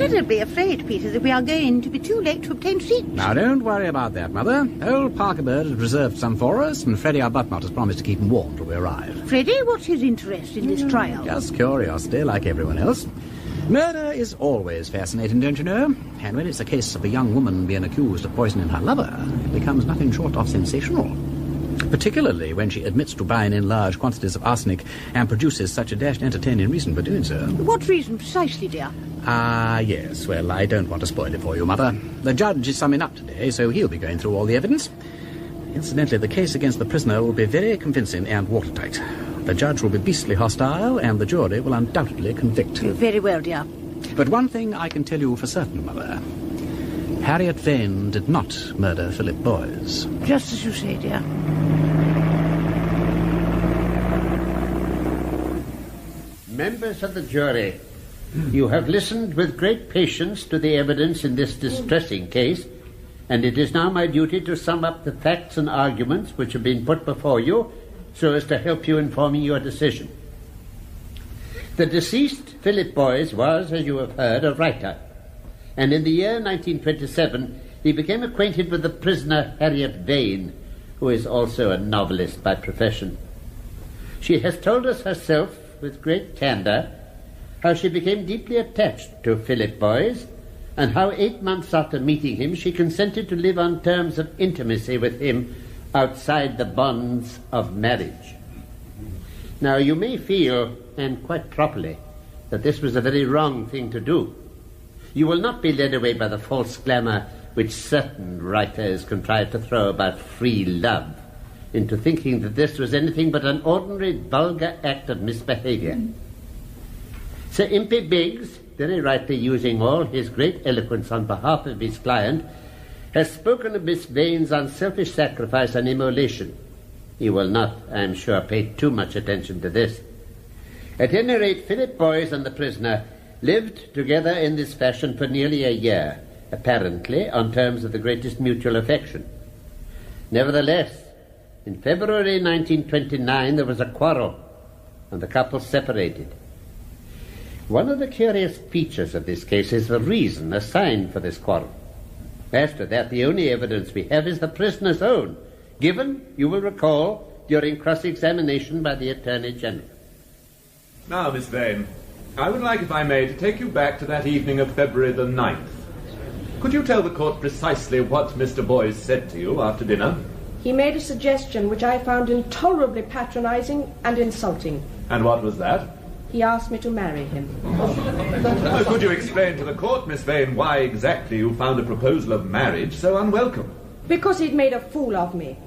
terribly afraid, Peter, that we are going to be too late to obtain seats. Now, don't worry about that, Mother. Old Parker Bird has reserved some for us, and Freddie Arbuthnot has promised to keep them warm till we arrive. Freddie, what's his interest in this trial? Just curiosity, like everyone else. Murder is always fascinating, don't you know? And when it's a case of a young woman being accused of poisoning her lover, it becomes nothing short of sensational. Particularly when she admits to buying in large quantities of arsenic and produces such a dashed entertaining reason for doing so. What reason precisely, dear? Yes. Well, I don't want to spoil it for you, Mother. The judge is summing up today, so he'll be going through all the evidence. Incidentally, the case against the prisoner will be very convincing and watertight. The judge will be beastly hostile, and the jury will undoubtedly convict. Very well, dear. But one thing I can tell you for certain, Mother. Harriet Vane did not murder Philip Boyes. Just as you say, dear. Members of the jury, you have listened with great patience to the evidence in this distressing case, and it is now my duty to sum up the facts and arguments which have been put before you so as to help you in forming your decision. The deceased, Philip Boyes, was, as you have heard, a writer, and in the year 1927 he became acquainted with the prisoner Harriet Vane, who is also a novelist by profession. She has told us herself with great candour how she became deeply attached to Philip Boyes, and how 8 months after meeting him she consented to live on terms of intimacy with him outside the bonds of marriage. Now, you may feel, and quite properly, that this was a very wrong thing to do. You will not be led away by the false glamour which certain writers contrive to throw about free love into thinking that this was anything but an ordinary vulgar act of misbehaviour. Sir Impey Biggs, very rightly using all his great eloquence on behalf of his client, has spoken of Miss Vane's unselfish sacrifice and immolation. He will not, I am sure, pay too much attention to this. At any rate, Philip Boyes and the prisoner lived together in this fashion for nearly a year, apparently on terms of the greatest mutual affection. Nevertheless, in February 1929 there was a quarrel, and the couple separated. One of the curious features of this case is the reason assigned for this quarrel. As to that, the only evidence we have is the prisoner's own, given, you will recall, during cross-examination by the Attorney General. Now, Miss Vane, I would like, if I may, to take you back to that evening of February the 9th. Could you tell the court precisely what Mr. Boyes said to you after dinner? He made a suggestion which I found intolerably patronizing and insulting. And what was that? He asked me to marry him. Could you explain to the court, Miss Vane, why exactly you found a proposal of marriage so unwelcome? Because he'd made a fool of me.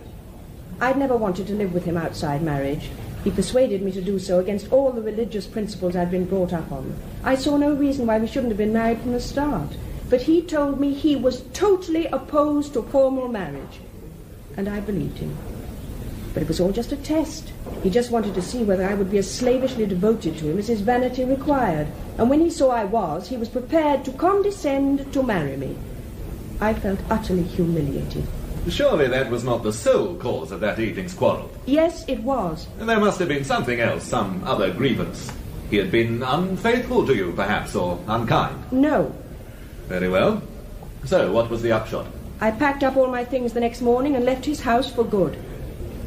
I'd never wanted to live with him outside marriage. He persuaded me to do so against all the religious principles I'd been brought up on. I saw no reason why we shouldn't have been married from the start. But he told me he was totally opposed to formal marriage. And I believed him. But it was all just a test. He just wanted to see whether I would be as slavishly devoted to him as his vanity required. And when he saw I was, he was prepared to condescend to marry me. I felt utterly humiliated. Surely that was not the sole cause of that evening's quarrel. Yes, it was. There must have been something else, some other grievance. He had been unfaithful to you, perhaps, or unkind. No. Very well. So, what was the upshot? I packed up all my things the next morning and left his house for good.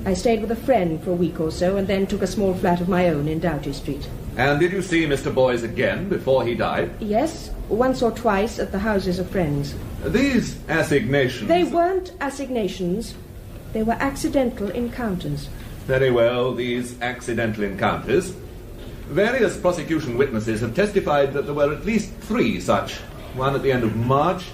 I stayed with a friend for a week or so and then took a small flat of my own in Doughty Street. And did you see Mr. Boyes again before he died? Yes, once or twice at the houses of friends. These assignations... They weren't assignations. They were accidental encounters. Very well, these accidental encounters. Various prosecution witnesses have testified that there were at least 3 such. One at the end of March,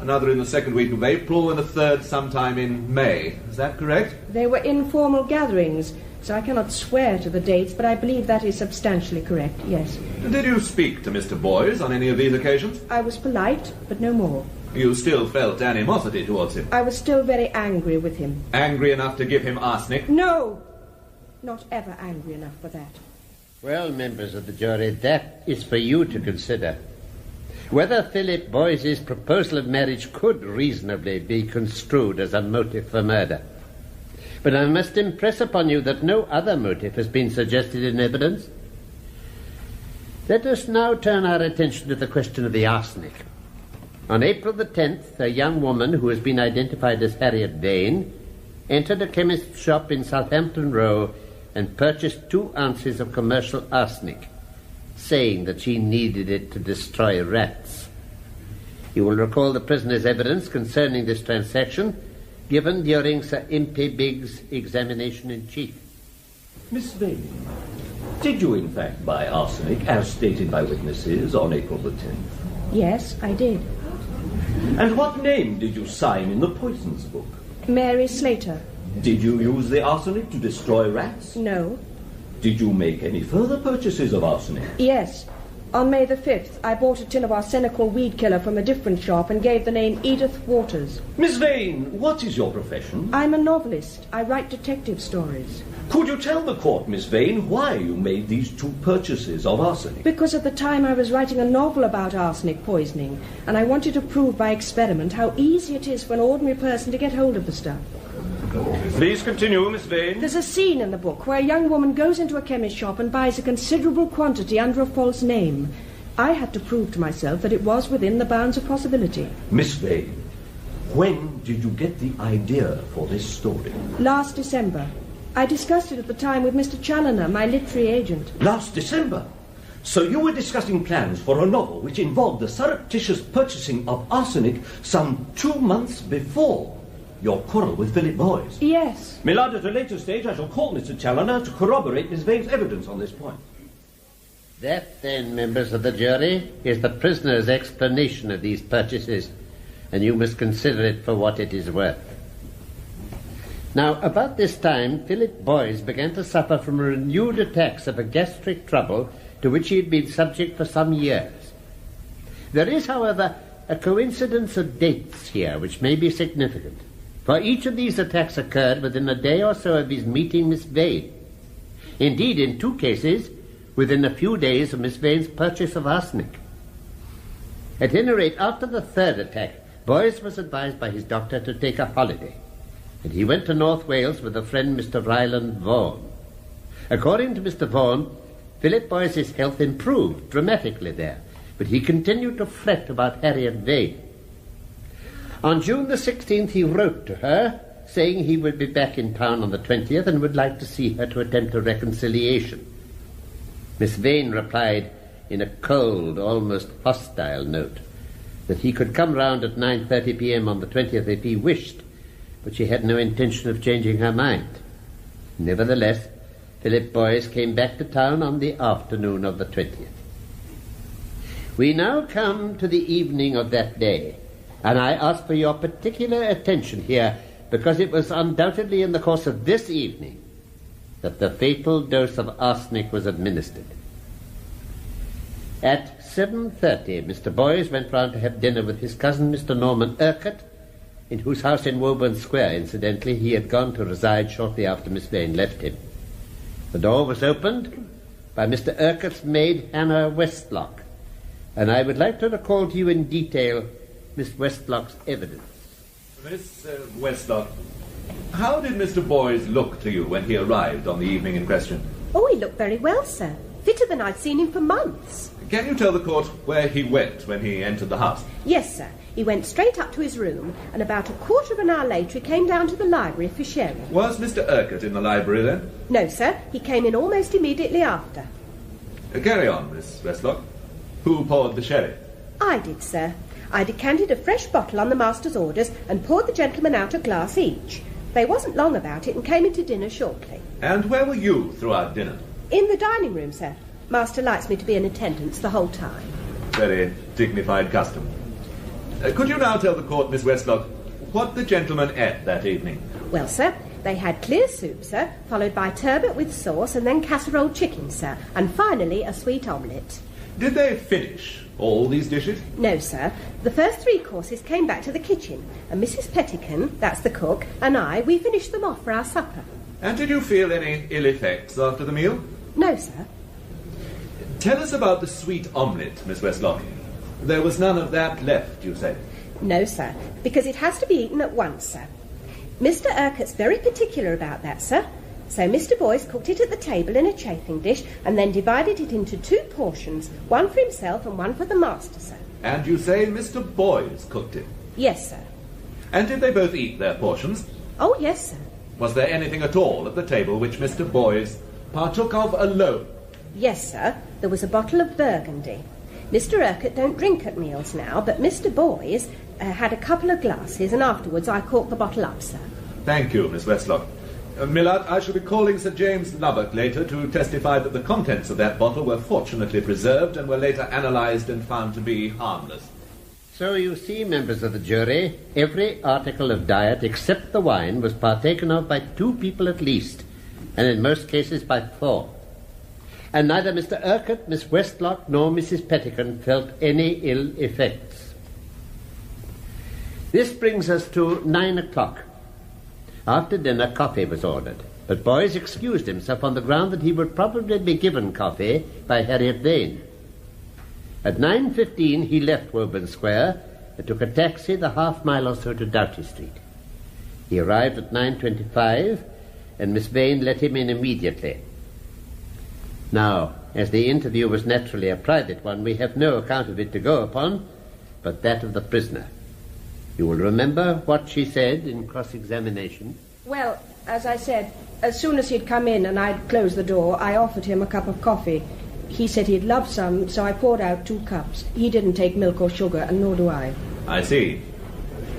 another in the second week of April, and a third sometime in May. Is that correct? They were informal gatherings, so I cannot swear to the dates, but I believe that is substantially correct, yes. Did you speak to Mr. Boyes on any of these occasions? I was polite, but no more. You still felt animosity towards him? I was still very angry with him. Angry enough to give him arsenic? No! Not ever angry enough for that. Well, members of the jury, that is for you to consider. Whether Philip Boyes' proposal of marriage could reasonably be construed as a motive for murder. But I must impress upon you that no other motive has been suggested in evidence. Let us now turn our attention to the question of the arsenic. On April the 10th, a young woman who has been identified as Harriet Vane entered a chemist's shop in Southampton Row and purchased 2 ounces of commercial arsenic, saying that she needed it to destroy rats. You will recall the prisoner's evidence concerning this transaction given during Sir Impey Biggs' examination-in-chief. Miss Vane, did you in fact buy arsenic as stated by witnesses on April the 10th? Yes, I did. And what name did you sign in the poisons book? Mary Slater. Did you use the arsenic to destroy rats? No. Did you make any further purchases of arsenic? Yes. On May the 5th, I bought a tin of arsenical weed killer from a different shop and gave the name Edith Waters. Miss Vane, what is your profession? I'm a novelist. I write detective stories. Could you tell the court, Miss Vane, why you made these 2 purchases of arsenic? Because at the time I was writing a novel about arsenic poisoning, and I wanted to prove by experiment how easy it is for an ordinary person to get hold of the stuff. Please continue, Miss Vane. There's a scene in the book where a young woman goes into a chemist shop and buys a considerable quantity under a false name. I had to prove to myself that it was within the bounds of possibility. Miss Vane, when did you get the idea for this story? Last December. I discussed it at the time with Mr. Challoner, my literary agent. Last December? So you were discussing plans for a novel which involved the surreptitious purchasing of arsenic some 2 months before your quarrel with Philip Boyes? Yes. My lord, at a later stage I shall call Mr. Challoner to corroborate Miss Vane's evidence on this point. That, then, members of the jury, is the prisoner's explanation of these purchases, and you must consider it for what it is worth. Now, about this time, Philip Boyes began to suffer from renewed attacks of a gastric trouble to which he had been subject for some years. There is, however, a coincidence of dates here which may be significant, for each of these attacks occurred within a day or so of his meeting Miss Vane. Indeed, in 2 cases, within a few days of Miss Vane's purchase of arsenic. At any rate, after the 3rd attack, Boyes was advised by his doctor to take a holiday, and he went to North Wales with a friend, Mr. Ryland Vaughan. According to Mr. Vaughan, Philip Boyes' health improved dramatically there, but he continued to fret about Harriet Vane. On June the 16th, he wrote to her, saying he would be back in town on the 20th and would like to see her to attempt a reconciliation. Miss Vane replied in a cold, almost hostile note that he could come round at 9:30 p.m. on the 20th if he wished, but she had no intention of changing her mind. Nevertheless, Philip Boyes came back to town on the afternoon of the 20th. We now come to the evening of that day, and I ask for your particular attention here, because it was undoubtedly in the course of this evening that the fatal dose of arsenic was administered. At 7:30, Mr. Boyes went round to have dinner with his cousin, Mr. Norman Urquhart, in whose house in Woburn Square, incidentally, he had gone to reside shortly after Miss Vane left him. The door was opened by Mr. Urquhart's maid, Hannah Westlock, and I would like to recall to you in detail Miss Westlock's evidence. Miss Westlock, how did Mr. Boyes look to you when he arrived on the evening in question? Oh, he looked very well, sir. Fitter than I'd seen him for months. Can you tell the court where he went when he entered the house? Yes, sir. He went straight up to his room, and about a quarter of an hour later he came down to the library for sherry. Was Mr. Urquhart in the library then? No, sir. He came in almost immediately after. Carry on, Miss Westlock. Who poured the sherry? I did, sir. I decanted a fresh bottle on the master's orders and poured the gentlemen out a glass each. They wasn't long about it and came into dinner shortly. And where were you throughout dinner? In the dining room, sir. Master likes me to be in attendance the whole time. Very dignified custom. Could you now tell the court, Miss Westlock, what the gentlemen ate that evening? Well, sir, they had clear soup, sir, followed by turbot with sauce and then casserole chicken, sir, and finally a sweet omelette. Did they finish all these dishes? No, sir. The first 3 courses came back to the kitchen, and Mrs. Pettican, that's the cook, and we finished them off for our supper. And did you feel any ill effects after the meal? No, sir. Tell us about the sweet omelette, Miss Westlock. There was none of that left, you say? No, sir, because it has to be eaten at once, sir. Mr. Urquhart's very particular about that, sir. So Mr. Boyce cooked it at the table in a chafing dish and then divided it into 2 portions, one for himself and one for the master, sir. And you say Mr. Boyce cooked it? Yes, sir. And did they both eat their portions? Oh, yes, sir. Was there anything at all at the table which Mr. Boyce partook of alone? Yes, sir. There was a bottle of Burgundy. Mr. Urquhart don't drink at meals now, but Mr. Boyce had a couple of glasses, and afterwards I corked the bottle up, sir. Thank you, Miss Westlock. Millard, I shall be calling Sir James Lubbock later to testify that the contents of that bottle were fortunately preserved and were later analysed and found to be harmless. So you see, members of the jury, every article of diet except the wine was partaken of by 2 people at least, and in most cases by 4. And neither Mr. Urquhart, Miss Westlock, nor Mrs. Pettican felt any ill effects. This brings us to 9 o'clock. After dinner, coffee was ordered, but Boyce excused himself on the ground that he would probably be given coffee by Harriet Vane. At 9:15 he left Woburn Square and took a taxi the half-mile or so to Doughty Street. He arrived at 9:25, and Miss Vane let him in immediately. Now, as the interview was naturally a private one, we have no account of it to go upon, but that of the prisoner. You will remember what she said in cross-examination? Well, as I said, as soon as he'd come in and I'd closed the door, I offered him a cup of coffee. He said he'd love some, so I poured out 2 cups. He didn't take milk or sugar, and nor do I. I see.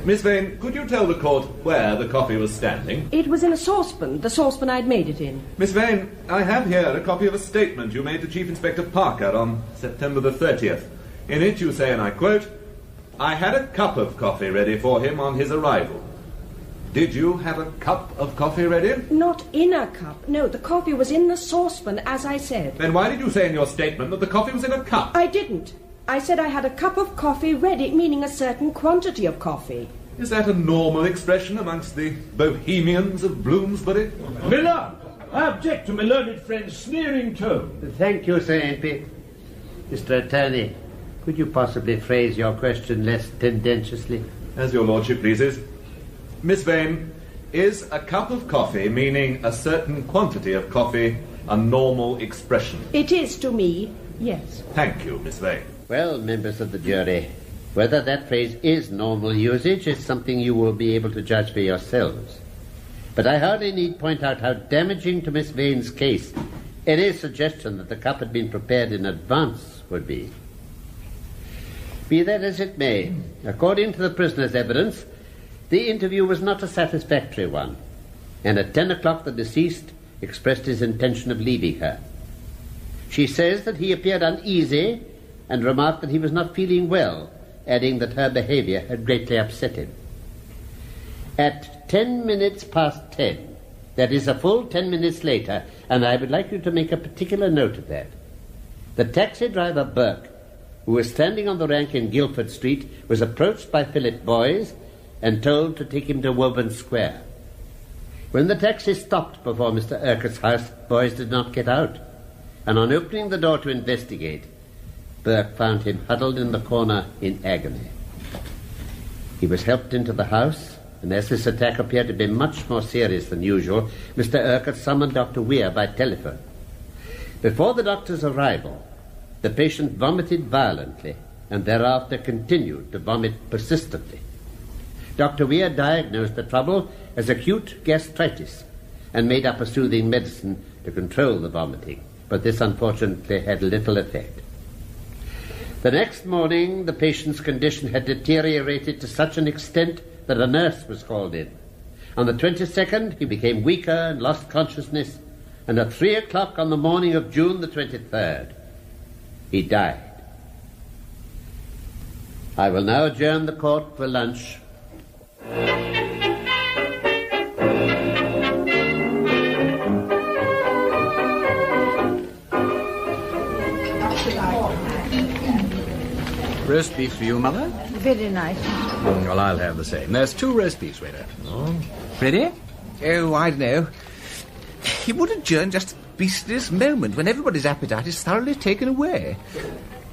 Miss Vane, could you tell the court where the coffee was standing? It was in a saucepan, the saucepan I'd made it in. Miss Vane, I have here a copy of a statement you made to Chief Inspector Parker on September the 30th. In it you say, and I quote, "I had a cup of coffee ready for him on his arrival." Did you have a cup of coffee ready? Not in a cup. No, the coffee was in the saucepan, as I said. Then why did you say in your statement that the coffee was in a cup? I didn't. I said I had a cup of coffee ready, meaning a certain quantity of coffee. Is that a normal expression amongst the bohemians of Bloomsbury? Millard, I object to my learned friend's sneering tone. Thank you, Sir MP. Mr. Attorney, could you possibly phrase your question less tendentiously? As your lordship pleases. Miss Vane, is a cup of coffee, meaning a certain quantity of coffee, a normal expression? It is to me, yes. Thank you, Miss Vane. Well, members of the jury, whether that phrase is normal usage is something you will be able to judge for yourselves. But I hardly need point out how damaging to Miss Vane's case any suggestion that the cup had been prepared in advance would be. Be that as it may, according to the prisoner's evidence, the interview was not a satisfactory one, and at 10 o'clock the deceased expressed his intention of leaving her. She says that he appeared uneasy and remarked that he was not feeling well, adding that her behaviour had greatly upset him. At 10 minutes past 10, that is a full 10 minutes later, and I would like you to make a particular note of that, the taxi driver Burke, who was standing on the rank in Guildford Street, was approached by Philip Boyce and told to take him to Woburn Square. When the taxi stopped before Mr. Urquhart's house, Boyce did not get out, and on opening the door to investigate, Burke found him huddled in the corner in agony. He was helped into the house, and as this attack appeared to be much more serious than usual, Mr. Urquhart summoned Dr. Weir by telephone. Before the doctor's arrival, the patient vomited violently and thereafter continued to vomit persistently. Dr. Weir diagnosed the trouble as acute gastritis and made up a soothing medicine to control the vomiting, but this unfortunately had little effect. The next morning, the patient's condition had deteriorated to such an extent that a nurse was called in. On the 22nd, he became weaker and lost consciousness, and at 3 o'clock on the morning of June the 23rd, he died. I will now adjourn the court for lunch. Roast beef for you, Mother? Very nice. Well, I'll have the same. There's 2 roast beefs, waiter. Oh. Ready? Oh, I don't know. He would adjourn just at the beastliest moment when everybody's appetite is thoroughly taken away.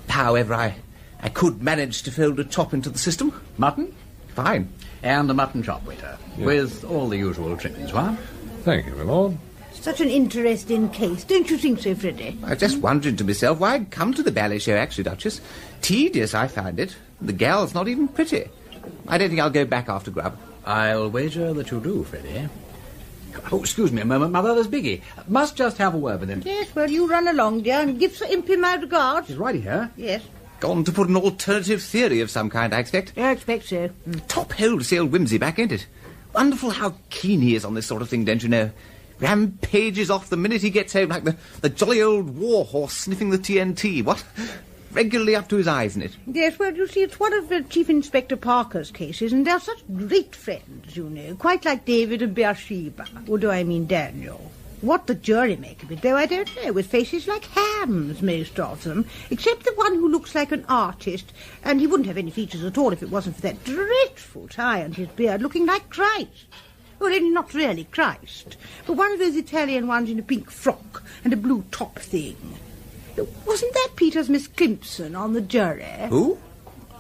However, I could manage to fold a chop into the system. Mutton? Fine. And a mutton chop, waiter, with all the usual trimmings, what? Thank you, my lord. Such an interesting case, don't you think so, Freddie? I was just wondering to myself why I'd come to the ballet show, actually, Duchess. Tedious, I find it. The gal's not even pretty. I don't think I'll go back after grub. I'll wager that you do, Freddie. Oh, excuse me a moment, Mother, there's Biggie. Must just have a word with him. Yes, well, you run along, dear, and give Sir Impey my regards. He's right here. Yes. Gone to put an alternative theory of some kind, I expect. Yeah, I expect so. Top wholesale whimsy back, ain't it? Wonderful how keen he is on this sort of thing, don't you know? Rampages off the minute he gets home like the jolly old war horse sniffing the TNT, what? Regularly up to his eyes in it. Yes, well, you see, it's one of Chief Inspector Parker's cases, and they're such great friends, you know, quite like David and Beersheba. Or do I mean Daniel? What the jury make of it, though, I don't know, with faces like hams, most of them, except the one who looks like an artist, and he wouldn't have any features at all if it wasn't for that dreadful tie on his beard, looking like Christ. Well, only not really Christ, but one of those Italian ones in a pink frock and a blue top thing. Wasn't that Peter's Miss Climpson on the jury? Who?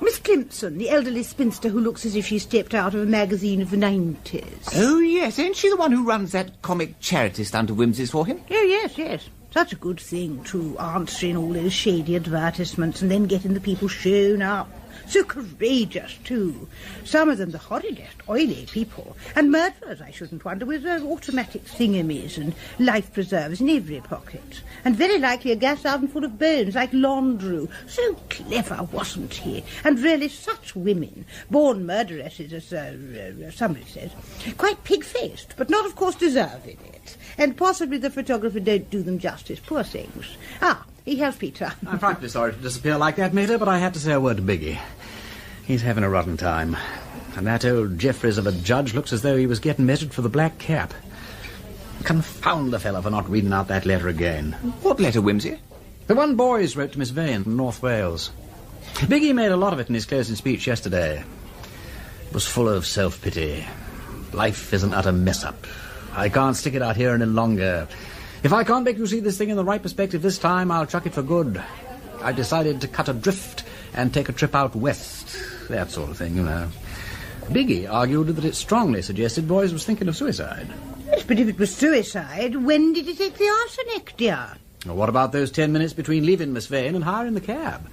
Miss Climpson, the elderly spinster who looks as if she stepped out of a magazine of the 90s. Oh, yes, ain't she the one who runs that comic charity stunt of whimsies for him? Oh, yes, yes. Such a good thing, too, answering all those shady advertisements and then getting the people shown up. So courageous, too. Some of them the horridest, oily people. And murderers, I shouldn't wonder, with automatic thingamies and life preservers in every pocket. And very likely a gas oven full of bones, like Landru. So clever, wasn't he? And really such women. Born murderesses, as somebody says. Quite pig-faced, but not, of course, deserving it. And possibly the photographer don't do them justice, poor things. Ah, he has Peter. I'm frightfully sorry to disappear like that, Mater, but I had to say a word to Biggie. He's having a rotten time. And that old Jeffries of a judge looks as though he was getting measured for the black cap. Confound the fellow for not reading out that letter again. What letter, Whimsy? The one Boys wrote to Miss Vane from North Wales. Biggie made a lot of it in his closing speech yesterday. It was full of self-pity. Life is an utter mess-up. I can't stick it out here any longer. If I can't make you see this thing in the right perspective this time, I'll chuck it for good. I've decided to cut adrift and take a trip out west. That sort of thing, you know. Biggie argued that it strongly suggested Boys was thinking of suicide. Yes, but if it was suicide, when did he take the arsenic, dear? Well, what about those 10 minutes between leaving Miss Vane and hiring the cab?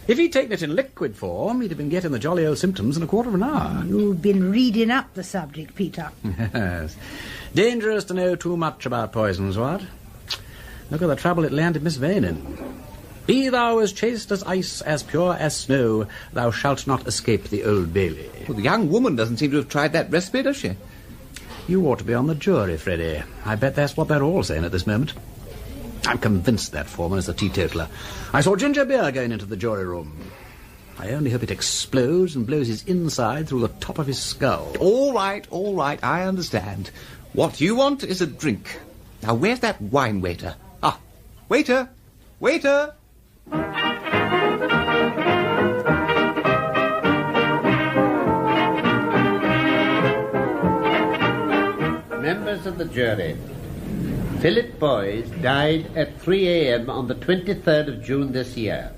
If he'd taken it in liquid form, he'd have been getting the jolly old symptoms in a quarter of an hour. You've been reading up the subject, Peter. Yes. Dangerous to know too much about poisons, what? Look at the trouble it landed Miss Vane in. Be thou as chaste as ice, as pure as snow, thou shalt not escape the Old Bailey. Well, the young woman doesn't seem to have tried that recipe, does she? You ought to be on the jury, Freddie. I bet that's what they're all saying at this moment. I'm convinced that foreman is a teetotaler. I saw ginger beer going into the jury room. I only hope it explodes and blows his inside through the top of his skull. All right, I understand. What you want is a drink. Now, where's that wine waiter? Ah, waiter! Waiter! Members of the jury, Philip Boys died at 3 a.m. on the 23rd of June this year.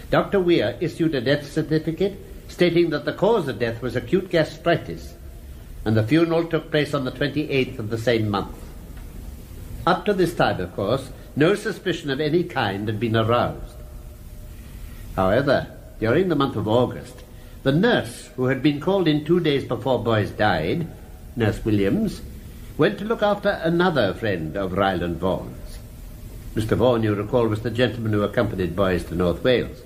Dr. Weir issued a death certificate stating that the cause of death was acute gastritis, and the funeral took place on the 28th of the same month. Up to this time, of course, no suspicion of any kind had been aroused. However, during the month of August, the nurse who had been called in 2 days before Boys died, Nurse Williams, went to look after another friend of Ryland Vaughan's. Mr. Vaughan, you recall, was the gentleman who accompanied Boys to North Wales.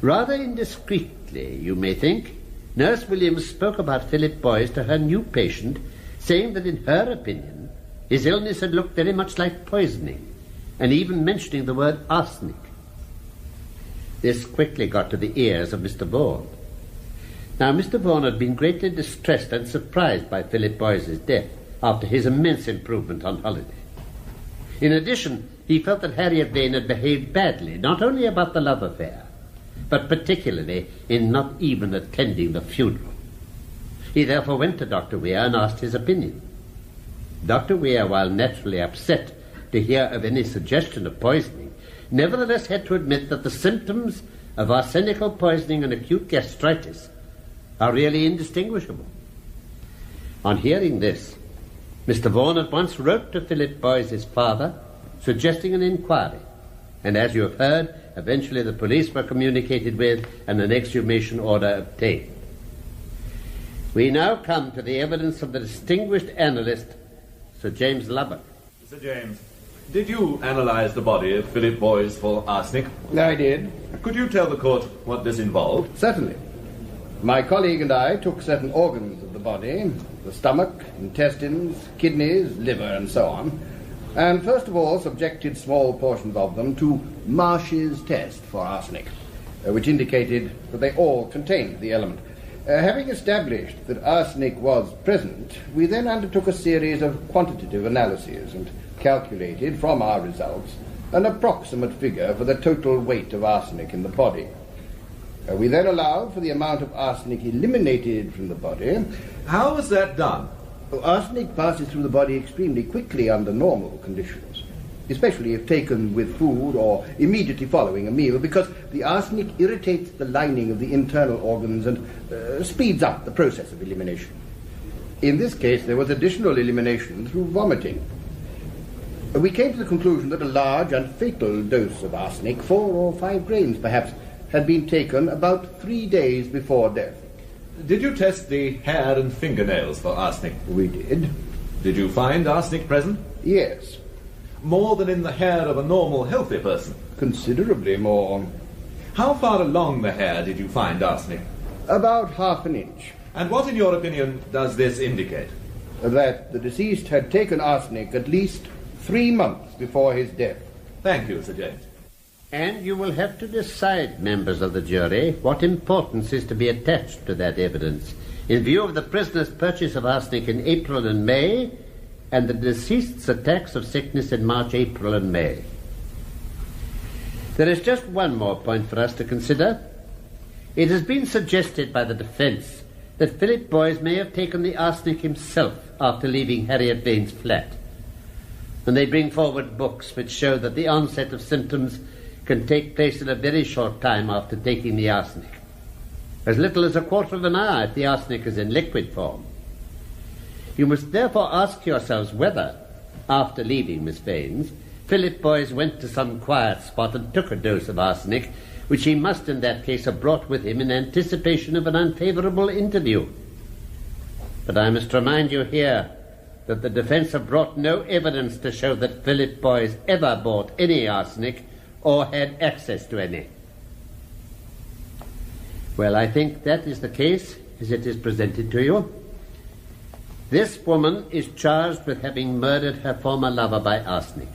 Rather indiscreetly, you may think, Nurse Williams spoke about Philip Boys to her new patient, saying that in her opinion his illness had looked very much like poisoning, and even mentioning the word arsenic. This quickly got to the ears of Mr. Vaughan. Now, Mr. Vaughan had been greatly distressed and surprised by Philip Boys's death after his immense improvement on holiday. In addition, he felt that Harriet Vane had behaved badly, not only about the love affair, but particularly in not even attending the funeral. He therefore went to Dr. Weir and asked his opinion. Dr. Weir, while naturally upset to hear of any suggestion of poisoning, nevertheless had to admit that the symptoms of arsenical poisoning and acute gastritis are really indistinguishable. On hearing this, Mr. Vaughan at once wrote to Philip Boyce's father, suggesting an inquiry, and as you have heard, eventually the police were communicated with and an exhumation order obtained. We now come to the evidence of the distinguished analyst, Sir James Lubbock. Sir James, did you analyze the body of Philip Boyce for arsenic? I did. Could you tell the court what this involved? Certainly. My colleague and I took certain organs of the body, the stomach, intestines, kidneys, liver, and so on, and first of all subjected small portions of them to Marsh's test for arsenic, which indicated that they all contained the element. Having established that arsenic was present, we then undertook a series of quantitative analyses and calculated from our results an approximate figure for the total weight of arsenic in the body. We then allowed for the amount of arsenic eliminated from the body. How was that done? Arsenic passes through the body extremely quickly under normal conditions, especially if taken with food or immediately following a meal, because the arsenic irritates the lining of the internal organs and speeds up the process of elimination. In this case, there was additional elimination through vomiting. We came to the conclusion that a large and fatal dose of arsenic, 4 or 5 grains perhaps, had been taken about 3 days before death. Did you test the hair and fingernails for arsenic? We did. Did you find arsenic present? Yes. More than in the hair of a normal, healthy person? Considerably more. How far along the hair did you find arsenic? About ½ an inch. And what, in your opinion, does this indicate? That the deceased had taken arsenic at least 3 months before his death. Thank you, Sir James. And you will have to decide, members of the jury, what importance is to be attached to that evidence in view of the prisoner's purchase of arsenic in April and May and the deceased's attacks of sickness in March, April and May. There is just one more point for us to consider. It has been suggested by the defence that Philip Boyce may have taken the arsenic himself after leaving Harriet Vane's flat. And they bring forward books which show that the onset of symptoms can take place in a very short time after taking the arsenic. As little as a quarter of an hour if the arsenic is in liquid form. You must therefore ask yourselves whether, after leaving Miss Vane's, Philip Boyce went to some quiet spot and took a dose of arsenic, which he must in that case have brought with him in anticipation of an unfavourable interview. But I must remind you here that the defence have brought no evidence to show that Philip Boyce ever bought any arsenic or had access to any. Well, I think that is the case as it is presented to you. This woman is charged with having murdered her former lover by arsenic.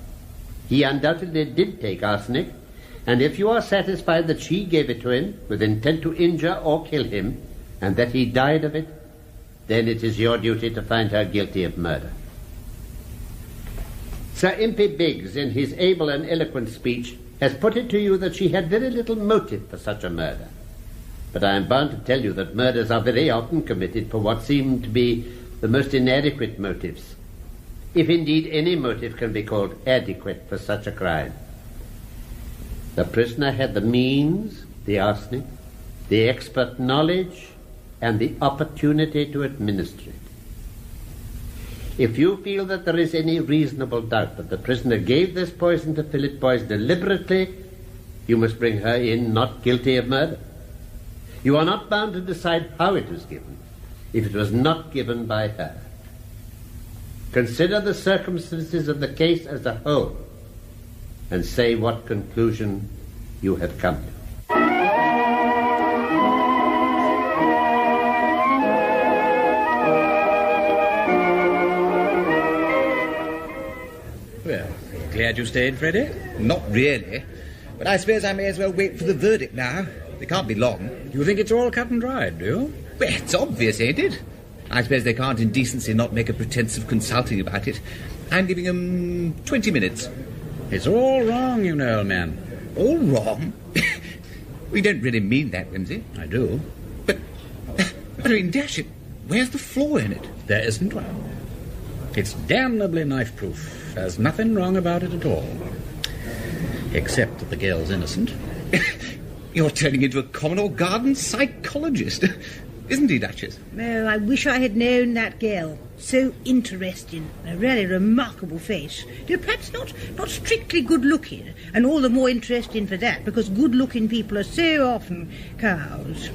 He undoubtedly did take arsenic, and if you are satisfied that she gave it to him with intent to injure or kill him, and that he died of it, then it is your duty to find her guilty of murder. Sir Impey Biggs, in his able and eloquent speech, has put it to you that she had very little motive for such a murder. But I am bound to tell you that murders are very often committed for what seem to be the most inadequate motives, if indeed any motive can be called adequate for such a crime. The prisoner had the means, the arsenic, the expert knowledge, and the opportunity to administer it. If you feel that there is any reasonable doubt that the prisoner gave this poison to Philip Boyce deliberately, you must bring her in not guilty of murder. You are not bound to decide how it was given, if it was not given by her. Consider the circumstances of the case as a whole, and say what conclusion you have come to. Well, glad you stayed, Freddie? Not really. But I suppose I may as well wait for the verdict now. It can't be long. You think it's all cut and dried, do you? Well, it's obvious, ain't it? I suppose they can't in decency not make a pretense of consulting about it. I'm giving them 20 minutes. It's all wrong, you know, old man. All wrong? We don't really mean that, Wimsey. I do. But I mean, dash it, where's the flaw in it? There isn't one. It's damnably knife-proof. There's nothing wrong about it at all. Except that the girl's innocent. You're turning into a common or garden psychologist. Isn't he, Duchess? Oh, I wish I had known that girl. So interesting. A really remarkable face. Perhaps not strictly good-looking, and all the more interesting for that, because good-looking people are so often cows.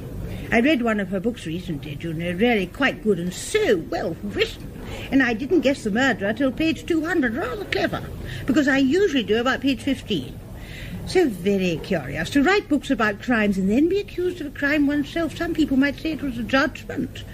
I read one of her books recently, really quite good and so well written. And I didn't guess the murderer till page 200, rather clever, because I usually do about page 15. So very curious, to write books about crimes and then be accused of a crime oneself. Some people might say it was a judgment.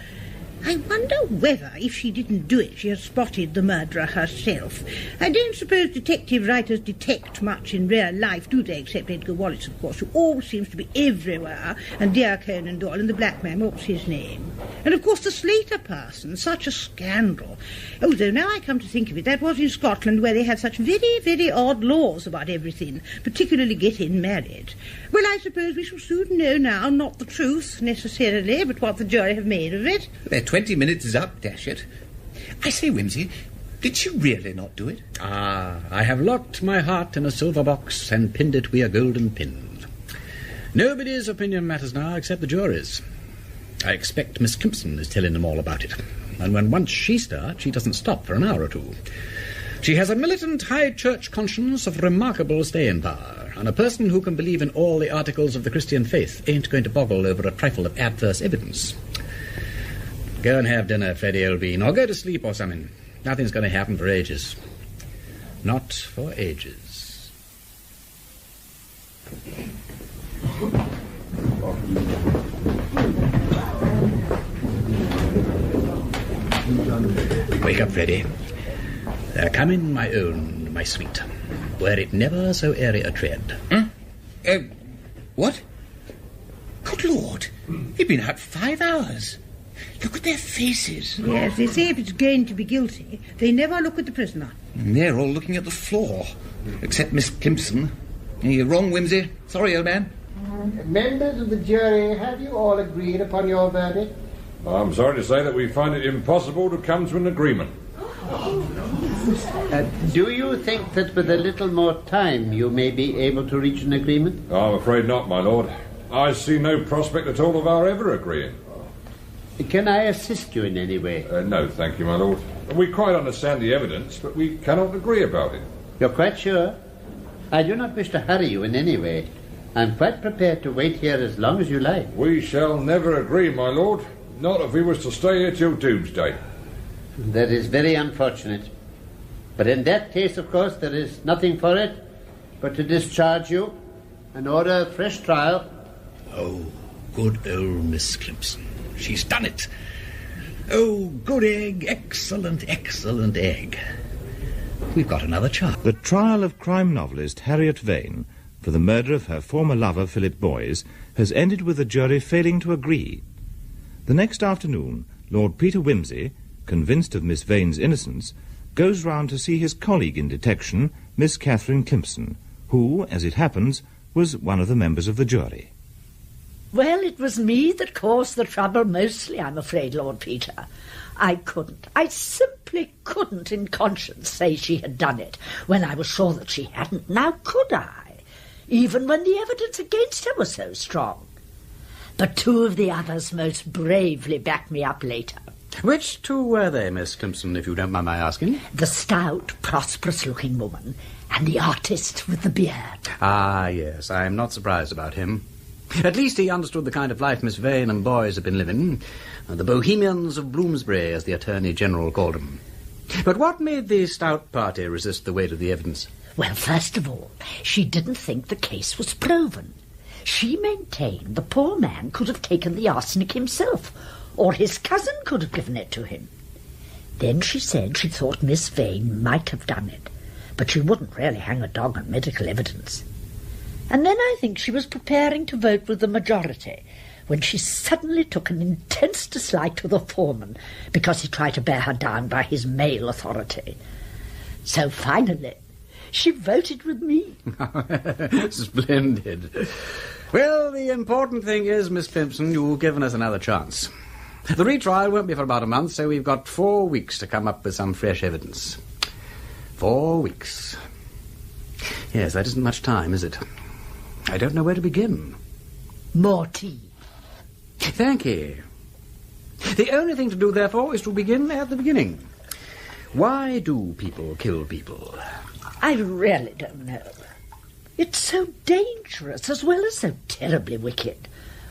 I wonder whether, if she didn't do it, she has spotted the murderer herself. I don't suppose detective writers detect much in real life, do they, except Edgar Wallace, of course, who always seems to be everywhere, and dear Conan Doyle, and the black man, what's his name? And, of course, the Slater person, such a scandal. Oh, though now I come to think of it, that was in Scotland, where they had such very, very odd laws about everything, particularly getting married. Well, I suppose we shall soon know now, not the truth, necessarily, but what the jury have made of it. 20 minutes is up, dash it. I say, Whimsy, did she really not do it? Ah, I have locked my heart in a silver box and pinned it with a golden pin. Nobody's opinion matters now except the jury's. I expect Miss Kimpson is telling them all about it. And when once she starts, she doesn't stop for an hour or two. She has a militant high church conscience of remarkable staying power, and a person who can believe in all the articles of the Christian faith ain't going to boggle over a trifle of adverse evidence. Go and have dinner, Freddie Elbean, or go to sleep or something. Nothing's going to happen for ages. Not for ages. Wake up, Freddie. They're coming, my own, my sweet. Were it never so airy a tread. What? Good Lord, you've been out 5 hours. Look at their faces. Yes, they say if it's going to be guilty, they never look at the prisoner. And they're all looking at the floor, except Miss Kimpson. You're wrong, Whimsy. Sorry, old man. Members of the jury, have you all agreed upon your verdict? I'm sorry to say that we find it impossible to come to an agreement. Do you think that with a little more time you may be able to reach an agreement? I'm afraid not, my lord. I see no prospect at all of our ever agreeing. Can I assist you in any way? No, thank you, my lord. We quite understand the evidence, but we cannot agree about it. You're quite sure? I do not wish to hurry you in any way. I'm quite prepared to wait here as long as you like. We shall never agree, my lord. Not if we was to stay here till doomsday. That is very unfortunate. But in that case, of course, there is nothing for it but to discharge you and order a fresh trial. Oh, good old Miss Kimpson. She's done it. Oh, good egg. Excellent, excellent egg. We've got another charge. The trial of crime novelist Harriet Vane for the murder of her former lover, Philip Boyes, has ended with the jury failing to agree. The next afternoon, Lord Peter Wimsey, convinced of Miss Vane's innocence, goes round to see his colleague in detection, Miss Catherine Kimpson, who, as it happens, was one of the members of the jury. Well, it was me that caused the trouble mostly, I'm afraid, Lord Peter. I simply couldn't in conscience say she had done it when I was sure that she hadn't. Now could I? Even when the evidence against her was so strong. But two of the others most bravely backed me up later. Which two were they, Miss Kimpson, if you don't mind my asking? The stout, prosperous-looking woman and the artist with the beard. Ah, yes, I'm not surprised about him. At least he understood the kind of life Miss Vane and Boyes have been living. The Bohemians of Bloomsbury, as the Attorney General called them. But what made the stout party resist the weight of the evidence? Well, first of all, she didn't think the case was proven. She maintained the poor man could have taken the arsenic himself, or his cousin could have given it to him. Then she said she thought Miss Vane might have done it, but she wouldn't really hang a dog on medical evidence. And then I think she was preparing to vote with the majority when she suddenly took an intense dislike to the foreman because he tried to bear her down by his male authority. So finally, she voted with me. Splendid. Well, the important thing is, Miss Pimpson, you've given us another chance. The retrial won't be for about a month, so we've got 4 weeks to come up with some fresh evidence. 4 weeks. Yes, that isn't much time, is it? I don't know where to begin. More tea. Thank you. The only thing to do, therefore, is to begin at the beginning. Why do people kill people? I really don't know. It's so dangerous as well as so terribly wicked.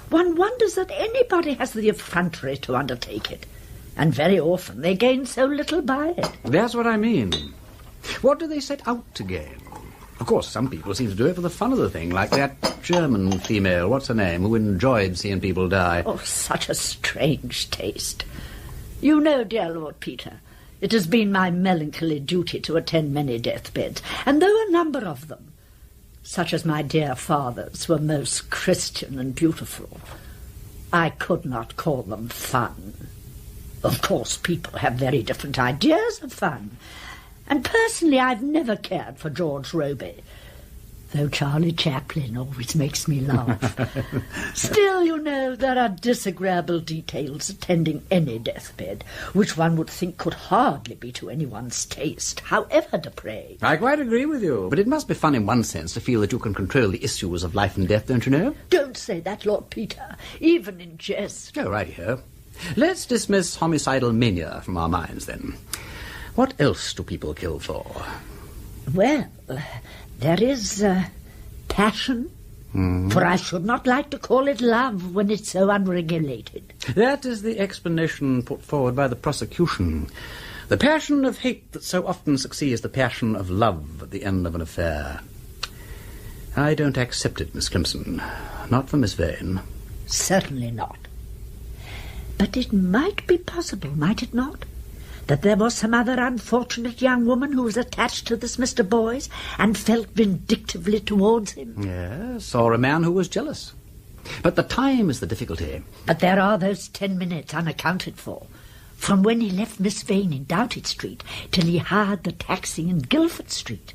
One wonders that anybody has the effrontery to undertake it. And very often they gain so little by it. That's what I mean. What do they set out to gain? Of course, some people seem to do it for the fun of the thing, like that German female, what's her name, who enjoyed seeing people die. Oh, such a strange taste. You know, dear Lord Peter, it has been my melancholy duty to attend many deathbeds, and though a number of them, such as my dear father's, were most Christian and beautiful, I could not call them fun. Of course, people have very different ideas of fun, and personally I've never cared for George Robey, though Charlie Chaplin always makes me laugh. Still, you know, there are disagreeable details attending any deathbed, which one would think could hardly be to anyone's taste, however depraved. I quite agree with you, but it must be fun in one sense to feel that you can control the issues of life and death, don't you know? Don't say that, Lord Peter, even in jest. Oh, righty-ho. Let's dismiss homicidal mania from our minds, then. What else do people kill for? Well, there is passion, for I should not like to call it love when it's so unregulated. That is the explanation put forward by the prosecution. The passion of hate that so often succeeds the passion of love at the end of an affair. I don't accept it, Miss Clemson. Not for Miss Vane. Certainly not. But it might be possible, might it not, that there was some other unfortunate young woman who was attached to this Mr. Boyce and felt vindictively towards him? Yes, or a man who was jealous. But the time is the difficulty. But there are those 10 minutes unaccounted for, from when he left Miss Vane in Doughty Street till he hired the taxi in Guildford Street.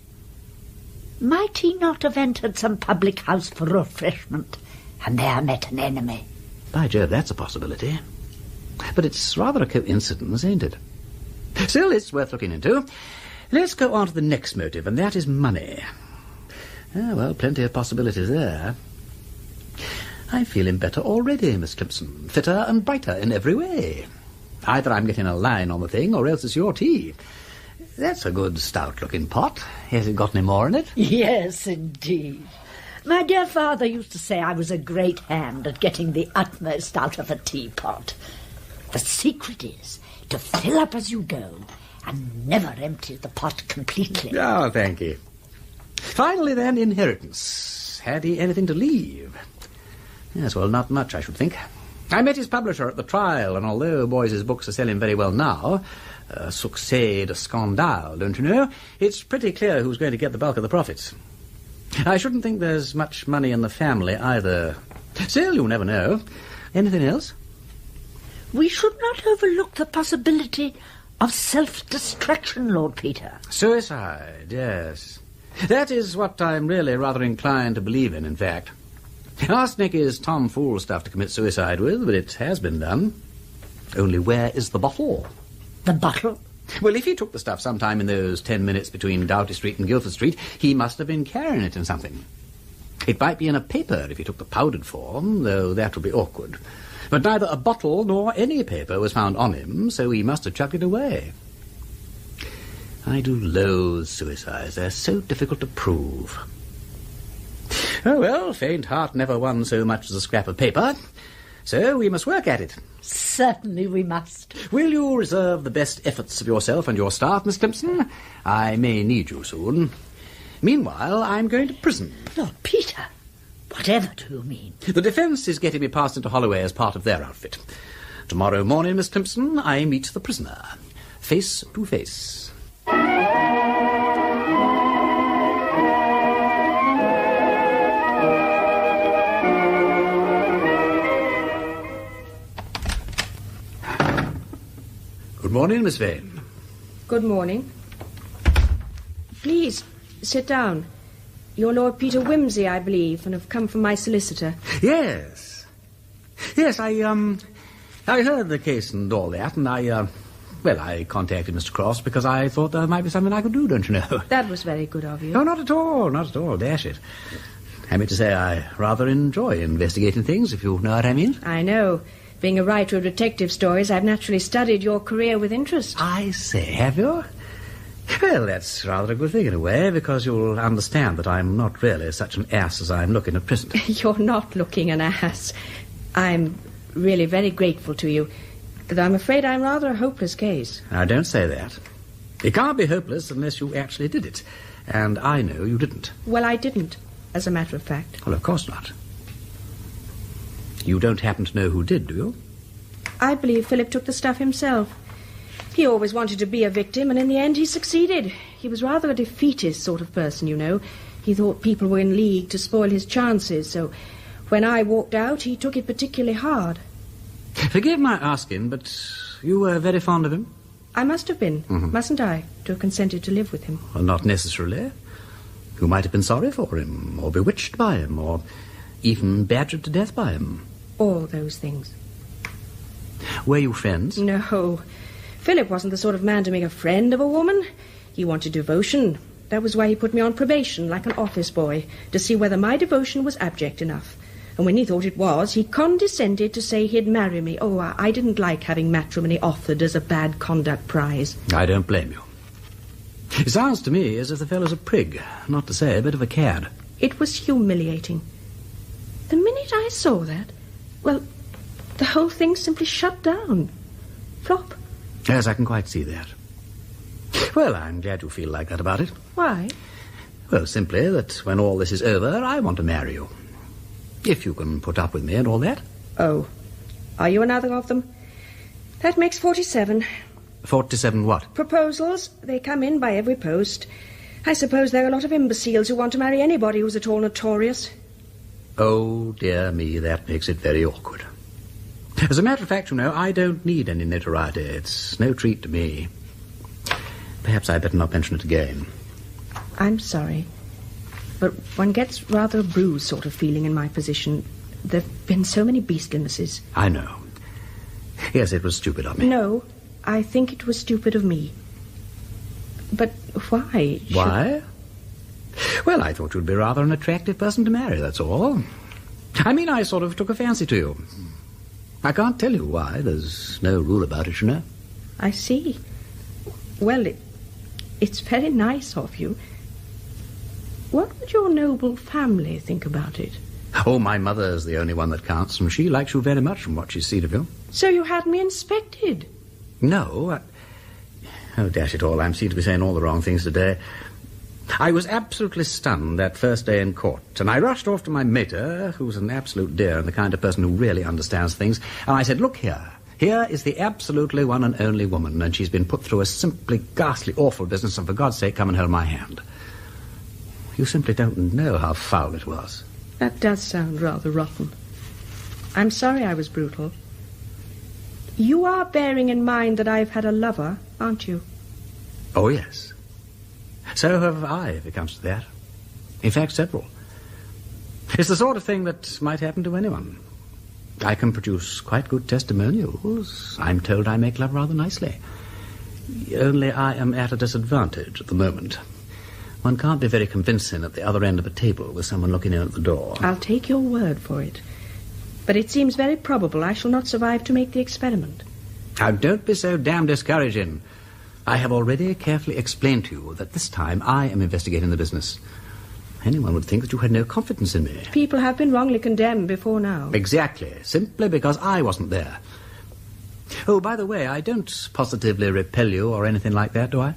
Might he not have entered some public house for refreshment and there met an enemy? By Jove, that's a possibility. But it's rather a coincidence, ain't it? Still, it's worth looking into. Let's go on to the next motive, and that is money. Ah, well, plenty of possibilities there. I'm feeling better already, Miss Clemson. Fitter and brighter in every way. Either I'm getting a line on the thing, or else it's your tea. That's a good stout-looking pot. Has it got any more in it? Yes, indeed. My dear father used to say I was a great hand at getting the utmost out of a teapot. The secret is to fill up as you go and never empty the pot completely. Oh, thank you. Finally, then, inheritance. Had he anything to leave? Yes, well, not much, I should think. I met his publisher at the trial, and although Boyce's books are selling very well now, succès de scandale, don't you know, it's pretty clear who's going to get the bulk of the profits. I shouldn't think there's much money in the family either. Still, you never know. Anything else? We should not overlook the possibility of self-destruction, Lord Peter. Suicide, yes. That is what I'm really rather inclined to believe in fact. Arsenic is tomfool stuff to commit suicide with, but it has been done. Only where is the bottle? The bottle? Well, if he took the stuff sometime in those 10 minutes between Doughty Street and Guildford Street, he must have been carrying it in something. It might be in a paper if he took the powdered form, though that would be awkward. But neither a bottle nor any paper was found on him, so he must have chucked it away. I do loathe suicides. They're so difficult to prove. Oh, well, faint heart never won so much as a scrap of paper, so we must work at it. Certainly we must. Will you reserve the best efforts of yourself and your staff, Miss Clemson? I may need you soon. Meanwhile, I'm going to prison. Lord Peter, whatever do you mean? The defence is getting me passed into Holloway as part of their outfit. Tomorrow morning, Miss Clemson, I meet the prisoner, face to face. Good morning, Miss Vane. Good morning. Please, sit down. You're Lord Peter Wimsey, I believe, and have come from my solicitor. Yes. Yes, I heard the case and all that, and I contacted Mr. Cross because I thought there might be something I could do, don't you know? That was very good of you. No, not at all, dash it. I mean to say I rather enjoy investigating things, if you know what I mean. I know. Being a writer of detective stories, I've naturally studied your career with interest. I say, have you? Well, that's rather a good thing in a way, because you'll understand that I'm not really such an ass as I'm looking at present. You're not looking an ass. I'm really very grateful to you, though I'm afraid I'm rather a hopeless case. Now, don't say that. It can't be hopeless unless you actually did it, and I know you didn't. Well, I didn't, as a matter of fact. Well, of course not. You don't happen to know who did, do you? I believe Philip took the stuff himself. He always wanted to be a victim, and in the end he succeeded. He was rather a defeatist sort of person, you know. He thought people were in league to spoil his chances, so when I walked out, he took it particularly hard. Forgive my asking, but you were very fond of him? I must have been, mustn't I, to have consented to live with him? Well, not necessarily. You might have been sorry for him, or bewitched by him, or even badgered to death by him. All those things. Were you friends? No. Philip wasn't the sort of man to make a friend of a woman. He wanted devotion. That was why he put me on probation, like an office boy, to see whether my devotion was abject enough. And when he thought it was, he condescended to say he'd marry me. Oh, I didn't like having matrimony offered as a bad conduct prize. I don't blame you. It sounds to me as if the fellow's a prig, not to say a bit of a cad. It was humiliating. The minute I saw that, well, the whole thing simply shut down. Flop. Yes, I can quite see that. Well, I'm glad you feel like that about it. Why? Well, simply that when all this is over, I want to marry you. If you can put up with me and all that. Oh. Are you another of them? That makes 47. 47 what? Proposals. They come in by every post. I suppose there are a lot of imbeciles who want to marry anybody who's at all notorious. Oh, dear me, that makes it very awkward. As a matter of fact, you know, I don't need any notoriety. It's no treat to me. Perhaps I'd better not mention it again. I'm sorry, but one gets rather a bruised sort of feeling in my position. There've been so many beastlinesses. I know. Yes, it was stupid of me. No, I think it was stupid of me. But why? Why? Well, I thought you'd be rather an attractive person to marry, that's all. I mean, I sort of took a fancy to you. I can't tell you why. There's no rule about it, you know. I see. Well, it's very nice of you. What would your noble family think about it? Oh, my mother's the only one that counts, and she likes you very much from what she's seen of you. So you had me inspected? No. Oh, dash it all, I seem to be saying all the wrong things today. I was absolutely stunned that first day in court, and I rushed off to my mater, who's an absolute dear and the kind of person who really understands things, and I said, look here. Here is the absolutely one and only woman, and she's been put through a simply ghastly awful business, and for God's sake, come and hold my hand. You simply don't know how foul it was. That does sound rather rotten. I'm sorry I was brutal. You are bearing in mind that I've had a lover, aren't you? Oh, yes. So have I, if it comes to that. In fact, several. It's the sort of thing that might happen to anyone. I can produce quite good testimonials. I'm told I make love rather nicely. Only I am at a disadvantage at the moment. One can't be very convincing at the other end of a table with someone looking in at the door. I'll take your word for it. But it seems very probable I shall not survive to make the experiment. Now, don't be so damn discouraging. I have already carefully explained to you that this time I am investigating the business. Anyone would think that you had no confidence in me. People have been wrongly condemned before now. Exactly. Simply because I wasn't there. Oh, by the way, I don't positively repel you or anything like that, do I?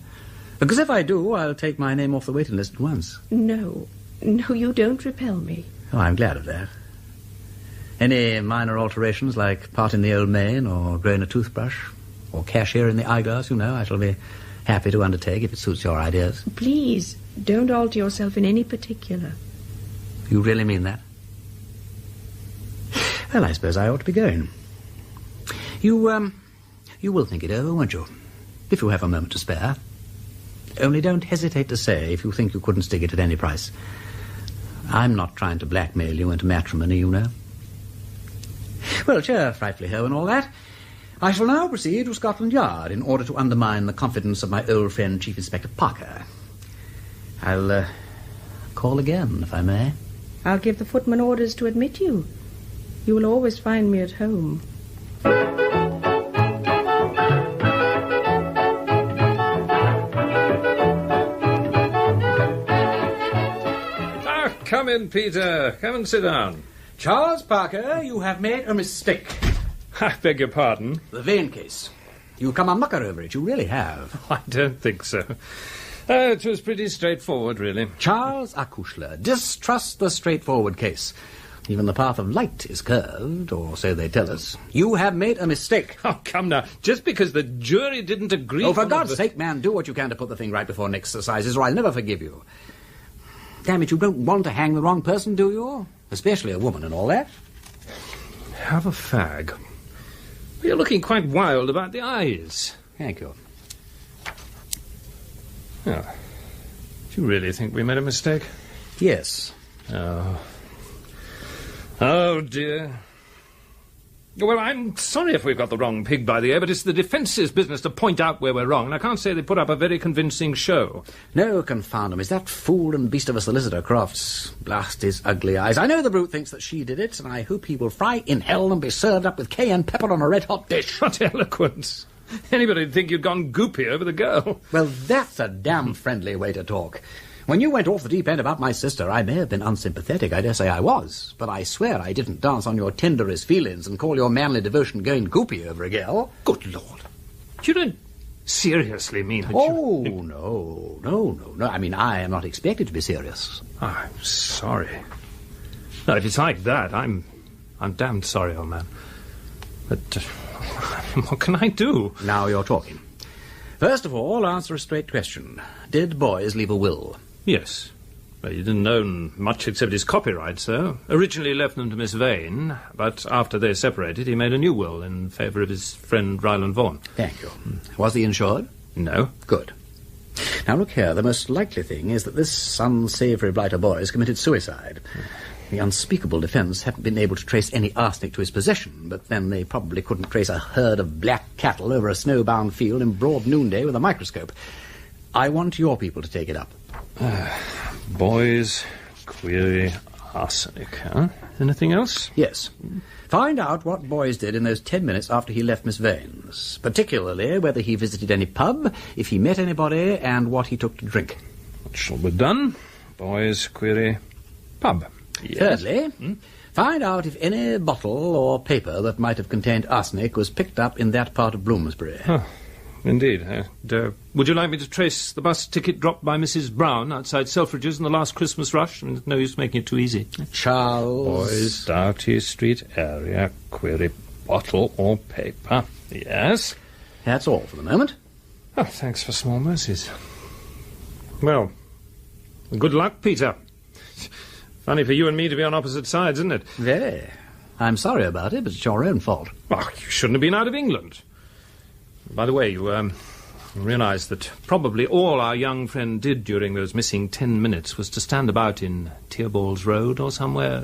Because if I do, I'll take my name off the waiting list at once. No, you don't repel me. Oh, I'm glad of that. Any minor alterations, like parting the old mane, or growing a toothbrush, or cashier in the eyeglass, you know, I shall be happy to undertake if it suits your ideas. Please, don't alter yourself in any particular. You really mean that? Well, I suppose I ought to be going. You will think it over, won't you? If you have a moment to spare. Only don't hesitate to say if you think you couldn't stick it at any price. I'm not trying to blackmail you into matrimony, you know. Well, cheer, frightfully ho and all that. I shall now proceed to Scotland Yard in order to undermine the confidence of my old friend Chief Inspector Parker. I'll call again, if I may. I'll give the footman orders to admit you. You will always find me at home. Come in, Peter. Come and sit down. Charles Parker, you have made a mistake. I beg your pardon? The Vane case. You've come a mucker over it, you really have. I don't think so. It was pretty straightforward, really. Charles Acushla, distrust the straightforward case. Even the path of light is curved, or so they tell us. You have made a mistake. Oh, come now. Just because the jury didn't agree... Oh, for God's sake, man, do what you can to put the thing right before next assizes, or I'll never forgive you. Damn it, you don't want to hang the wrong person, do you? Especially a woman and all that. Have a fag. You're looking quite wild about the eyes. Thank you. Oh. Do you really think we made a mistake? Yes. Oh, dear. Well, I'm sorry if we've got the wrong pig by the ear, but it's the defence's business to point out where we're wrong, and I can't say they put up a very convincing show. No, confound him. Is that fool and beast of a solicitor, Crofts? Blast his ugly eyes. I know the brute thinks that she did it, and I hope he will fry in hell and be served up with cayenne pepper on a red-hot dish. What eloquence. Anybody'd think you'd gone goopy over the girl. Well, that's a damn friendly way to talk. When you went off the deep end about my sister, I may have been unsympathetic, I dare say I was, but I swear I didn't dance on your tenderest feelings and call your manly devotion going goopy over a girl. Good Lord. You don't seriously mean that No. I mean, I am not expected to be serious. I'm sorry. No, if it's like that, I'm damned sorry, old man. But what can I do? Now you're talking. First of all, answer a straight question. Did Boys leave a will? Yes. Well, he didn't own much except his copyright, sir. Originally left them to Miss Vane, but after they separated, he made a new will in favour of his friend Ryland Vaughan. Thank you. Was he insured? No. Good. Now look here, the most likely thing is that this unsavoury blighter Boys committed suicide. The unspeakable defence haven't been able to trace any arsenic to his possession, but then they probably couldn't trace a herd of black cattle over a snowbound field in broad noonday with a microscope. I want your people to take it up. Boys, query, arsenic, huh? Anything else? Yes. Find out what Boys did in those 10 minutes after he left Miss Vane's, particularly whether he visited any pub, if he met anybody, and what he took to drink. That shall be done. Boys, query, pub. Yes. Thirdly, find out if any bottle or paper that might have contained arsenic was picked up in that part of Bloomsbury. Oh, indeed. Would you like me to trace the bus ticket dropped by Mrs. Brown outside Selfridge's in the last Christmas rush? I mean, there's no use making it too easy. Charles... Boys, Doughty Street area, query, bottle or paper. Yes. That's all for the moment. Oh, thanks for small mercies. Well, good luck, Peter. Funny for you and me to be on opposite sides, isn't it? Very. I'm sorry about it, but it's your own fault. Oh, you shouldn't have been out of England. By the way, you realise that probably all our young friend did during those missing 10 minutes was to stand about in Tearballs Road or somewhere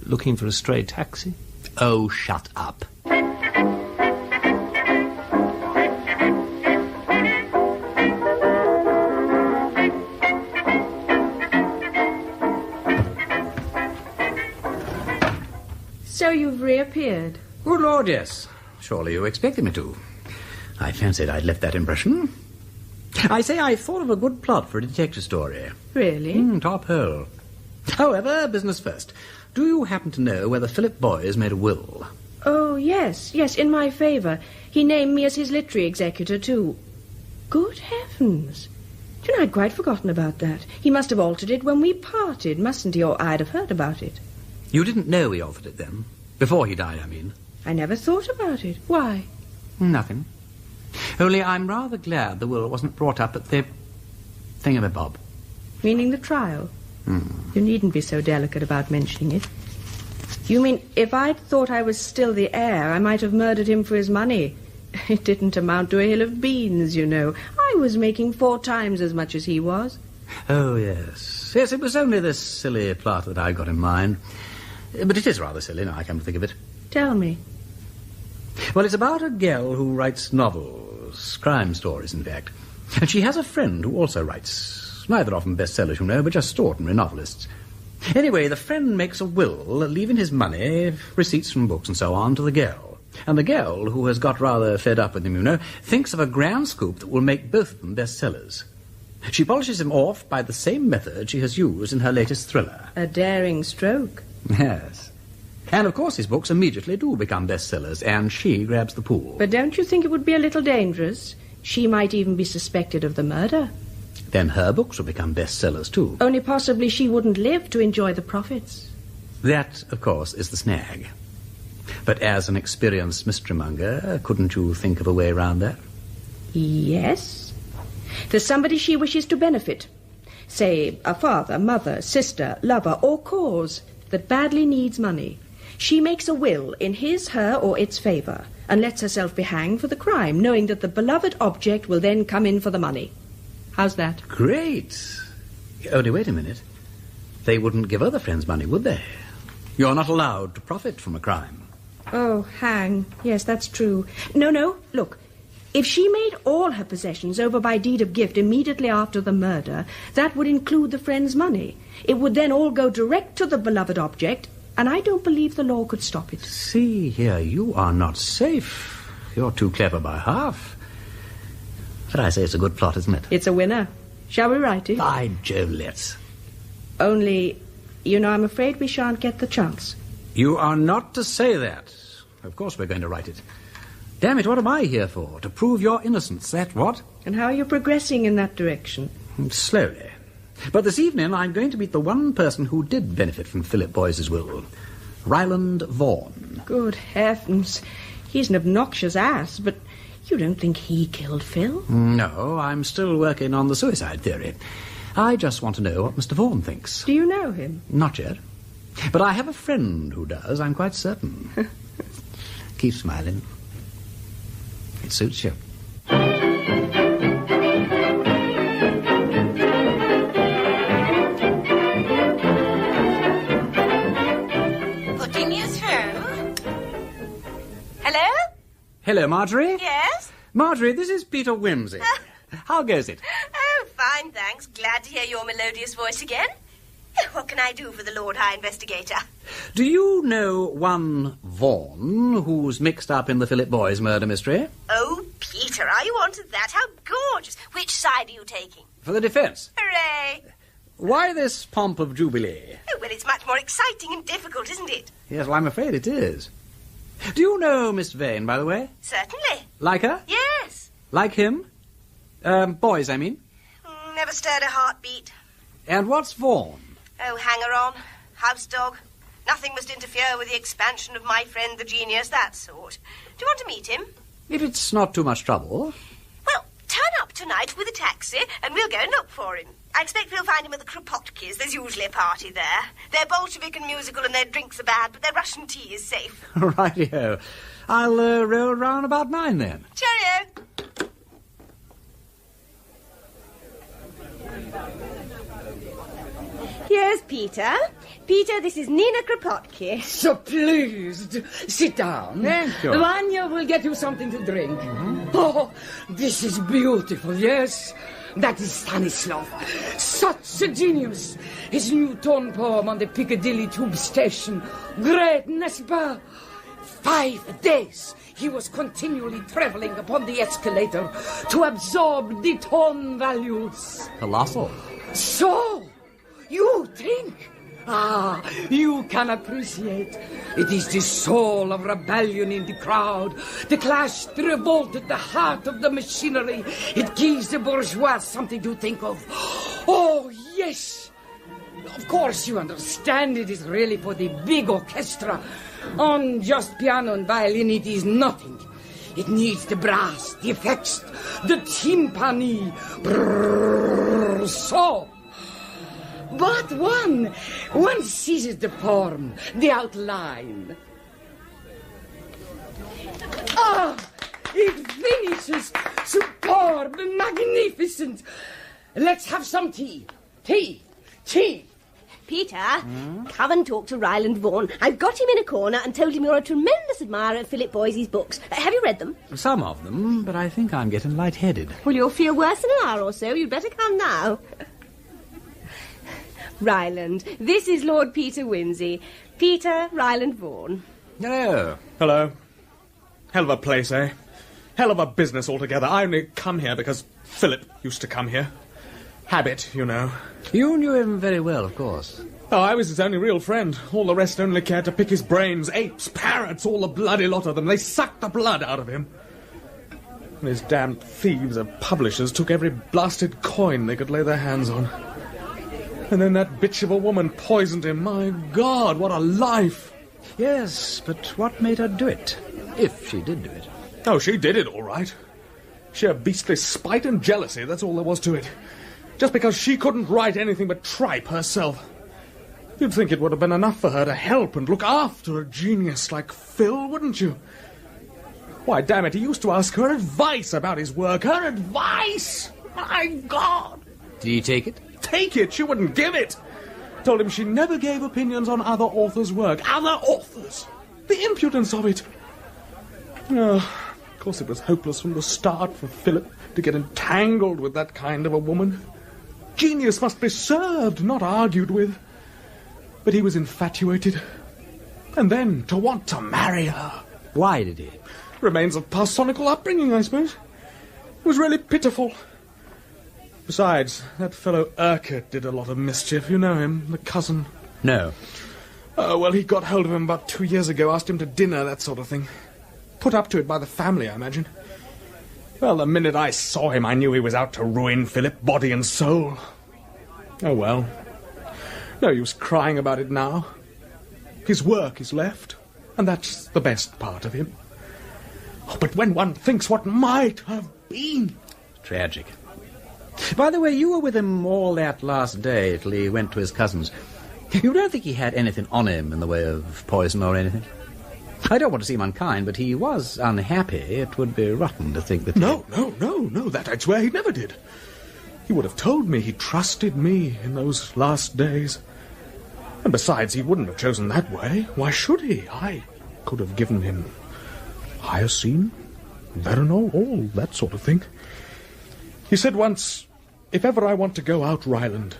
looking for a stray taxi? Oh, shut up. So you've reappeared? Good Lord, yes. Surely you expected me to. I fancied I'd left that impression. I say I thought of a good plot for a detective story. Really? Top hole. However, business first. Do you happen to know whether Philip Boys made a will? Oh, yes, in my favour. He named me as his literary executor, too. Good heavens. You know, I'd quite forgotten about that. He must have altered it when we parted, mustn't he? Or I'd have heard about it. You didn't know he altered it then? Before he died, I mean. I never thought about it. Why? Nothing. Only I'm rather glad the will wasn't brought up at the thingamabob. Meaning the trial? You needn't be so delicate about mentioning it. You mean if I'd thought I was still the heir, I might have murdered him for his money? It didn't amount to a hill of beans, you know. I was making 4 times as much as he was. Oh, yes. Yes, it was only this silly plot that I got in mind. But it is rather silly, now I come to think of it. Tell me. Well, it's about a girl who writes novels, crime stories, in fact. And she has a friend who also writes. Neither of them bestsellers, you know, but just ordinary novelists. Anyway, the friend makes a will, leaving his money, receipts from books and so on, to the girl. And the girl, who has got rather fed up with him, you know, thinks of a grand scoop that will make both of them bestsellers. She polishes him off by the same method she has used in her latest thriller. A daring stroke. Yes. And, of course, his books immediately do become bestsellers, and she grabs the pool. But don't you think it would be a little dangerous? She might even be suspected of the murder. Then her books will become bestsellers, too. Only possibly she wouldn't live to enjoy the profits. That, of course, is the snag. But as an experienced mystery-monger, couldn't you think of a way round that? Yes. There's somebody she wishes to benefit. Say, a father, mother, sister, lover, or cause that badly needs money. She makes a will in his, her, or its favour, and lets herself be hanged for the crime, knowing that the beloved object will then come in for the money. How's that? Great. Only wait a minute. They wouldn't give other friends money, would they? You're not allowed to profit from a crime. Oh, hang. Yes, that's true. No, look. If she made all her possessions over by deed of gift immediately after the murder, that would include the friend's money. It would then all go direct to the beloved object, and I don't believe the law could stop it. See here, you are not safe. You're too clever by half. But I say it's a good plot, isn't it? It's a winner. Shall we write it? By Jove, let's. Only, I'm afraid we shan't get the chance. You are not to say that. Of course we're going to write it. Damn it, what am I here for? To prove your innocence, that what? And how are you progressing in that direction? Slowly. But this evening I'm going to meet the one person who did benefit from Philip Boyce's will. Ryland Vaughan. Good heavens. He's an obnoxious ass, but you don't think he killed Phil? No, I'm still working on the suicide theory. I just want to know what Mr. Vaughan thinks. Do you know him? Not yet. But I have a friend who does, I'm quite certain. Keep smiling. It suits you. Putting you through. Hello? Hello, Marjorie. Yes? Marjorie, this is Peter Wimsey. How goes it? Oh, fine, thanks. Glad to hear your melodious voice again. What can I do for the Lord High Investigator? Do you know one Vaughan who's mixed up in the Philip Boyce murder mystery? Oh, Peter, are you on to that? How gorgeous. Which side are you taking? For the defence. Hooray. Why this pomp of jubilee? Oh, well, it's much more exciting and difficult, isn't it? Yes, well, I'm afraid it is. Do you know Miss Vane, by the way? Certainly. Like her? Yes. Like him? Boys, I mean. Never stirred a heartbeat. And what's Vaughan? Oh, hanger-on, house dog. Nothing must interfere with the expansion of my friend the genius, that sort. Do you want to meet him? If it's not too much trouble. Well, turn up tonight with a taxi and we'll go and look for him. I expect we'll find him at the Kropotki's. There's usually a party there. They're Bolshevik and musical and their drinks are bad, but their Russian tea is safe. Rightio. I'll roll round about 9 then. Cheerio. Here's Peter. Peter, this is Nina Kropotki. So pleased. Sit down. Thank you. Vanya will get you something to drink. Oh, this is beautiful, yes? That is Stanislav. Such a genius. His new tone poem on the Piccadilly tube station. Great, n'est-ce pas? 5 days he was continually travelling upon the escalator to absorb the tone values. Colossal. So, you think? Ah, you can appreciate. It is the soul of rebellion in the crowd. The clash, the revolt at the heart of the machinery. It gives the bourgeois something to think of. Oh, yes. Of course, you understand it is really for the big orchestra. On just piano and violin, it is nothing. It needs the brass, the effects, the timpani. Brrr, so... But one seizes the form, the outline. Ah, it finishes superb, magnificent. Let's have some tea. Tea. Peter, come and talk to Ryland Vaughan. I've got him in a corner and told him you're a tremendous admirer of Philip Boyce's books. Have you read them? Some of them, but I think I'm getting lightheaded. Well, you'll feel worse in an hour or so. You'd better come now. Ryland, this is Lord Peter Wimsey. Peter Ryland Vaughan. Oh. Hello. Hell of a place, eh? Hell of a business altogether. I only come here because Philip used to come here. Habit, you know. You knew him very well, of course. Oh, I was his only real friend. All the rest only cared to pick his brains. Apes, parrots, all the bloody lot of them. They sucked the blood out of him. And his damned thieves of publishers took every blasted coin they could lay their hands on. And then that bitch of a woman poisoned him. My God, what a life! Yes, but what made her do it? If she did do it. Oh, she did it, all right. Sheer beastly spite and jealousy, that's all there was to it. Just because she couldn't write anything but tripe herself. You'd think it would have been enough for her to help and look after a genius like Phil, wouldn't you? Why, damn it, he used to ask her advice about his work. Her advice! My God! Did he take it? Take it? She wouldn't give it. Told him she never gave opinions on other authors' work. Other authors! The impudence of it! Oh, of course it was hopeless from the start for Philip to get entangled with that kind of a woman. Genius must be served, not argued with. But he was infatuated. And then to want to marry her. Why did he? Remains of parsonical upbringing, I suppose. It was really pitiful. Besides, that fellow Urquhart did a lot of mischief. You know him, the cousin. No. Oh, well, he got hold of him about 2 years ago, asked him to dinner, that sort of thing. Put up to it by the family, I imagine. Well, the minute I saw him, I knew he was out to ruin Philip, body and soul. Oh, well. No use crying about it now. His work is left, and that's the best part of him. Oh, but when one thinks what might have been... Tragic. By the way, you were with him all that last day till he went to his cousin's. You don't think he had anything on him in the way of poison or anything? I don't want to seem unkind, but he was unhappy. It would be rotten to think that... No, that I'd swear he never did. He would have told me he trusted me in those last days. And besides, he wouldn't have chosen that way. Why should he? I could have given him hyoscine, veronal, all that sort of thing. He said once, if ever I want to go out, Ryland,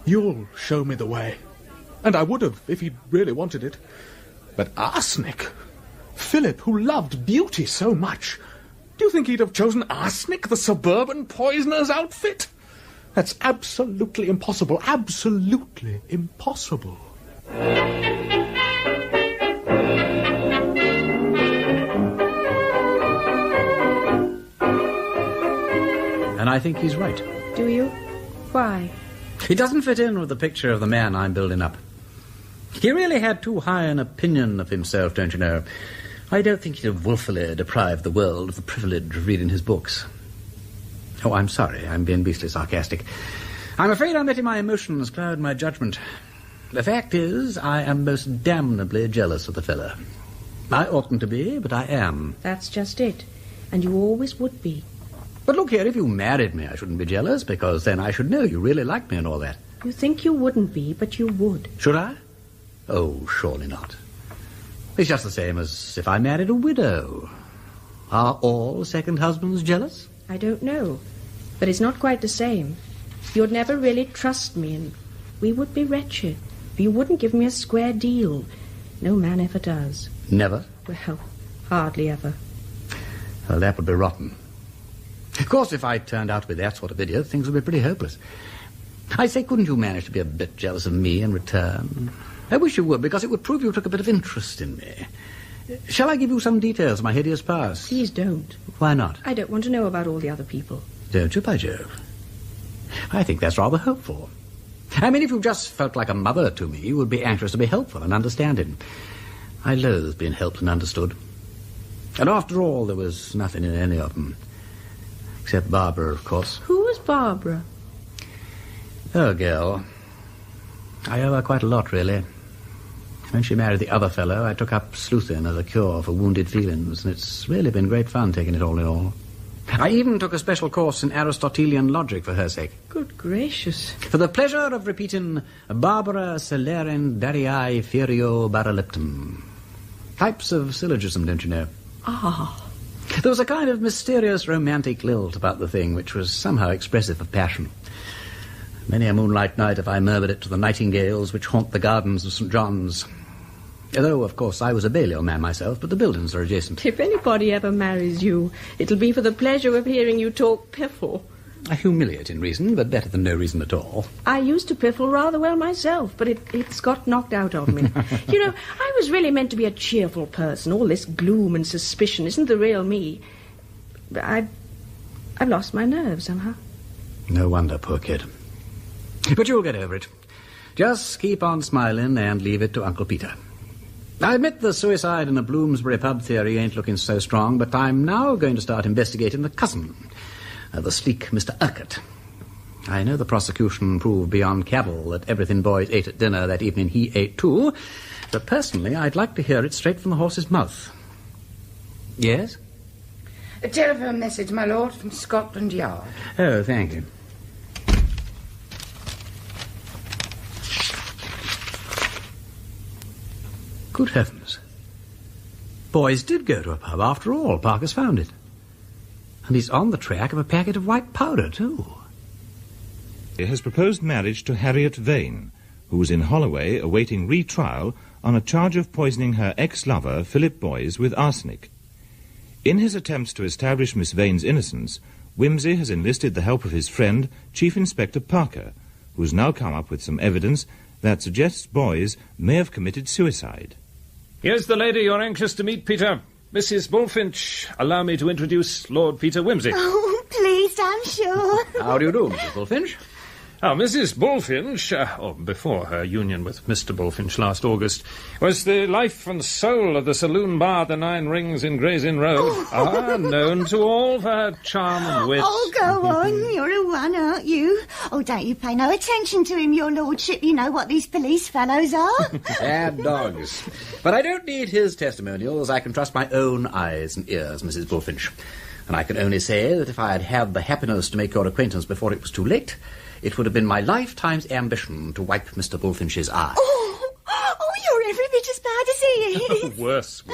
you'll show me the way. And I would have, if he'd really wanted it. But arsenic? Philip, who loved beauty so much, do you think he'd have chosen arsenic, the suburban poisoner's outfit? That's absolutely impossible. Absolutely impossible. And I think he's right. Do you? Why? He doesn't fit in with the picture of the man I'm building up. He really had too high an opinion of himself, don't you know? I don't think he'd have willfully deprived the world of the privilege of reading his books. Oh, I'm sorry, I'm being beastly sarcastic. I'm afraid I'm letting my emotions cloud my judgment. The fact is, I am most damnably jealous of the fellow. I oughtn't to be, but I am. That's just it. And you always would be. But look here, if you married me, I shouldn't be jealous, because then I should know you really like me and all that. You think you wouldn't be, but you would. Should I? Oh, surely not. It's just the same as if I married a widow. Are all second husbands jealous? I don't know. But it's not quite the same. You'd never really trust me, and we would be wretched. You wouldn't give me a square deal. No man ever does. Never? Well, hardly ever. Well, that would be rotten. Of course, if I turned out to be that sort of idiot, things would be pretty hopeless. I say, couldn't you manage to be a bit jealous of me in return? I wish you would, because it would prove you took a bit of interest in me. Shall I give you some details of my hideous past? Please don't. Why not? I don't want to know about all the other people. Don't you, by Jove? I think that's rather hopeful. I mean, if you just felt like a mother to me, you would be anxious to be helpful and understanding. I loathe being helped and understood. And after all, there was nothing in any of them. Except Barbara, of course. Who was Barbara? Oh, girl. I owe her quite a lot, really. When she married the other fellow, I took up sleuthing as a cure for wounded feelings, and it's really been great fun taking it all in all. I even took a special course in Aristotelian logic for her sake. Good gracious. For the pleasure of repeating Barbara Celerent Darii Ferio Baraliptum. Types of syllogism, don't you know? Ah. There was a kind of mysterious romantic lilt about the thing which was somehow expressive of passion. Many a moonlight night have I murmured it to the nightingales which haunt the gardens of St. John's. Though, of course, I was a Balliol man myself, but the buildings are adjacent. If anybody ever marries you, it'll be for the pleasure of hearing you talk piffle. A humiliating reason, but better than no reason at all. I used to piffle rather well myself, but it's got knocked out of me. You know, I was really meant to be a cheerful person. All this gloom and suspicion isn't the real me. I've lost my nerve somehow. No wonder, poor kid. But you'll get over it. Just keep on smiling and leave it to Uncle Peter. I admit the suicide in a Bloomsbury pub theory ain't looking so strong, but I'm now going to start investigating the cousin, the sleek Mr. Urquhart. I know the prosecution proved beyond cavil that everything boys ate at dinner that evening he ate too, but personally I'd like to hear it straight from the horse's mouth. Yes? A telephone message, my lord, from Scotland Yard. Oh, thank you. Good heavens. Boys did go to a pub after all. Parker's found it. And he's on the track of a packet of white powder, too. He has proposed marriage to Harriet Vane, who was in Holloway awaiting retrial on a charge of poisoning her ex-lover, Philip Boys, with arsenic. In his attempts to establish Miss Vane's innocence, Wimsey has enlisted the help of his friend, Chief Inspector Parker, who's now come up with some evidence that suggests Boys may have committed suicide. Here's the lady you're anxious to meet, Peter. Mrs. Bullfinch. Allow me to introduce Lord Peter Wimsey. Oh, please, I'm sure. How do you do, Mrs. Bullfinch? Mrs. Bullfinch, before her union with Mr. Bullfinch last August, was the life and soul of the saloon bar The Nine Rings in Gray's Inn Road. Known to all for her charm and wit. Oh, go on. You're a one, aren't you? Oh, don't you pay no attention to him, your lordship. You know what these police fellows are. Bad dogs. But I don't need his testimonials. I can trust my own eyes and ears, Mrs. Bullfinch. And I can only say that if I had had the happiness to make your acquaintance before it was too late, it would have been my lifetime's ambition to wipe Mr. Bullfinch's eye. Oh, you're every bit as bad as he is. Worse.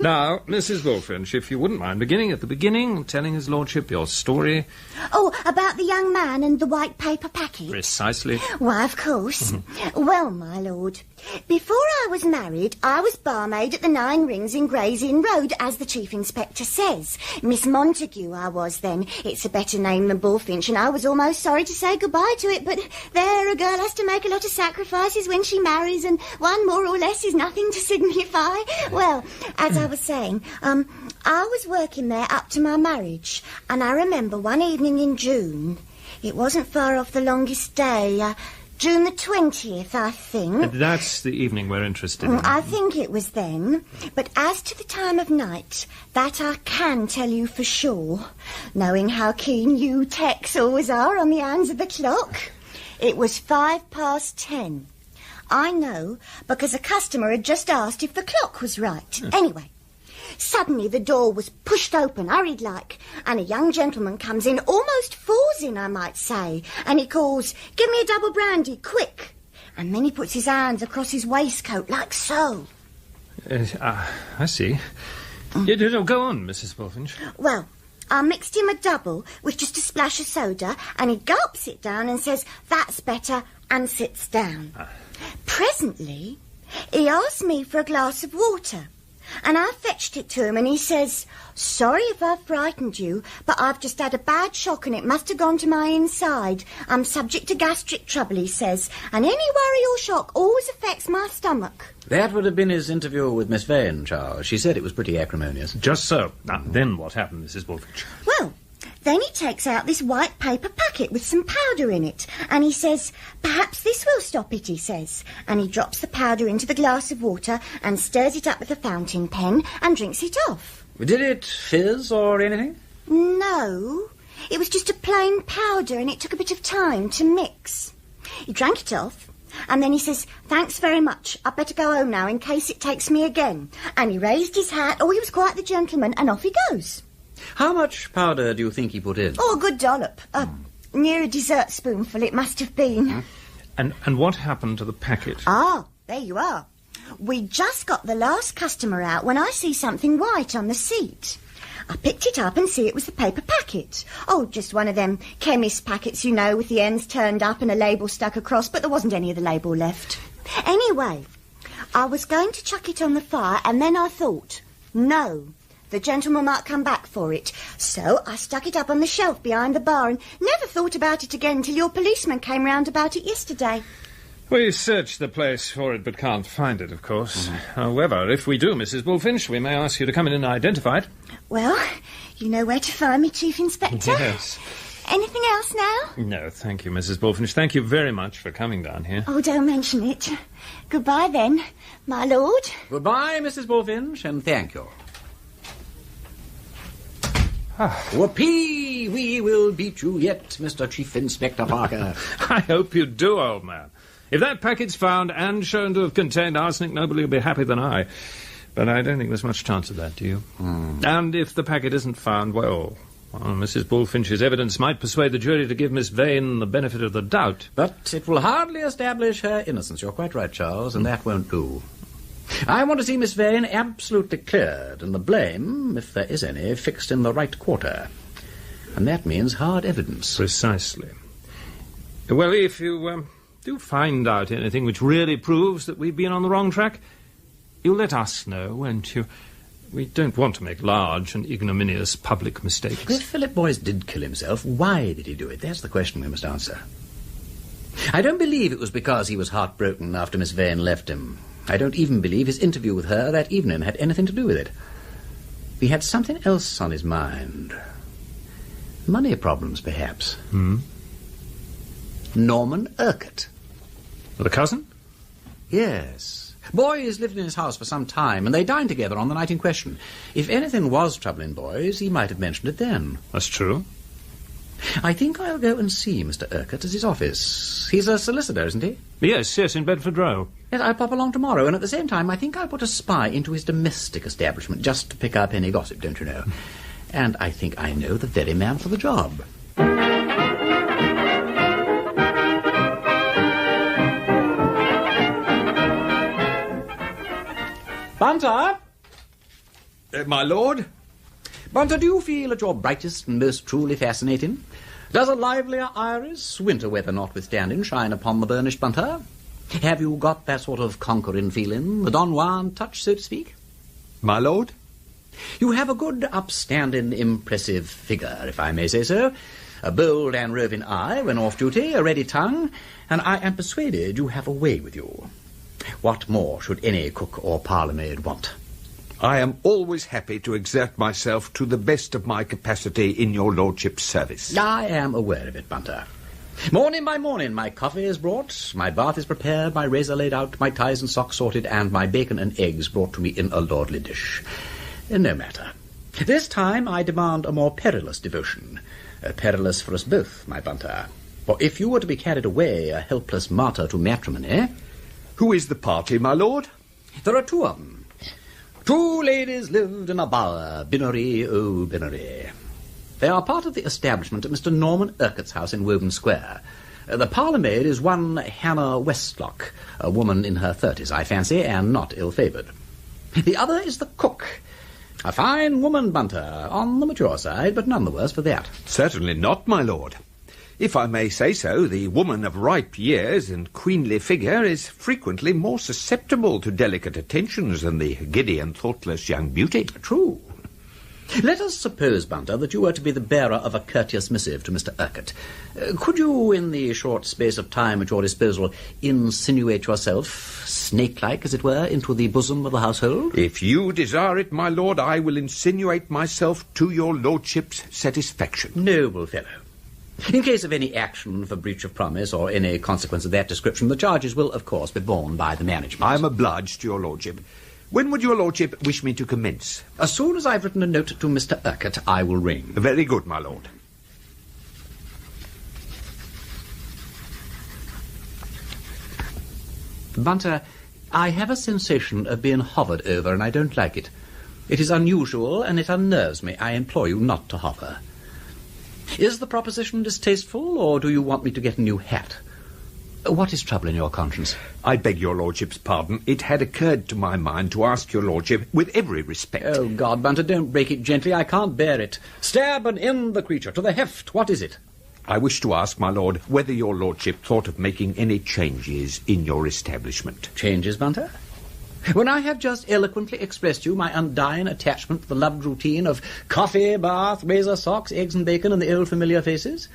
Now, Mrs. Bullfinch, if you wouldn't mind beginning at the beginning and telling his lordship your story. Oh, about the young man and the white paper packet? Precisely. Why, of course. Well, my lord, before I was married, I was barmaid at the Nine Rings in Gray's Inn Road, as the Chief Inspector says. Miss Montague I was then. It's a better name than Bullfinch, and I was almost sorry to say goodbye to it, but there, a girl has to make a lot of sacrifices when she marries, and one more or less is nothing to signify. Well, as I was saying, I was working there up to my marriage, and I remember one evening in June, it wasn't far off the longest day, June the 20th, I think. That's the evening we're interested in. I think it was then. But as to the time of night, that I can tell you for sure, knowing how keen you techs always are on the hands of the clock. It was 10:05. I know, because a customer had just asked if the clock was right. Anyway, suddenly the door was pushed open, hurried like, and a young gentleman comes in, almost falls in, I might say, and he calls, "Give me a double brandy, quick." And then he puts his hands across his waistcoat, like so. I see. Go on, Mrs. Bullfinch. Well, I mixed him a double with just a splash of soda, and he gulps it down and says, "That's better," and sits down. Presently, he asked me for a glass of water, and I fetched it to him, and he says, "Sorry if I've frightened you, but I've just had a bad shock and it must have gone to my inside. I'm subject to gastric trouble," he says, "and any worry or shock always affects my stomach." That would have been his interview with Miss Vane, Charles. She said it was pretty acrimonious. Just so. Now, then what happened, Mrs. Bullfinch? Well, then he takes out this white paper packet with some powder in it, and he says, "Perhaps this will stop it," he says. And he drops the powder into the glass of water and stirs it up with a fountain pen and drinks it off. Did it fizz or anything? No, it was just a plain powder, and it took a bit of time to mix. He drank it off, and then he says, "Thanks very much. I'd better go home now in case it takes me again." And he raised his hat. Oh, he was quite the gentleman, and off he goes. How much powder do you think he put in? Oh, a good dollop. Near a dessert spoonful it must have been. And what happened to the packet? Ah, there you are. We just got the last customer out when I see something white on the seat. I picked it up and see it was the paper packet. Oh, just one of them chemist packets, you know, with the ends turned up and a label stuck across, but there wasn't any of the label left. Anyway, I was going to chuck it on the fire, and then I thought, no, The gentleman might come back for it. So I stuck it up on the shelf behind the bar and never thought about it again till your policeman came round about it yesterday. We searched the place for it, but can't find it, of course. However, if we do, Mrs. Bullfinch, we may ask you to come in and identify it. Well, you know where to find me, Chief Inspector. Yes. Anything else now? No, thank you, Mrs. Bullfinch. Thank you very much for coming down here. Oh, don't mention it. Goodbye, then, my lord. Goodbye, Mrs. Bullfinch, and thank you. Whoopee! We will beat you yet, Mr. Chief Inspector Parker. I hope you do, old man. If that packet's found and shown to have contained arsenic, nobody will be happier than I. But I don't think there's much chance of that, do you? And if the packet isn't found, well, Mrs. Bullfinch's evidence might persuade the jury to give Miss Vane the benefit of the doubt. But it will hardly establish her innocence. You're quite right, Charles, and that won't do. I want to see Miss Vane absolutely cleared, and the blame, if there is any, fixed in the right quarter. And that means hard evidence. Precisely. Well, if you do find out anything which really proves that we've been on the wrong track, you'll let us know, won't you? We don't want to make large and ignominious public mistakes. If Philip Boyce did kill himself, why did he do it? That's the question we must answer. I don't believe it was because he was heartbroken after Miss Vane left him. I don't even believe his interview with her that evening had anything to do with it. He had something else on his mind. Money problems, perhaps. Norman Urquhart. The cousin? Yes. Boys lived in his house for some time, and they dined together on the night in question. If anything was troubling Boys, he might have mentioned it then. That's true. I think I'll go and see Mr. Urquhart at his office. He's a solicitor, isn't he? Yes, in Bedford Row. Yes, I'll pop along tomorrow, and at the same time I think I'll put a spy into his domestic establishment, just to pick up any gossip, don't you know. And I think I know the very man for the job. Bunter? My lord? Bunter, do you feel at your brightest and most truly fascinating? Does a livelier iris, winter weather notwithstanding, shine upon the burnished Bunter? Have you got that sort of conquering feeling, the Don Juan touch, so to speak? My lord? You have a good, upstanding, impressive figure, if I may say so. A bold and roving eye when off duty, a ready tongue, and I am persuaded you have a way with you. What more should any cook or parlour-maid want? I am always happy to exert myself to the best of my capacity in your lordship's service. I am aware of it, Bunter. Morning by morning, my coffee is brought, my bath is prepared, my razor laid out, my ties and socks sorted, and my bacon and eggs brought to me in a lordly dish. No matter. This time I demand a more perilous devotion. Perilous for us both, my Bunter. For if you were to be carried away, a helpless martyr to matrimony... Who is the party, my lord? There are two of them. Two ladies lived in a bower, Binnery, oh, Binnery. They are part of the establishment at Mr. Norman Urquhart's house in Woburn Square. The parlour-maid is one Hannah Westlock, a woman in her 30s, I fancy, and not ill-favoured. The other is the cook, a fine woman, Bunter, on the mature side, but none the worse for that. Certainly not, my lord. If I may say so, the woman of ripe years and queenly figure is frequently more susceptible to delicate attentions than the giddy and thoughtless young beauty. True. Let us suppose, Bunter, that you were to be the bearer of a courteous missive to Mr. Urquhart. Could you, in the short space of time at your disposal, insinuate yourself, snake-like, as it were, into the bosom of the household? If you desire it, my lord, I will insinuate myself to your lordship's satisfaction. Noble fellow. In case of any action for breach of promise or any consequence of that description, the charges will, of course, be borne by the management. I am obliged to your lordship. When would your lordship wish me to commence? As soon as I've written a note to Mr. Urquhart, I will ring. Very good, my lord. Bunter, I have a sensation of being hovered over, and I don't like it. It is unusual, and it unnerves me. I implore you not to hover. Is the proposition distasteful, or do you want me to get a new hat? What is troubling your conscience? I beg your lordship's pardon. It had occurred to my mind to ask your lordship, with every respect... Oh, God, Bunter, don't break it gently. I can't bear it. Stab and end the creature. To the heft. What is it? I wish to ask, my lord, whether your lordship thought of making any changes in your establishment. Changes, Bunter? When I have just eloquently expressed to you my undying attachment to the loved routine of coffee, bath, razor, socks, eggs and bacon, and the old familiar faces?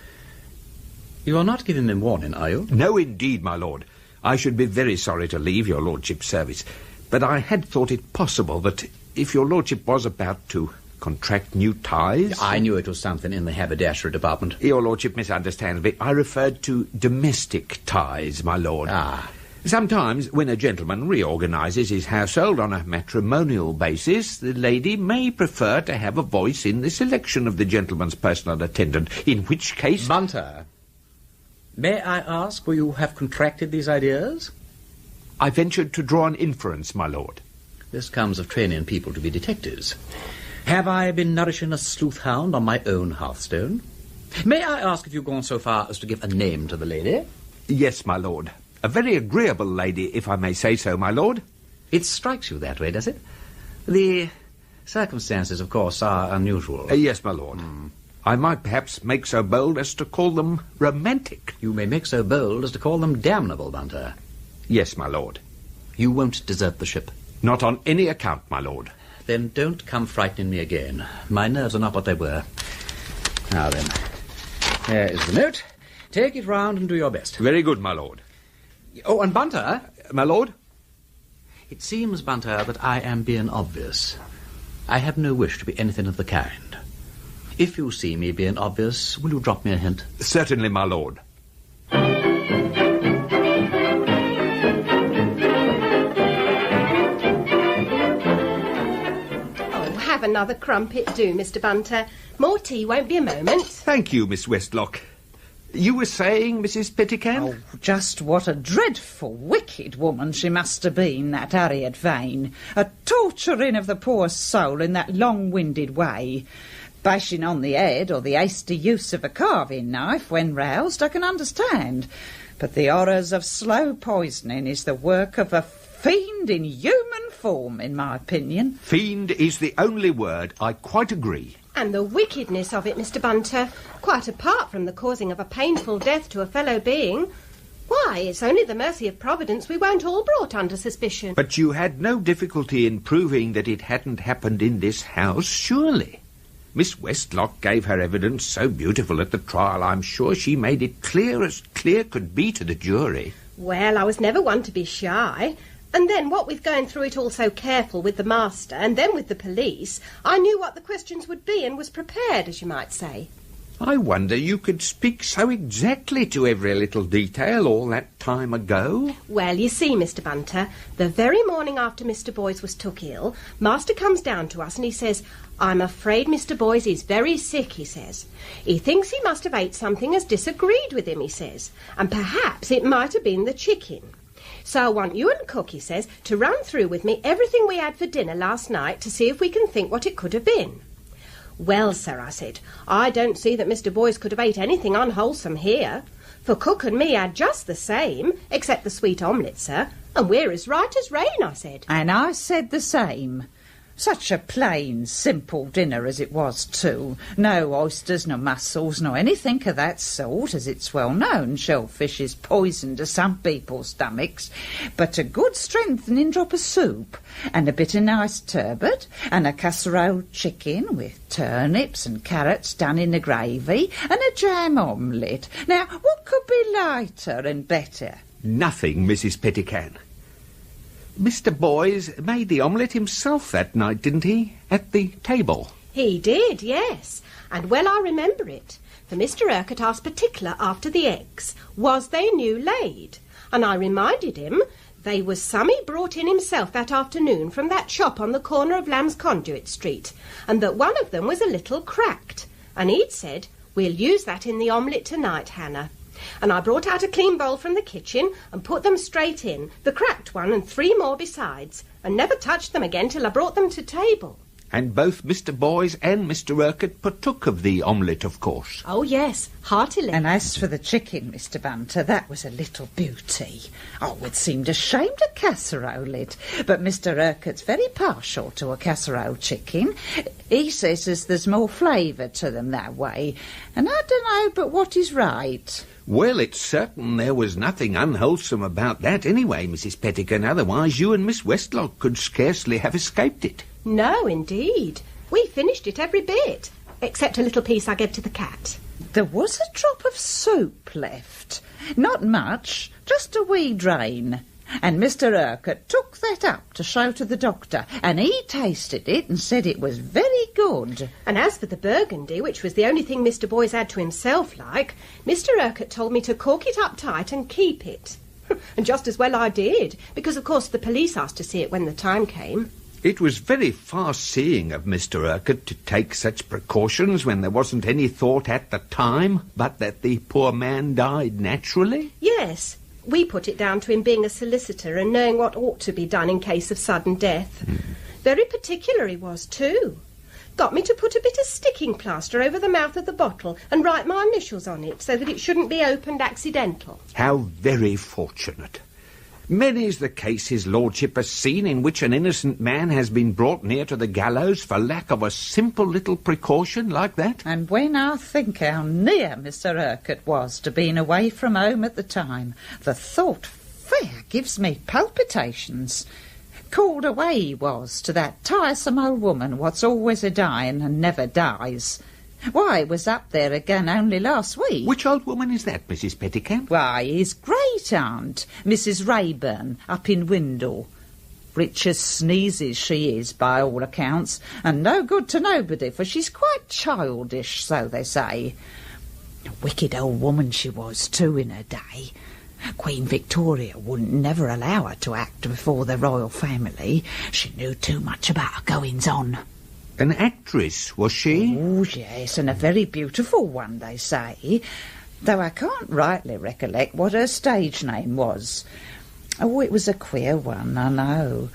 You are not giving me warning, are you? No, indeed, my lord. I should be very sorry to leave your lordship's service, but I had thought it possible that if your lordship was about to contract new ties... I knew it was something in the haberdashery department. Your lordship misunderstands me. I referred to domestic ties, my lord. Ah. Sometimes, when a gentleman reorganises his household on a matrimonial basis, the lady may prefer to have a voice in the selection of the gentleman's personal attendant, in which case... Bunter, may I ask where you have contracted these ideas? I ventured to draw an inference, my lord. This comes of training people to be detectives. Have I been nourishing a sleuth hound on my own hearthstone? May I ask if you've gone so far as to give a name to the lady? Yes, my lord. A very agreeable lady, if I may say so, my lord. It strikes you that way, does it? The circumstances, of course, are unusual. Yes, my lord. I might perhaps make so bold as to call them romantic. You may make so bold as to call them damnable, Bunter. Yes, my lord. You won't desert the ship? Not on any account, my lord. Then don't come frightening me again. My nerves are not what they were. Now then, there is the note. Take it round and do your best. Very good, my lord. Oh, and Bunter... My lord? It seems, Bunter, that I am being obvious. I have no wish to be anything of the kind. If you see me being obvious, will you drop me a hint? Certainly, my lord. Have another crumpet, do, Mr. Bunter. More tea won't be a moment. Thank you, Miss Westlock. You were saying, Mrs. Pettican? Oh, just what a dreadful, wicked woman she must have been, that Harriet Vane. A torturing of the poor soul in that long-winded way. Bashing on the head or the hasty use of a carving knife when roused, I can understand. But the horrors of slow poisoning is the work of a fiend in human form, in my opinion. Fiend is the only word. I quite agree. And the wickedness of it, Mr. Bunter, quite apart from the causing of a painful death to a fellow being. Why, it's only the mercy of Providence we weren't all brought under suspicion. But you had no difficulty in proving that it hadn't happened in this house, surely? Miss Westlock gave her evidence so beautiful at the trial, I'm sure she made it clear as clear could be to the jury. Well, I was never one to be shy. And then, what with going through it all so careful with the master, and then with the police, I knew what the questions would be and was prepared, as you might say. I wonder you could speak so exactly to every little detail all that time ago. Well, you see, Mr. Bunter, the very morning after Mr. Boys was took ill, Master comes down to us and he says, "I'm afraid Mr. Boys is very sick," he says. "He thinks he must have ate something as disagreed with him," he says, "and perhaps it might have been the chicken. So I want you and Cook," he says, "to run through with me everything we had for dinner last night to see if we can think what it could have been." "Well, sir," I said, "I don't see that Mr. Boys could have ate anything unwholesome here. For Cook and me had just the same, except the sweet omelette, sir, and we're as right as rain," I said. And I said the same. Such a plain, simple dinner as it was, too. No oysters, no mussels, no anything of that sort, as it's well known. Shellfish is poison to some people's stomachs. But a good strengthening drop of soup, and a bit of nice turbot, and a casserole chicken with turnips and carrots done in the gravy, and a jam omelette. Now, what could be lighter and better? Nothing, Mrs. Pettican. Mr. Boys made the omelette himself that night, didn't he? At the table. He did, yes. And well I remember it. For Mr. Urquhart asked particular after the eggs. Was they new laid? And I reminded him they was some he brought in himself that afternoon from that shop on the corner of Lamb's Conduit Street, and that one of them was a little cracked. And he'd said, "We'll use that in the omelette tonight, Hannah." And I brought out a clean bowl from the kitchen and put them straight in, the cracked one and 3 more besides, and never touched them again till I brought them to table. And both Mr. Boys and Mr. Urquhart partook of the omelette, of course. Oh, yes, heartily. And as for the chicken, Mr. Bunter, that was a little beauty. Oh, it seemed a shame to casserole it. But Mr. Urquhart's very partial to a casserole chicken. He says as there's more flavour to them that way. And I don't know but what is right. Well, it's certain there was nothing unwholesome about that anyway, Mrs. Pettican. Otherwise you and Miss Westlock could scarcely have escaped it. No, indeed. We finished it every bit, except a little piece I gave to the cat. There was a drop of soup left. Not much, just a wee drain. And Mr. Urquhart took that up to show to the doctor, and he tasted it and said it was very good. And as for the burgundy, which was the only thing Mr. Boyce had to himself like, Mr. Urquhart told me to cork it up tight and keep it. And just as well I did, because of course the police asked to see it when the time came. It was very far-seeing of Mr. Urquhart to take such precautions when there wasn't any thought at the time but that the poor man died naturally. Yes. We put it down to him being a solicitor and knowing what ought to be done in case of sudden death. Very particular he was, too. Got me to put a bit of sticking plaster over the mouth of the bottle and write my initials on it so that it shouldn't be opened accidental. How very fortunate. Many's the case his lordship has seen in which an innocent man has been brought near to the gallows for lack of a simple little precaution like that. And when I think how near Mr. Urquhart was to being away from home at the time, the thought fair gives me palpitations. Called away he was to that tiresome old woman what's always a-dying and never dies. Why, it was up there again only last week. Which old woman is that, Mrs. Pettican? Why, his great-aunt, Mrs. Rayburn, up in Windle. Rich as sneezes she is, by all accounts, and no good to nobody, for she's quite childish, so they say. A wicked old woman she was, too, in her day. Queen Victoria wouldn't never allow her to act before the royal family. She knew too much about her goings-on. An actress, was she? Oh, yes, and a very beautiful one, they say, though I can't rightly recollect what her stage name was. Oh, it was a queer one, I know.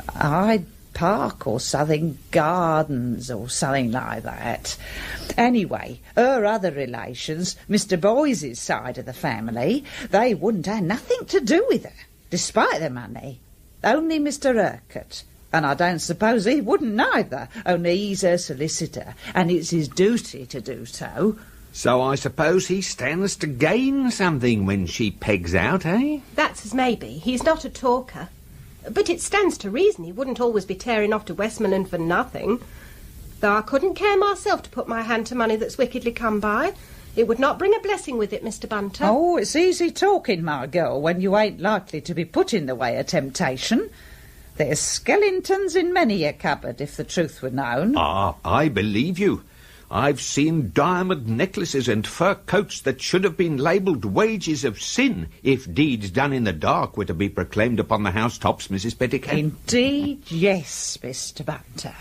Hyde Park or Southern Gardens or something like that. Anyway, her other relations, Mr. Boyce's side of the family, they wouldn't have nothing to do with her, despite the money. Only Mr. Urquhart. And I don't suppose he wouldn't neither, only he's her solicitor, and it's his duty to do so. So I suppose he stands to gain something when she pegs out, eh? That's as maybe. He's not a talker. But it stands to reason he wouldn't always be tearing off to Westmoreland for nothing. Though I couldn't care myself to put my hand to money that's wickedly come by. It would not bring a blessing with it, Mr. Bunter. Oh, it's easy talking, my girl, when you ain't likely to be put in the way of temptation. There's skeletons in many a cupboard, if the truth were known. Ah, I believe you. I've seen diamond necklaces and fur coats that should have been labelled wages of sin if deeds done in the dark were to be proclaimed upon the housetops, Mrs. Pettican. Indeed, yes, Mr. Bunter.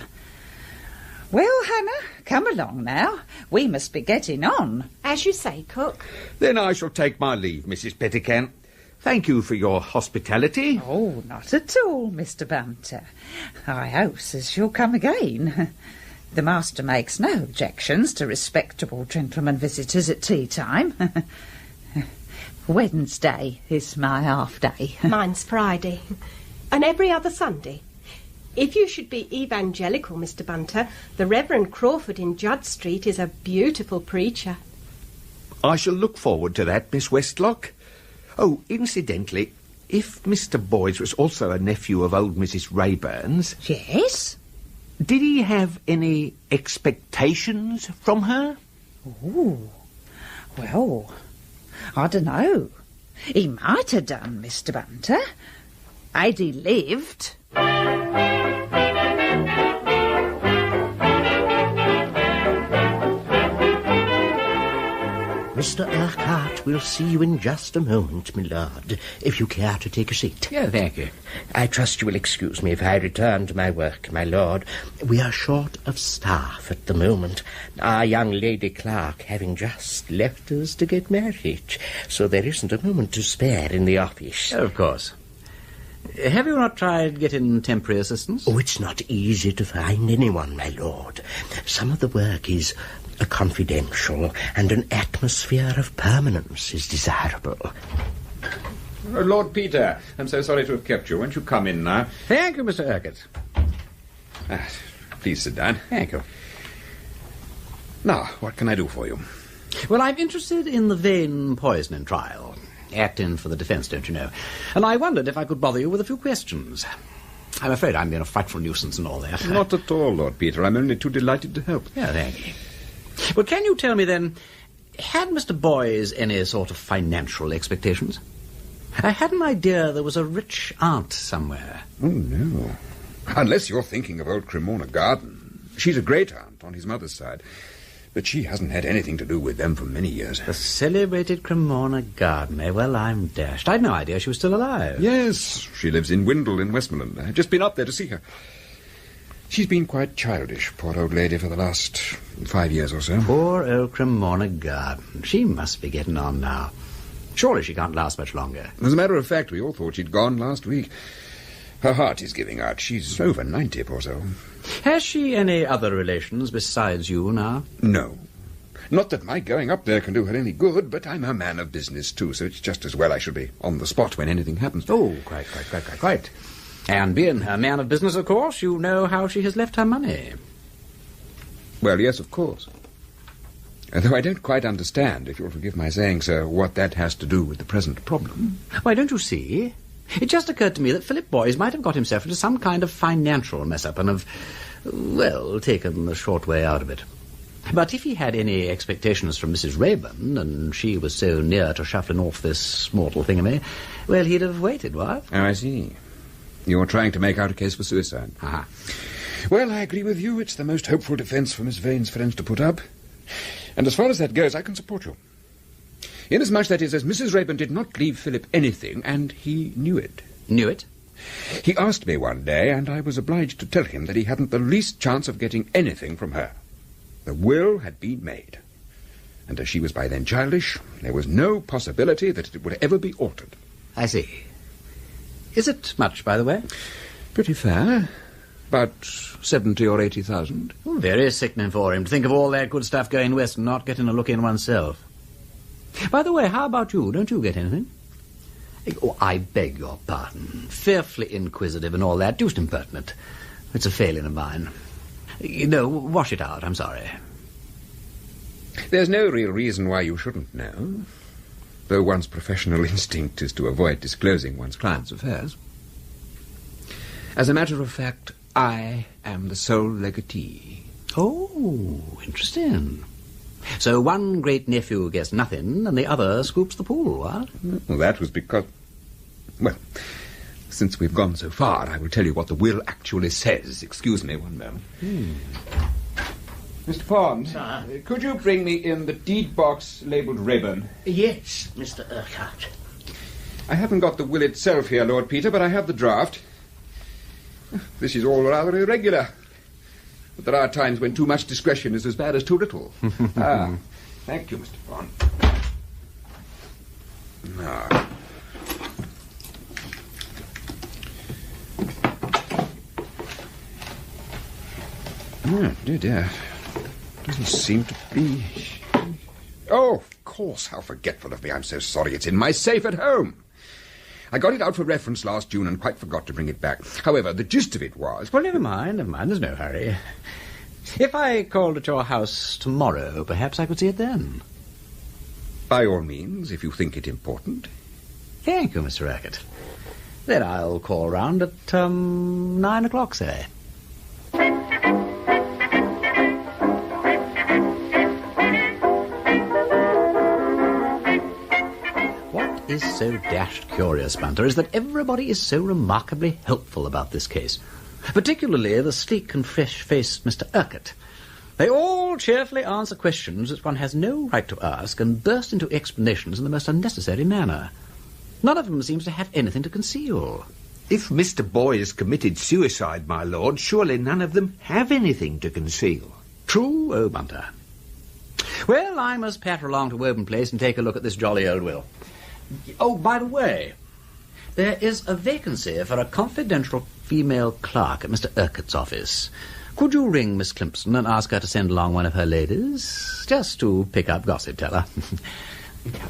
Well, Hannah, come along now. We must be getting on. As you say, cook. Then I shall take my leave, Mrs. Pettican. Thank you for your hospitality. Oh, not at all, Mr. Bunter. I hope as you'll come again. The master makes no objections to respectable gentlemen visitors at tea time. Wednesday is my half-day. Mine's Friday. And every other Sunday. If you should be evangelical, Mr. Bunter, the Reverend Crawford in Judd Street is a beautiful preacher. I shall look forward to that, Miss Westlock. Oh, incidentally, if Mr. Boyce was also a nephew of old Mrs. Rayburn's... Yes? Did he have any expectations from her? Oh, well, I don't know. He might have done, Mr. Bunter. Had he lived... Mr. Urquhart will see you in just a moment, my lord, if you care to take a seat. Yeah, thank you. I trust you will excuse me if I return to my work, my lord. We are short of staff at the moment, our young lady clerk having just left us to get married, so there isn't a moment to spare in the office. Of course. Have you not tried getting temporary assistance? Oh, it's not easy to find anyone, my lord. Some of the work is confidential, and an atmosphere of permanence is desirable. Lord Peter, I'm so sorry to have kept you. Won't you come in now? Thank you, Mr. Urquhart. Please sit down. Thank you. Now, what can I do for you? Well, I'm interested in the Vane poisoning trial. Acting for the defence, don't you know? And I wondered if I could bother you with a few questions. I'm afraid I'm being a frightful nuisance and all that. Not at all, Lord Peter. I'm only too delighted to help. Yeah, thank you. Well, can you tell me then, had Mr. Boys any sort of financial expectations? I had an idea there was a rich aunt somewhere. Oh, no. Unless you're thinking of old Cremona Garden. She's a great aunt on his mother's side. But she hasn't had anything to do with them for many years. The celebrated Cremona Garden, eh? Well, I'm dashed. I'd no idea she was still alive. Yes, she lives in Windle in Westmoreland. I've just been up there to see her. She's been quite childish, poor old lady, for the last 5 years or so. Poor old Cremona Garden. She must be getting on now. Surely she can't last much longer. As a matter of fact, we all thought she'd gone last week. Her heart is giving out. She's over 90, poor soul. Has she any other relations besides you now? No. Not that my going up there can do her any good, but I'm a man of business, too, so it's just as well I should be on the spot when anything happens. Oh, quite. And being a man of business, of course, you know how she has left her money. Well, yes, of course. Though I don't quite understand, if you'll forgive my saying so, what that has to do with the present problem. Why, don't you see? It just occurred to me that Philip Boys might have got himself into some kind of financial mess-up and have, well, taken the short way out of it. But if he had any expectations from Mrs. Rayburn, and she was so near to shuffling off this mortal thingamy, well, he'd have waited, what? Oh, I see. You're trying to make out a case for suicide. Aha. Well, I agree with you. It's the most hopeful defence for Miss Vane's friends to put up. And as far as that goes, I can support you. Inasmuch, that is, as Mrs. Rayburn did not leave Philip anything, and he knew it. Knew it? He asked me one day, and I was obliged to tell him that he hadn't the least chance of getting anything from her. The will had been made. And as she was by then childish, there was no possibility that it would ever be altered. I see. Is it much, by the way? Pretty fair. About 70 or 80,000. Oh, very sickening for him to think of all that good stuff going west and not getting a look in oneself. By the way, how about you? Don't you get anything? Oh, I beg your pardon. Fearfully inquisitive and all that. Deuced impertinent. It's a failing of mine. No, wash it out. I'm sorry. There's no real reason why you shouldn't know, though one's professional instinct is to avoid disclosing one's client's affairs. As a matter of fact, I am the sole legatee. Oh, interesting. So one great-nephew gets nothing, and the other scoops the pool, what? Well, that was because... Well, since we've gone so far, I will tell you what the will actually says. Excuse me one moment. Mr. Pond, could you bring me in the deed box labelled Rayburn? Yes, Mr. Urquhart. I haven't got the will itself here, Lord Peter, but I have the draft. This is all rather irregular. But there are times when too much discretion is as bad as too little. Thank you, Mr. Pond. Now... Oh, dear. Doesn't seem to be... Oh, of course, how forgetful of me. I'm so sorry. It's in my safe at home. I got it out for reference last June and quite forgot to bring it back. However, the gist of it was... Well, never mind. There's no hurry. If I called at your house tomorrow, perhaps I could see it then. By all means, if you think it important. Thank you, Mr. Urquhart. Then I'll call round at 9 o'clock, say. What is so dashed curious, Bunter, is that everybody is so remarkably helpful about this case. Particularly the sleek and fresh-faced Mr. Urquhart. They all cheerfully answer questions that one has no right to ask and burst into explanations in the most unnecessary manner. None of them seems to have anything to conceal. If Mr. Boys committed suicide, my lord, surely none of them have anything to conceal. True, oh, Bunter. Well, I must patter along to Woburn Place and take a look at this jolly old will. Oh, by the way, there is a vacancy for a confidential female clerk at Mr. Urquhart's office. Could you ring Miss Climpson and ask her to send along one of her ladies? Just to pick up gossip, tell her.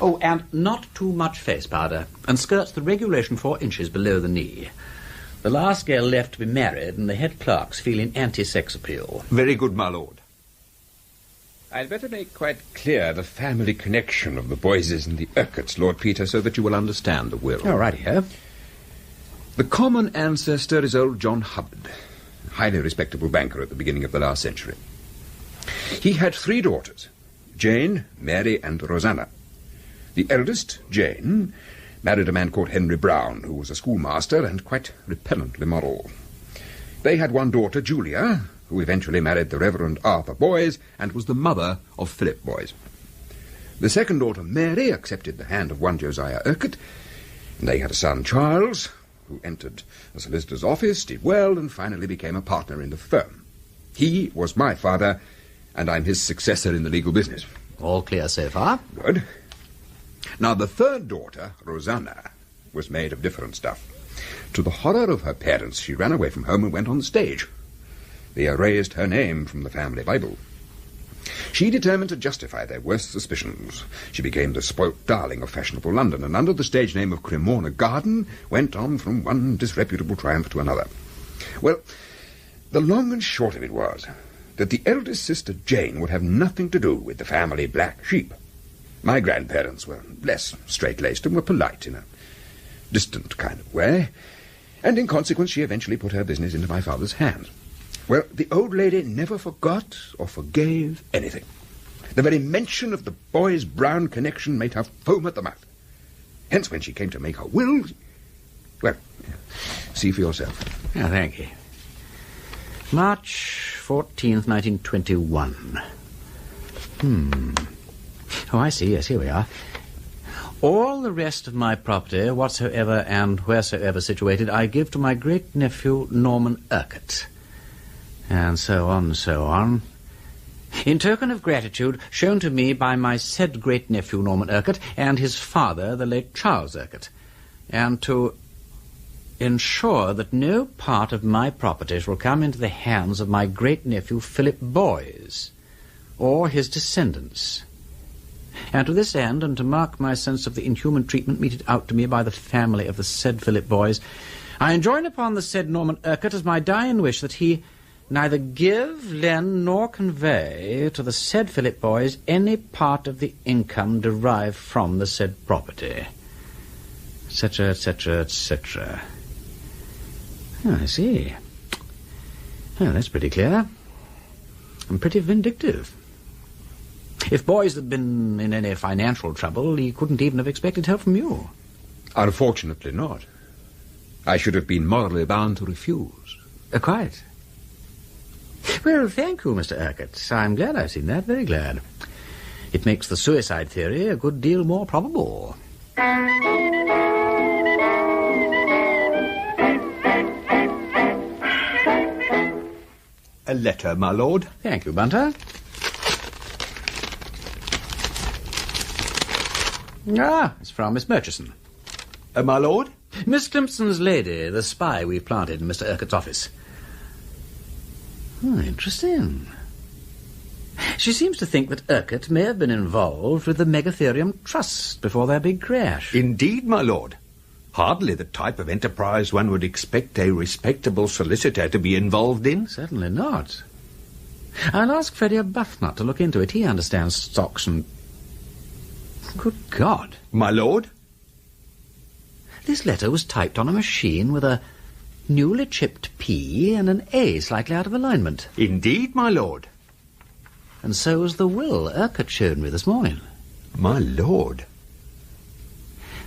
Oh, and not too much face powder, and skirts the regulation 4 inches below the knee. The last girl left to be married, and the head clerk's feeling anti-sex appeal. Very good, my lord. I'd better make quite clear the family connection of the Boyses and the Urquharts, Lord Peter, so that you will understand the will. Oh, right here. The common ancestor is old John Hubbard, a highly respectable banker at the beginning of the last century. He had 3 daughters, Jane, Mary, and Rosanna. The eldest, Jane, married a man called Henry Brown, who was a schoolmaster and quite repellently moral. They had 1 daughter, Julia, who eventually married the Reverend Arthur Boys and was the mother of Philip Boys. The second daughter, Mary, accepted the hand of one Josiah Urquhart, and they had a son, Charles, who entered a solicitor's office, did well, and finally became a partner in the firm. He was my father, and I'm his successor in the legal business. All clear so far. Good. Now, the third daughter, Rosanna, was made of different stuff. To the horror of her parents, she ran away from home and went on the stage. They erased her name from the family Bible. She determined to justify their worst suspicions. She became the spoilt darling of fashionable London, and under the stage name of Cremorne Garden went on from one disreputable triumph to another. Well, the long and short of it was that the eldest sister, Jane, would have nothing to do with the family black sheep. My grandparents were less straight-laced and were polite in a distant kind of way, and in consequence she eventually put her business into my father's hands. Well, the old lady never forgot or forgave anything. The very mention of the Boys-Brown connection made her foam at the mouth. Hence, when she came to make her will... Well, see for yourself. Yeah, thank you. March 14th, 1921. Oh, I see. Yes, here we are. All the rest of my property, whatsoever and wheresoever situated, I give to my great-nephew Norman Urquhart. And so on, so on. In token of gratitude shown to me by my said great-nephew Norman Urquhart and his father, the late Charles Urquhart, and to ensure that no part of my properties will come into the hands of my great-nephew Philip Boys or his descendants. And to this end, and to mark my sense of the inhuman treatment meted out to me by the family of the said Philip Boys, I enjoin upon the said Norman Urquhart as my dying wish that he neither give, lend, nor convey to the said Philip Boys any part of the income derived from the said property, etc., etc., etc. Oh, I see. Oh, that's pretty clear. And pretty vindictive. If Boys had been in any financial trouble, he couldn't even have expected help from you. Unfortunately not. I should have been morally bound to refuse. Quite. Well, thank you, Mr. Urquhart. I'm glad I've seen that, very glad. It makes the suicide theory a good deal more probable. A letter, my lord. Thank you, Bunter. Ah, it's from Miss Murchison. My lord? Miss Climpson's lady, the spy we've planted in Mr. Urquhart's office. Oh, interesting. She seems to think that Urquhart may have been involved with the Megatherium Trust before their big crash. Indeed, my lord. Hardly the type of enterprise one would expect a respectable solicitor to be involved in. Certainly not. I'll ask Freddie Arbuthnot to look into it. He understands stocks and... Good God. My lord? This letter was typed on a machine with a newly chipped P and an A slightly out of alignment. Indeed, my lord. And so was the will Urquhart showed me this morning. My lord.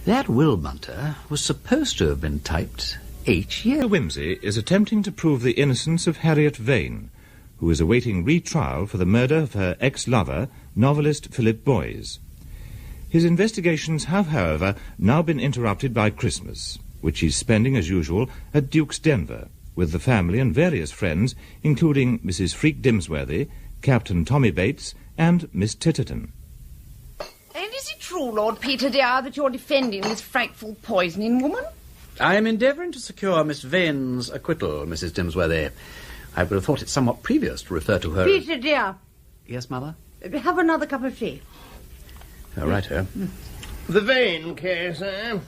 That will, Bunter, was supposed to have been typed 8 years... Whimsy is attempting to prove the innocence of Harriet Vane, who is awaiting retrial for the murder of her ex-lover, novelist Philip Boys. His investigations have, however, now been interrupted by Christmas, which he's spending, as usual, at Duke's Denver, with the family and various friends, including Mrs. Freak Dimsworthy, Captain Tommy Bates, and Miss Titterton. And is it true, Lord Peter, dear, that you're defending this frightful poisoning woman? I am endeavouring to secure Miss Vane's acquittal, Mrs. Dimsworthy. I would have thought it somewhat previous to refer to her... Peter, dear. Yes, Mother? Have another cup of tea. Oh, right, her. The Vane case, eh?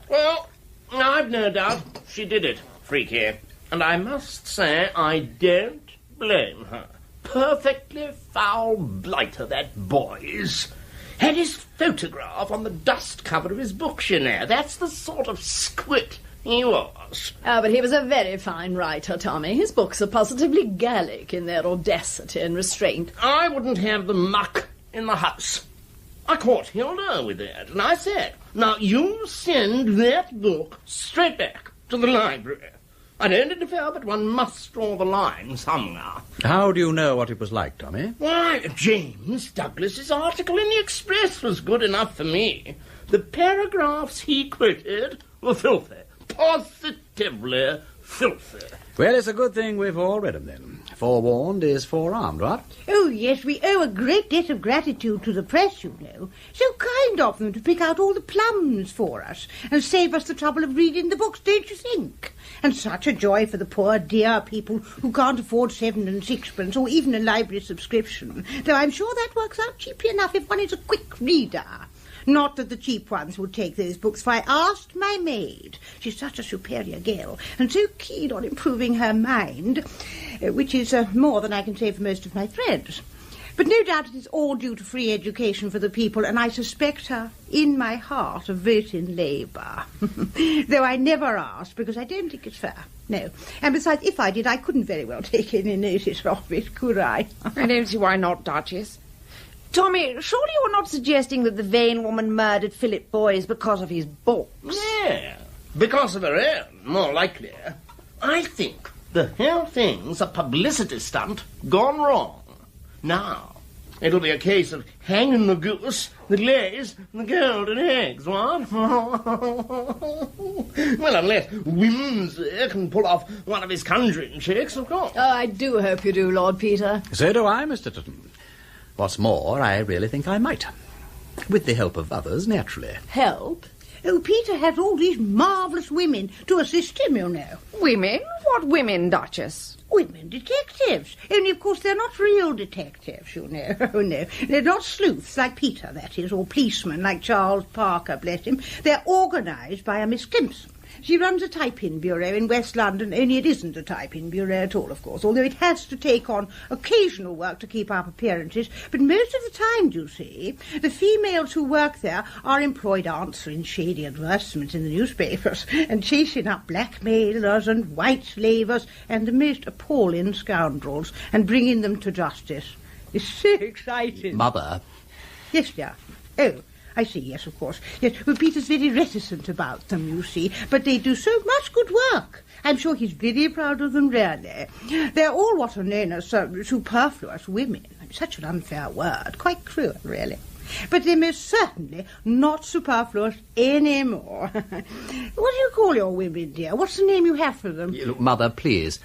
Well, I've no doubt she did it, Freaky. And I must say I don't blame her. perfectly foul blighter, that Boys. Had his photograph on the dust cover of his books, you know. That's the sort of squit he was. Oh, but he was a very fine writer, Tommy. His books are positively Gallic in their audacity and restraint. I wouldn't have the muck in the house. I caught Hilda with that, and I said, now you send that book straight back to the library. I don't interfere, but one must draw the line somewhere. How do you know what it was like, Tommy? Why, James Douglas's article in the Express was good enough for me. The paragraphs he quoted were filthy. Positively filthy. Well, it's a good thing we've all read them, then. Forewarned is forearmed, what? Oh, yes, we owe a great debt of gratitude to the press, you know. So kind of them to pick out all the plums for us and save us the trouble of reading the books, don't you think? And such a joy for the poor dear people who can't afford 7 and 6pence or even a library subscription, though I'm sure that works out cheaply enough if one is a quick reader. Not that the cheap ones would take those books, for I asked my maid. She's such a superior girl, and so keen on improving her mind, which is more than I can say for most of my friends. But no doubt it is all due to free education for the people, and I suspect her, in my heart, of voting Labour. Though I never asked, because I don't think it's fair. No. And besides, if I did, I couldn't very well take any notice of it, could I? I don't see why not, Duchess. Tommy, surely you're not suggesting that the Vane woman murdered Philip Boys because of his books? Yeah, because of her own, more likely. I think the whole thing's a publicity stunt gone wrong. Now, it'll be a case of hanging the goose that lays the golden eggs, what? Well, unless Whimsy can pull off one of his conjuring tricks, of course. Oh, I do hope you do, Lord Peter. So do I, Mr. Tutton. What's more, I really think I might. With the help of others, naturally. Help? Oh, Peter has all these marvellous women to assist him, you know. Women? What women, Duchess? Women detectives. Only, of course, they're not real detectives, you know. Oh, no. They're not sleuths like Peter, that is, or policemen like Charles Parker, bless him. They're organised by a Miss Clemson. She runs a typing bureau in West London, only it isn't a typing bureau at all, of course, although it has to take on occasional work to keep up appearances. But most of the time, you see, the females who work there are employed answering shady advertisements in the newspapers and chasing up blackmailers and white slavers and the most appalling scoundrels and bringing them to justice. It's so exciting. Mother. Yes, dear. Oh, I see, yes, of course. Yes, well, Peter's very reticent about them, you see, but they do so much good work. I'm sure he's very proud of them, really. They're all what are known as superfluous women. Such an unfair word. Quite cruel, really. But they're most certainly not superfluous anymore. What do you call your women, dear? What's the name you have for them? Look, Mother, please.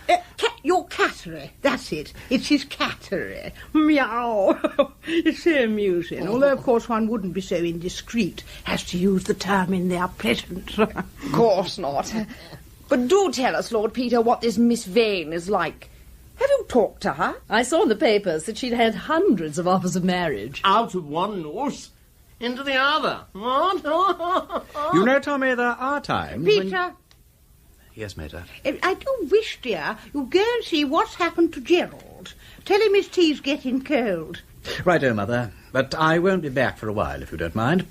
Your cattery. That's it. It's his cattery. Meow. It's so amusing. Although, of course, one wouldn't be so indiscreet as to use the term in their presence. Of course not. But do tell us, Lord Peter, what this Miss Vane is like. Have you talked to her? I saw in the papers that she'd had hundreds of offers of marriage. Out of one nose into the other. What? You know, Tommy, there are times Peter. Yes, Mater. I do wish, dear, you'd go and see what's happened to Gerald. Tell him his tea's getting cold. Righto, Mother. But I won't be back for a while, if you don't mind.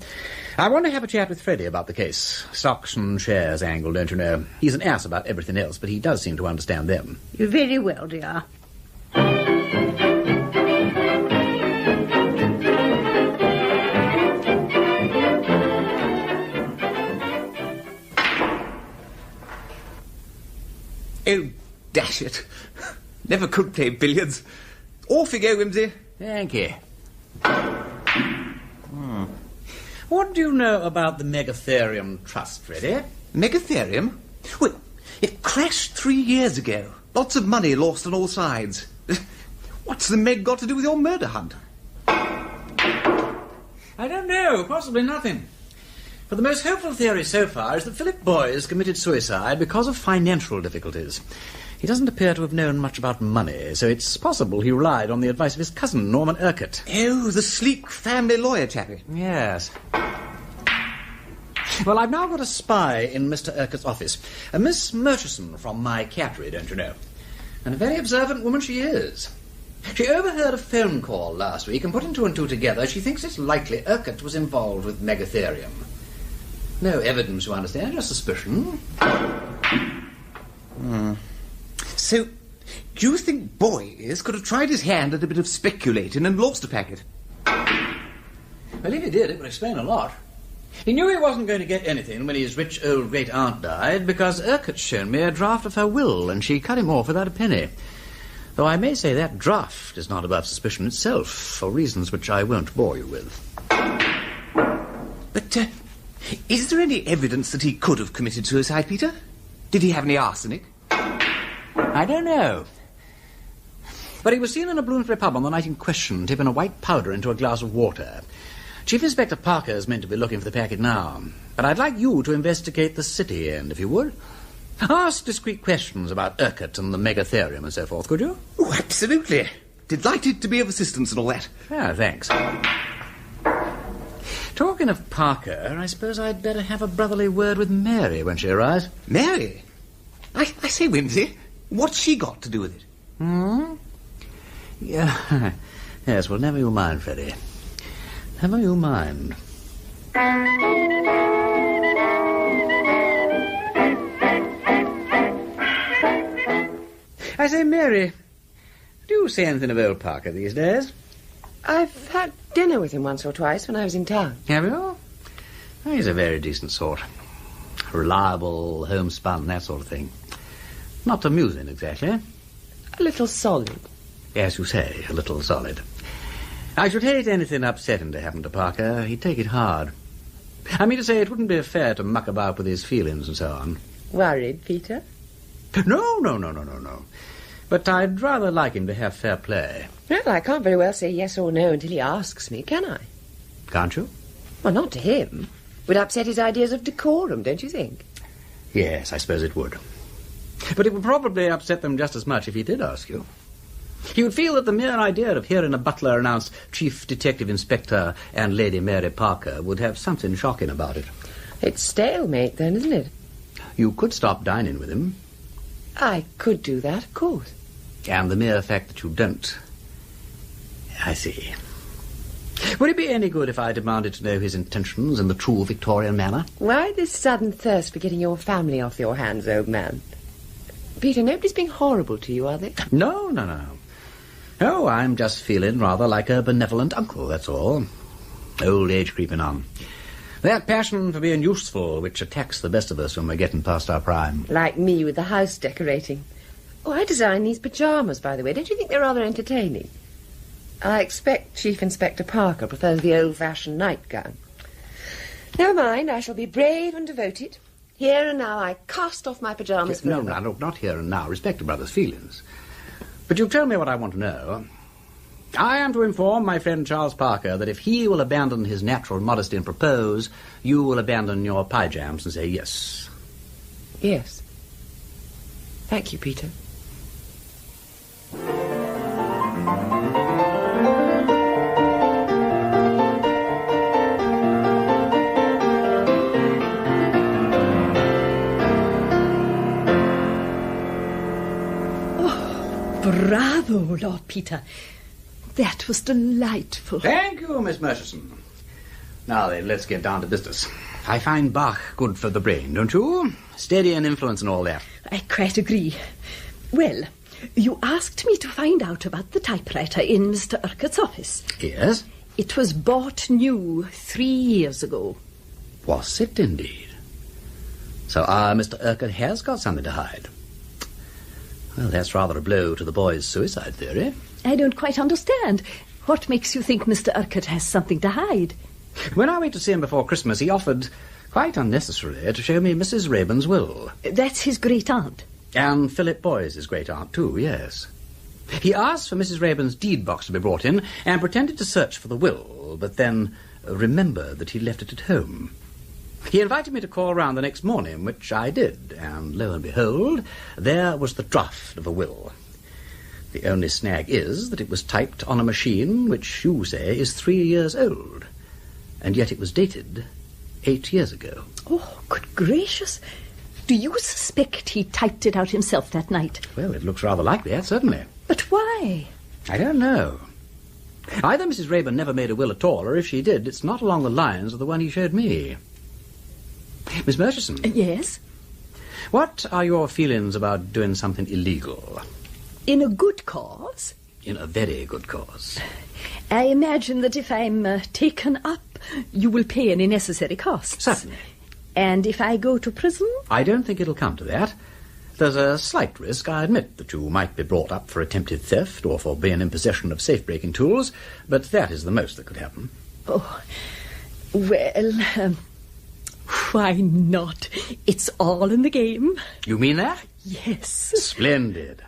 I want to have a chat with Freddie about the case. Stocks and shares angle, don't you know? He's an ass about everything else, but he does seem to understand them. You're very well, dear. Oh, dash it. Never could play billiards. Off you go, Whimsy. Thank you. What do you know about the Megatherium Trust, Freddie? Megatherium? Well, it crashed 3 years ago. Lots of money lost on all sides. What's the Meg got to do with your murder hunt? I don't know. Possibly nothing. But the most hopeful theory so far is that Philip Boys committed suicide because of financial difficulties. He doesn't appear to have known much about money, so it's possible he relied on the advice of his cousin, Norman Urquhart. Oh, the sleek family lawyer chappie. Yes. Well, I've now got a spy in Mr. Urquhart's office. A Miss Murchison from my cattery, don't you know? And a very observant woman she is. She overheard a phone call last week and putting two and two together, she thinks it's likely Urquhart was involved with megatherium. No evidence, you understand, just suspicion. So, do you think Boys could have tried his hand at a bit of speculating and lost a packet? Well, if he did, it would explain a lot. He knew he wasn't going to get anything when his rich old great-aunt died because Urquhart's shown me a draft of her will and she cut him off without a penny. Though I may say that draft is not above suspicion itself, for reasons which I won't bore you with. But, is there any evidence that he could have committed suicide, Peter? Did he have any arsenic? I don't know. But he was seen in a Bloomsbury pub on the night in question, tipping a white powder into a glass of water. Chief Inspector Parker is meant to be looking for the packet now, but I'd like you to investigate the city end, if you would. Ask discreet questions about Urquhart and the megatherium and so forth, could you? Oh, absolutely. Delighted to be of assistance and all that. Ah, thanks. Talking of Parker, I suppose I'd better have a brotherly word with Mary when she arrives. Mary? I say, Wimsey, what's she got to do with it? Yeah. Yes, well, never you mind, Freddie. Never you mind. I say, Mary, do you say anything of old Parker these days? I've had dinner with him once or twice when I was in town. Have you? Oh, he's a very decent sort. Reliable, homespun, that sort of thing. Not amusing, exactly. A little solid. As you say, a little solid. I should hate anything upsetting to happen to Parker. He'd take it hard. I mean to say, it wouldn't be fair to muck about with his feelings and so on. Worried, Peter? No. But I'd rather like him to have fair play. Well, I can't very well say yes or no until he asks me, can I? Can't you? Well, not to him. Would upset his ideas of decorum, don't you think? Yes, I suppose it would. But it would probably upset them just as much if he did ask you. He would feel that the mere idea of hearing a butler announce Chief Detective Inspector and Lady Mary Parker would have something shocking about it. It's stalemate, then, isn't it? You could stop dining with him. I could do that, of course. And the mere fact that you don't... I see. Would it be any good if I demanded to know his intentions in the true Victorian manner? Why this sudden thirst for getting your family off your hands, old man? Peter, nobody's being horrible to you, are they? No. Oh, I'm just feeling rather like a benevolent uncle, that's all. Old age creeping on. That passion for being useful which attacks the best of us when we're getting past our prime. Like me with the house decorating. Oh, I designed these pyjamas, by the way. Don't you think they're rather entertaining? I expect Chief Inspector Parker prefers the old-fashioned nightgown. Never mind, I shall be brave and devoted. Here and now I cast off my pyjamas forever. No, look, not here and now. Respect a brother's feelings. But you tell me what I want to know. I am to inform my friend Charles Parker that if he will abandon his natural modesty and propose, you will abandon your pyjams and say yes. Yes. Thank you, Peter. Bravo, Lord Peter. That was delightful. Thank you, Miss Murchison. Now then, let's get down to business. I find Bach good for the brain, don't you? Steady and influence and all that. I quite agree. Well, you asked me to find out about the typewriter in Mr. Urquhart's office. Yes? It was bought new 3 years ago. Was it indeed? So Mr. Urquhart has got something to hide. Well, that's rather a blow to the boy's suicide theory. I don't quite understand. What makes you think Mr. Urquhart has something to hide? When I went to see him before Christmas, he offered, quite unnecessarily, to show me Mrs. Rayburn's will. That's his great-aunt. And Philip Boyce's great-aunt, too, yes. He asked for Mrs. Rayburn's deed box to be brought in and pretended to search for the will, but then remembered that he left it at home. He invited me to call round the next morning, which I did, and lo and behold, there was the draft of a will. The only snag is that it was typed on a machine which you say is 3 years old, and yet it was dated 8 years ago. Oh, good gracious. Do you suspect he typed it out himself that night? Well, it looks rather like that, certainly. But why? I don't know. Either Mrs. Rayburn never made a will at all, or if she did, it's not along the lines of the one he showed me. Miss Murchison. Yes? What are your feelings about doing something illegal? In a good cause? In a very good cause. I imagine that if I'm taken up, you will pay any necessary costs. Certainly. And if I go to prison? I don't think it'll come to that. There's a slight risk, I admit, that you might be brought up for attempted theft or for being in possession of safe-breaking tools, but that is the most that could happen. Oh, well, why not? It's all in the game. You mean that? Yes. Splendid.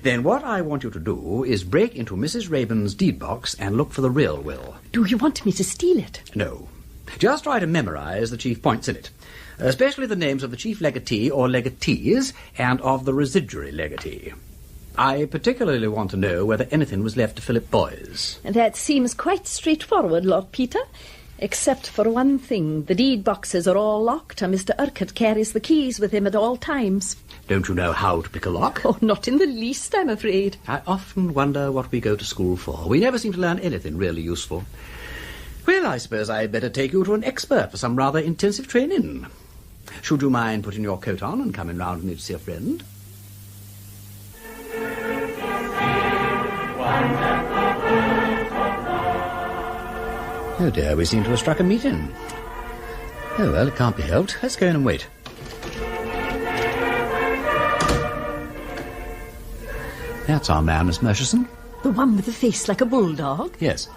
Then what I want you to do is break into Mrs. Rayburn's deed box and look for the real will. Do you want me to steal it? No. Just try to memorize the chief points in it, especially the names of the chief legatee or legatees and of the residuary legatee. I particularly want to know whether anything was left to Philip Boyes. That seems quite straightforward, Lord Peter. Except for one thing. The deed boxes are all locked, and Mr. Urquhart carries the keys with him at all times. Don't you know how to pick a lock? Oh, not in the least, I'm afraid. I often wonder what we go to school for. We never seem to learn anything really useful. Well, I suppose I'd better take you to an expert for some rather intensive training. Should you mind putting your coat on and coming round with me to see a friend? Oh dear, we seem to have struck a meeting. Oh well, it can't be helped. Let's go in and wait. That's our man, Miss Murchison. The one with the face like a bulldog? Yes.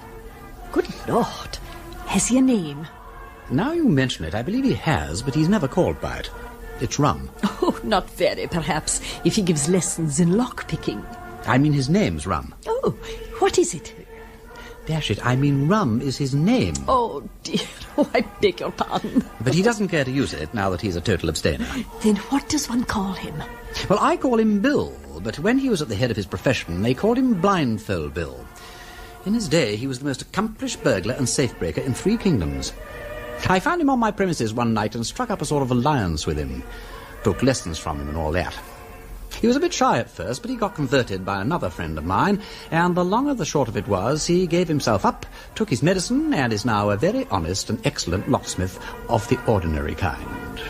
Good Lord. Has he a name? Now you mention it, I believe he has, but he's never called by it. It's Rum. Oh, not very, perhaps, if he gives lessons in lock-picking. I mean his name's Rum. Oh, what is it? Dash it, I mean Rum is his name. Oh, dear. Oh, I beg your pardon. But he doesn't care to use it now that he's a total abstainer. Then what does one call him? Well, I call him Bill, but when he was at the head of his profession, they called him Blindfold Bill. In his day, he was the most accomplished burglar and safe-breaker in 3 kingdoms. I found him on my premises one night and struck up a sort of alliance with him. Took lessons from him and all that. He was a bit shy at first, but he got converted by another friend of mine, and the long and the short of it was, he gave himself up, took his medicine, and is now a very honest and excellent locksmith of the ordinary kind.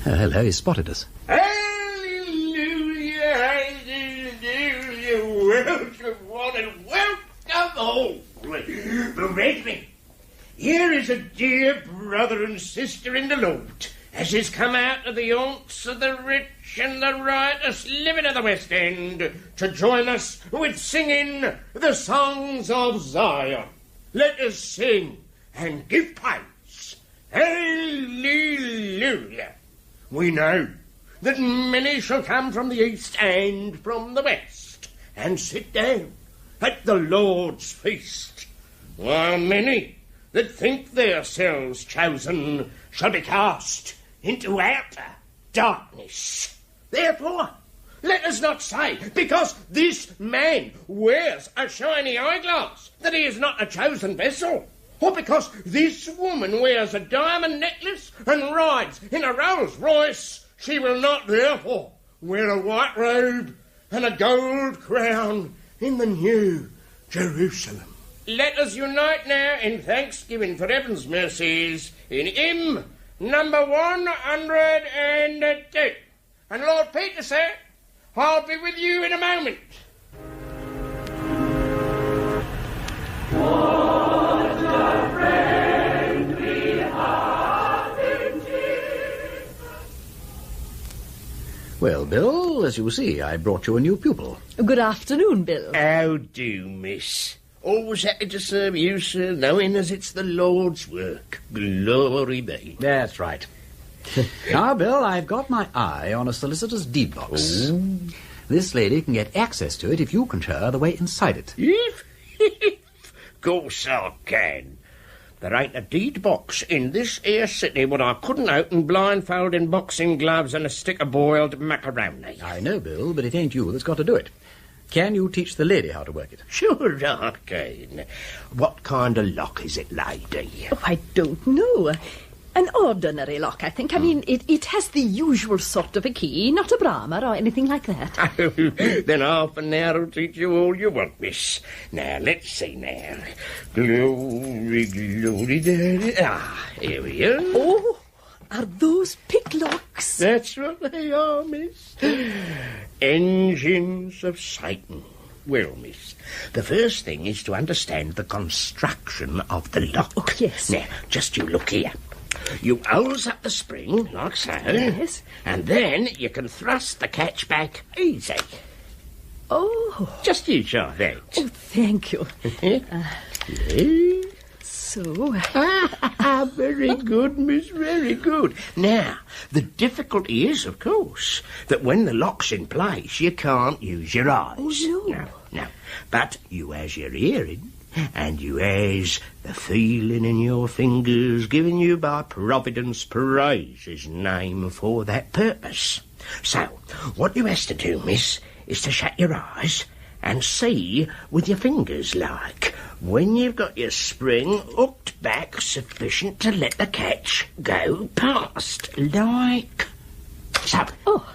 Oh, hello, he spotted us. Hallelujah, hallelujah, welcome one and welcome all. Believe me, here is a dear brother and sister in the Lord, as has come out of the haunts of the rich and the riotous living of the West End to join us with singing the songs of Zion. Let us sing and give praise. Hallelujah. We know that many shall come from the east and from the west and sit down at the Lord's feast, while many that think themselves chosen shall be cast into outer darkness. Therefore, let us not say, because this man wears a shiny eyeglass, that he is not a chosen vessel, or because this woman wears a diamond necklace and rides in a Rolls Royce, she will not therefore wear a white robe and a gold crown in the New Jerusalem. Let us unite now in thanksgiving for heaven's mercies in hymn number 102. And Lord Peter, sir, I'll be with you in a moment. Well, Bill, as you see, I brought you a new pupil. Good afternoon, Bill. How do, miss? Always happy to serve you, sir, knowing as it's the Lord's work. Glory be. That's right. Now, Bill, I've got my eye on a solicitor's deed box. Ooh. This lady can get access to it if you can show her the way inside it. Course I can. There ain't a deed box in this here city what I couldn't open blindfold in boxing gloves and a stick of boiled macaroni. I know, Bill, but it ain't you that's got to do it. Can you teach the lady how to work it? Sure I can. What kind of lock is it, lady? Oh, I don't know. An ordinary lock, I think. I mean, it has the usual sort of a key, not a Brahma or anything like that. Then half an hour will teach you all you want, miss. Now, let's see now. Glory, glory, glory. Ah, here we are. Oh, are those picklocks? That's what they are, miss. Engines of Satan. Well, miss, the first thing is to understand the construction of the lock. Oh, yes. Now, just you look here. You hose up the spring, like so. Yes. And then you can thrust the catch back easy. Oh. Just you try that. Oh, thank you. Yes. So... Very good, miss, very good. Now, the difficulty is, of course, that when the lock's in place, you can't use your eyes. Oh, no. No. But you has your hearing, and you has the feeling in your fingers given you by Providence, praise his name, for that purpose. So, what you has to do, miss, is to shut your eyes and see with your fingers, like, when you've got your spring hooked back sufficient to let the catch go past, like so. Oh.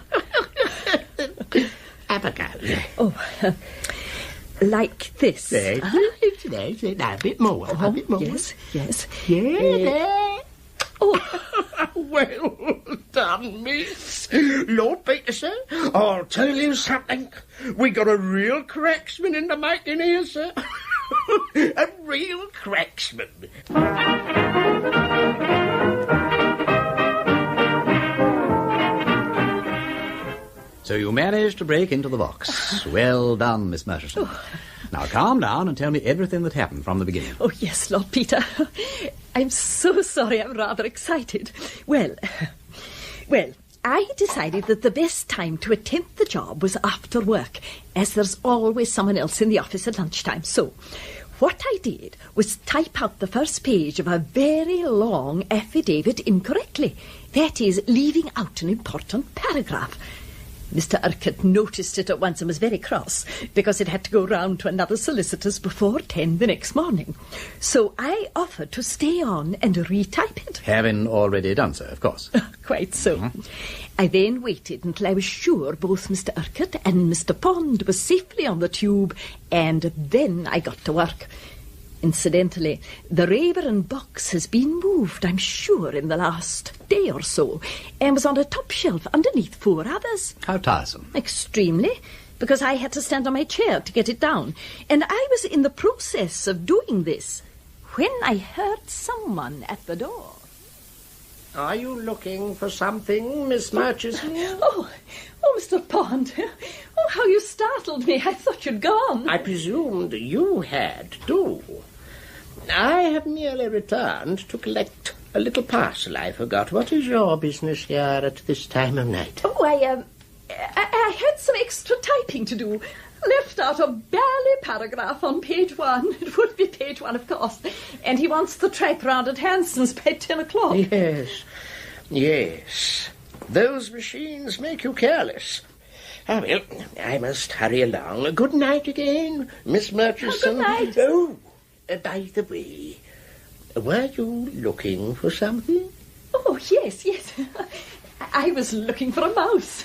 Have a go. Oh, like this. There's a bit more, a bit more. Yes, yes. Yeah, there. Oh, well done, miss. Lord Peter, sir, I'll tell you something. We got a real cracksman in the making here, sir. A real cracksman. So you managed to break into the box. Well done, Miss Murchison. Now calm down and tell me everything that happened from the beginning. Oh, yes, Lord Peter. I'm so sorry, I'm rather excited. Well, I decided that the best time to attempt the job was after work, as there's always someone else in the office at lunchtime. So, what I did was type out the first page of a very long affidavit incorrectly. That is, leaving out an important paragraph. Mr. Urquhart noticed it at once and was very cross, because it had to go round to another solicitor's before 10 the next morning. So I offered to stay on and retype it. Having already done so, of course. Quite so. I then waited until I was sure both Mr. Urquhart and Mr. Pond were safely on the tube, and then I got to work. Incidentally, the Rayburn box has been moved, I'm sure, in the last day or so, and was on a top shelf underneath 4 others. How tiresome. Extremely, because I had to stand on my chair to get it down, and I was in the process of doing this when I heard someone at the door. Are you looking for something, Miss Murchison? Oh, Mr. Pond. Oh, how you startled me. I thought you'd gone. I presumed you had, too. I have merely returned to collect a little parcel I forgot. What is your business here at this time of night? Oh, I had some extra typing to do. Left out a barely paragraph on page 1. It would be page 1, of course. And he wants the type round at Hanson's by 10 o'clock. Yes. Those machines make you careless. Ah, well, I must hurry along. Good night again, Miss Murchison. Good night. Oh, by the way, were you looking for something? Oh, yes. I was looking for a mouse.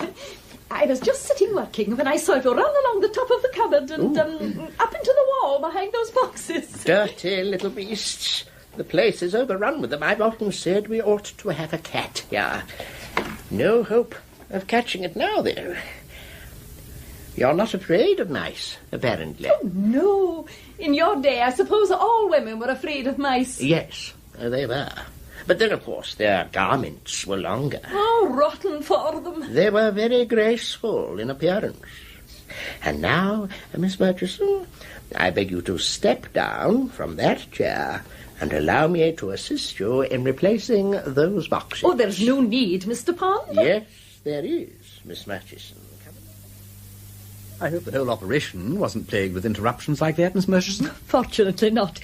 I was just sitting working when I saw it run along the top of the cupboard and up into the wall behind those boxes. Dirty little beasts. The place is overrun with them. I've often said we ought to have a cat here. No hope of catching it now, though. You're not afraid of mice, apparently. Oh, no. In your day, I suppose all women were afraid of mice. Yes, they were. But then, of course, their garments were longer. Oh, rotten for them. They were very graceful in appearance. And now, Miss Murchison, I beg you to step down from that chair and allow me to assist you in replacing those boxes. Oh, there's no need, Mr. Pond. Yes, there is, Miss Murchison. I hope the whole operation wasn't plagued with interruptions like that, Miss Murchison. Fortunately not.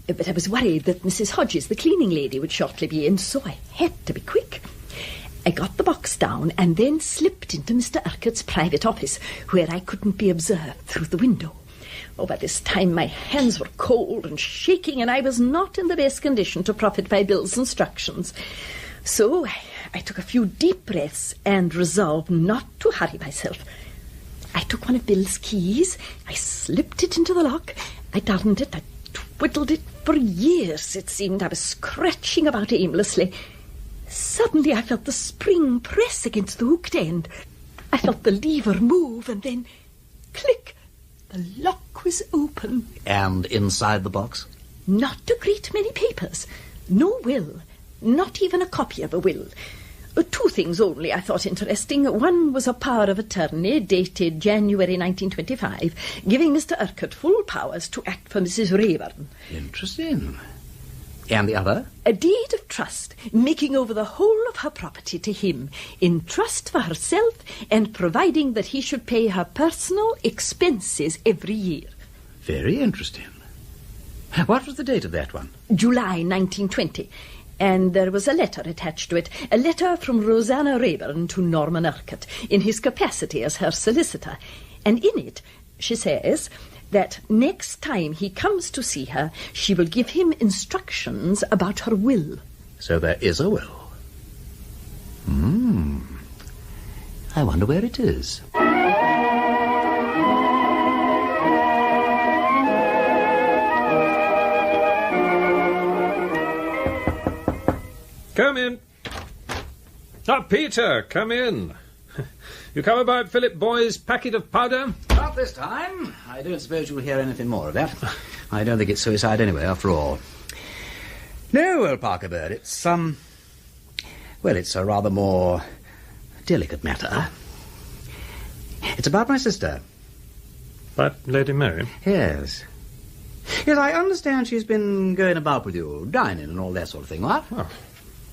But I was worried that Mrs. Hodges, the cleaning lady, would shortly be in, so I had to be quick. I got the box down and then slipped into Mr. Urquhart's private office, where I couldn't be observed through the window. Oh, by this time my hands were cold and shaking, and I was not in the best condition to profit by Bill's instructions. So I took a few deep breaths and resolved not to hurry myself. I took one of Bill's keys, I slipped it into the lock, I turned it, I twiddled it. For years, it seemed, I was scratching about aimlessly. Suddenly I felt the spring press against the hooked end. I felt the lever move, and then, click, the lock was open. And inside the box? Not a great many papers. No will. Not even a copy of a will. Two things only I thought interesting. One was a power of attorney dated January 1925, giving Mr. Urquhart full powers to act for Mrs. Rayburn. Interesting. And the other? A deed of trust, making over the whole of her property to him, in trust for herself, and providing that he should pay her personal expenses every year. Very interesting. What was the date of that one? July 1920. And there was a letter attached to it, a letter from Rosanna Rayburn to Norman Urquhart, in his capacity as her solicitor. And in it, she says that next time he comes to see her, she will give him instructions about her will. So there is a will. I wonder where it is. Come in. Peter, come in. You come about Philip Boy's packet of powder? Not this time. I don't suppose you'll hear anything more of that. I don't think it's suicide anyway, after all. No, old Parker Bird, it's, well, it's a rather more delicate matter. It's about my sister. About Lady Mary? Yes. Yes, I understand she's been going about with you, dining and all that sort of thing, what? Oh.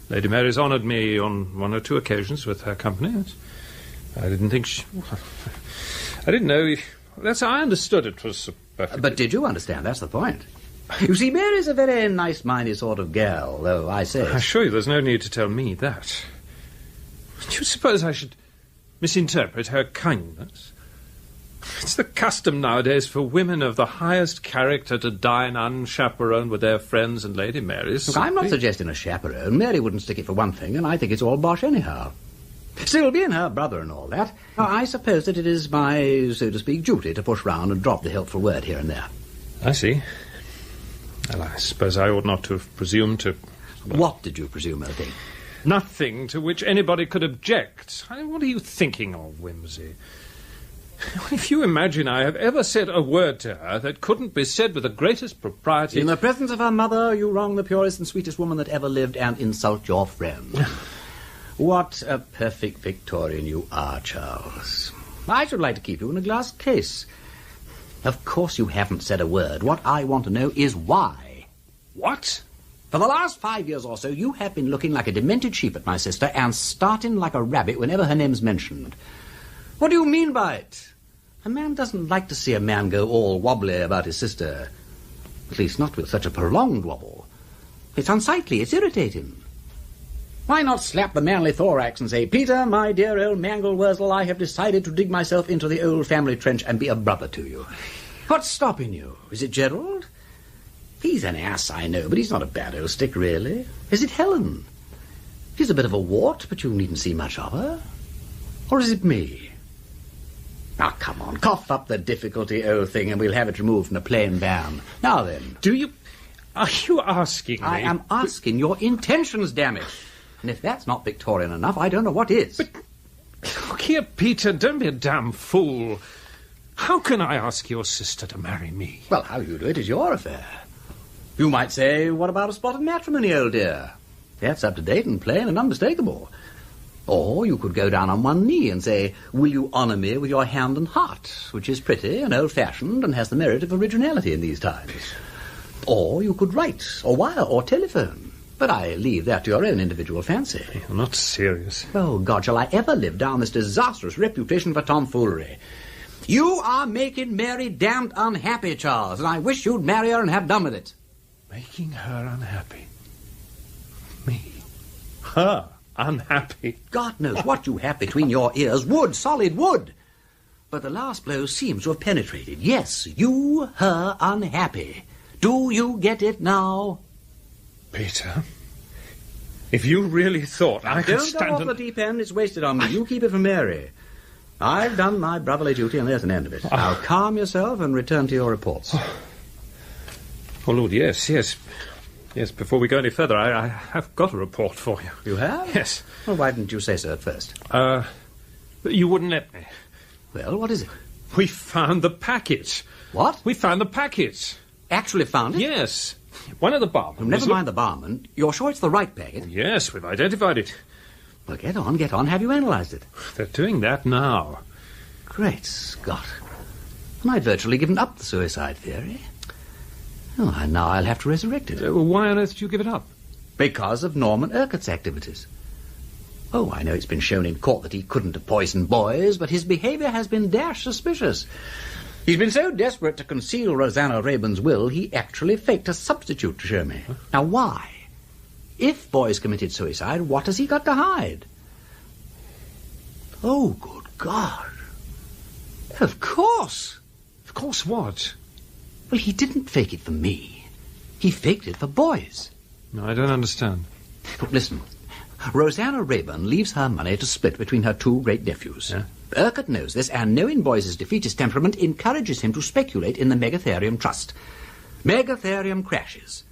Lady Mary's honoured me on one or two occasions with her company. I didn't think she... I didn't know... I understood it was perfect. But did you understand? That's the point. You see, Mary's a very nice-minded sort of girl, though I say... I assure you there's no need to tell me that. Do you suppose I should misinterpret her kindness? It's the custom nowadays for women of the highest character to dine unchaperoned with their friends, and Lady Mary's... Look, I'm not suggesting a chaperone. Mary wouldn't stick it for one thing, and I think it's all bosh anyhow. Still, being her brother and all that, I suppose that it is my, so to speak, duty to push round and drop the helpful word here and there. I see. Well, I suppose I ought not to have presumed to... What did you presume, old thing? Nothing to which anybody could object. What are you thinking of, Whimsy? If you imagine I have ever said a word to her that couldn't be said with the greatest propriety... In the presence of her mother, you wrong the purest and sweetest woman that ever lived and insult your friend. What a perfect Victorian you are, Charles. I should like to keep you in a glass case. Of course you haven't said a word. What I want to know is why. What? For the last 5 years or so, you have been looking like a demented sheep at my sister and starting like a rabbit whenever her name's mentioned. What do you mean by it? A man doesn't like to see a man go all wobbly about his sister. At least not with such a prolonged wobble. It's unsightly, it's irritating. Why not slap the manly thorax and say, Peter, my dear old mangle wurzel, I have decided to dig myself into the old family trench and be a brother to you. What's stopping you? Is it Gerald? He's an ass, I know, but he's not a bad old stick, really. Is it Helen? She's a bit of a wart, but you needn't see much of her. Or is it me? Now, come on, cough up the difficulty, old thing, and we'll have it removed from the plain van. Now then. Are you asking me? I am asking your intentions, damn it. And if that's not Victorian enough, I don't know what is. But, look here, Peter, don't be a damn fool. How can I ask your sister to marry me? Well, how you do it is your affair. You might say, what about a spotted matrimony, old dear? That's up to date and plain and unmistakable. Or you could go down on one knee and say, will you honour me with your hand and heart, which is pretty and old-fashioned and has the merit of originality in these times. Or you could write, or wire, or telephone. But I leave that to your own individual fancy. You're not serious. Oh, God, shall I ever live down this disastrous reputation for tomfoolery? You are making Mary damned unhappy, Charles, and I wish you'd marry her and have done with it. Making her unhappy? Me? Her unhappy? God knows what you have between your ears. Wood, solid wood. But the last blow seems to have penetrated. Yes, you, her, unhappy. Do you get it now? Peter, if you really thought I could Don't stand go off the deep end. It's wasted on me. You keep it from Mary. I've done my brotherly duty, and there's an end of it. Now calm yourself and return to your reports. Oh, Lord, yes. Yes, before we go any further, I have got a report for you. You have? Yes. Well, why didn't you say so at first? You wouldn't let me. Well, what is it? We found the packet. What? We found the packet. Actually found it? Yes. One of the barmen. Never mind the barman. You're sure it's the right packet? Yes, we've identified it. Well, get on. Have you analysed it? They're doing that now. Great Scott. And I'd virtually given up the suicide theory. Oh, and now I'll have to resurrect it. Why on earth did you give it up? Because of Norman Urquhart's activities. Oh, I know it's been shown in court that he couldn't have poisoned boys, but his behaviour has been dash suspicious. He's been so desperate to conceal Rosanna Rayburn's will, he actually faked a substitute to show me. Now, why? If Boys committed suicide, what has he got to hide? Oh, good God. Of course. Of course what? Well, he didn't fake it for me. He faked it for Boys. No, I don't understand. Look, listen. Rosanna Rayburn leaves her money to split between her two great nephews. Yeah? Urquhart knows this, and knowing Boyce's defeatist temperament encourages him to speculate in the Megatherium Trust. Megatherium crashes.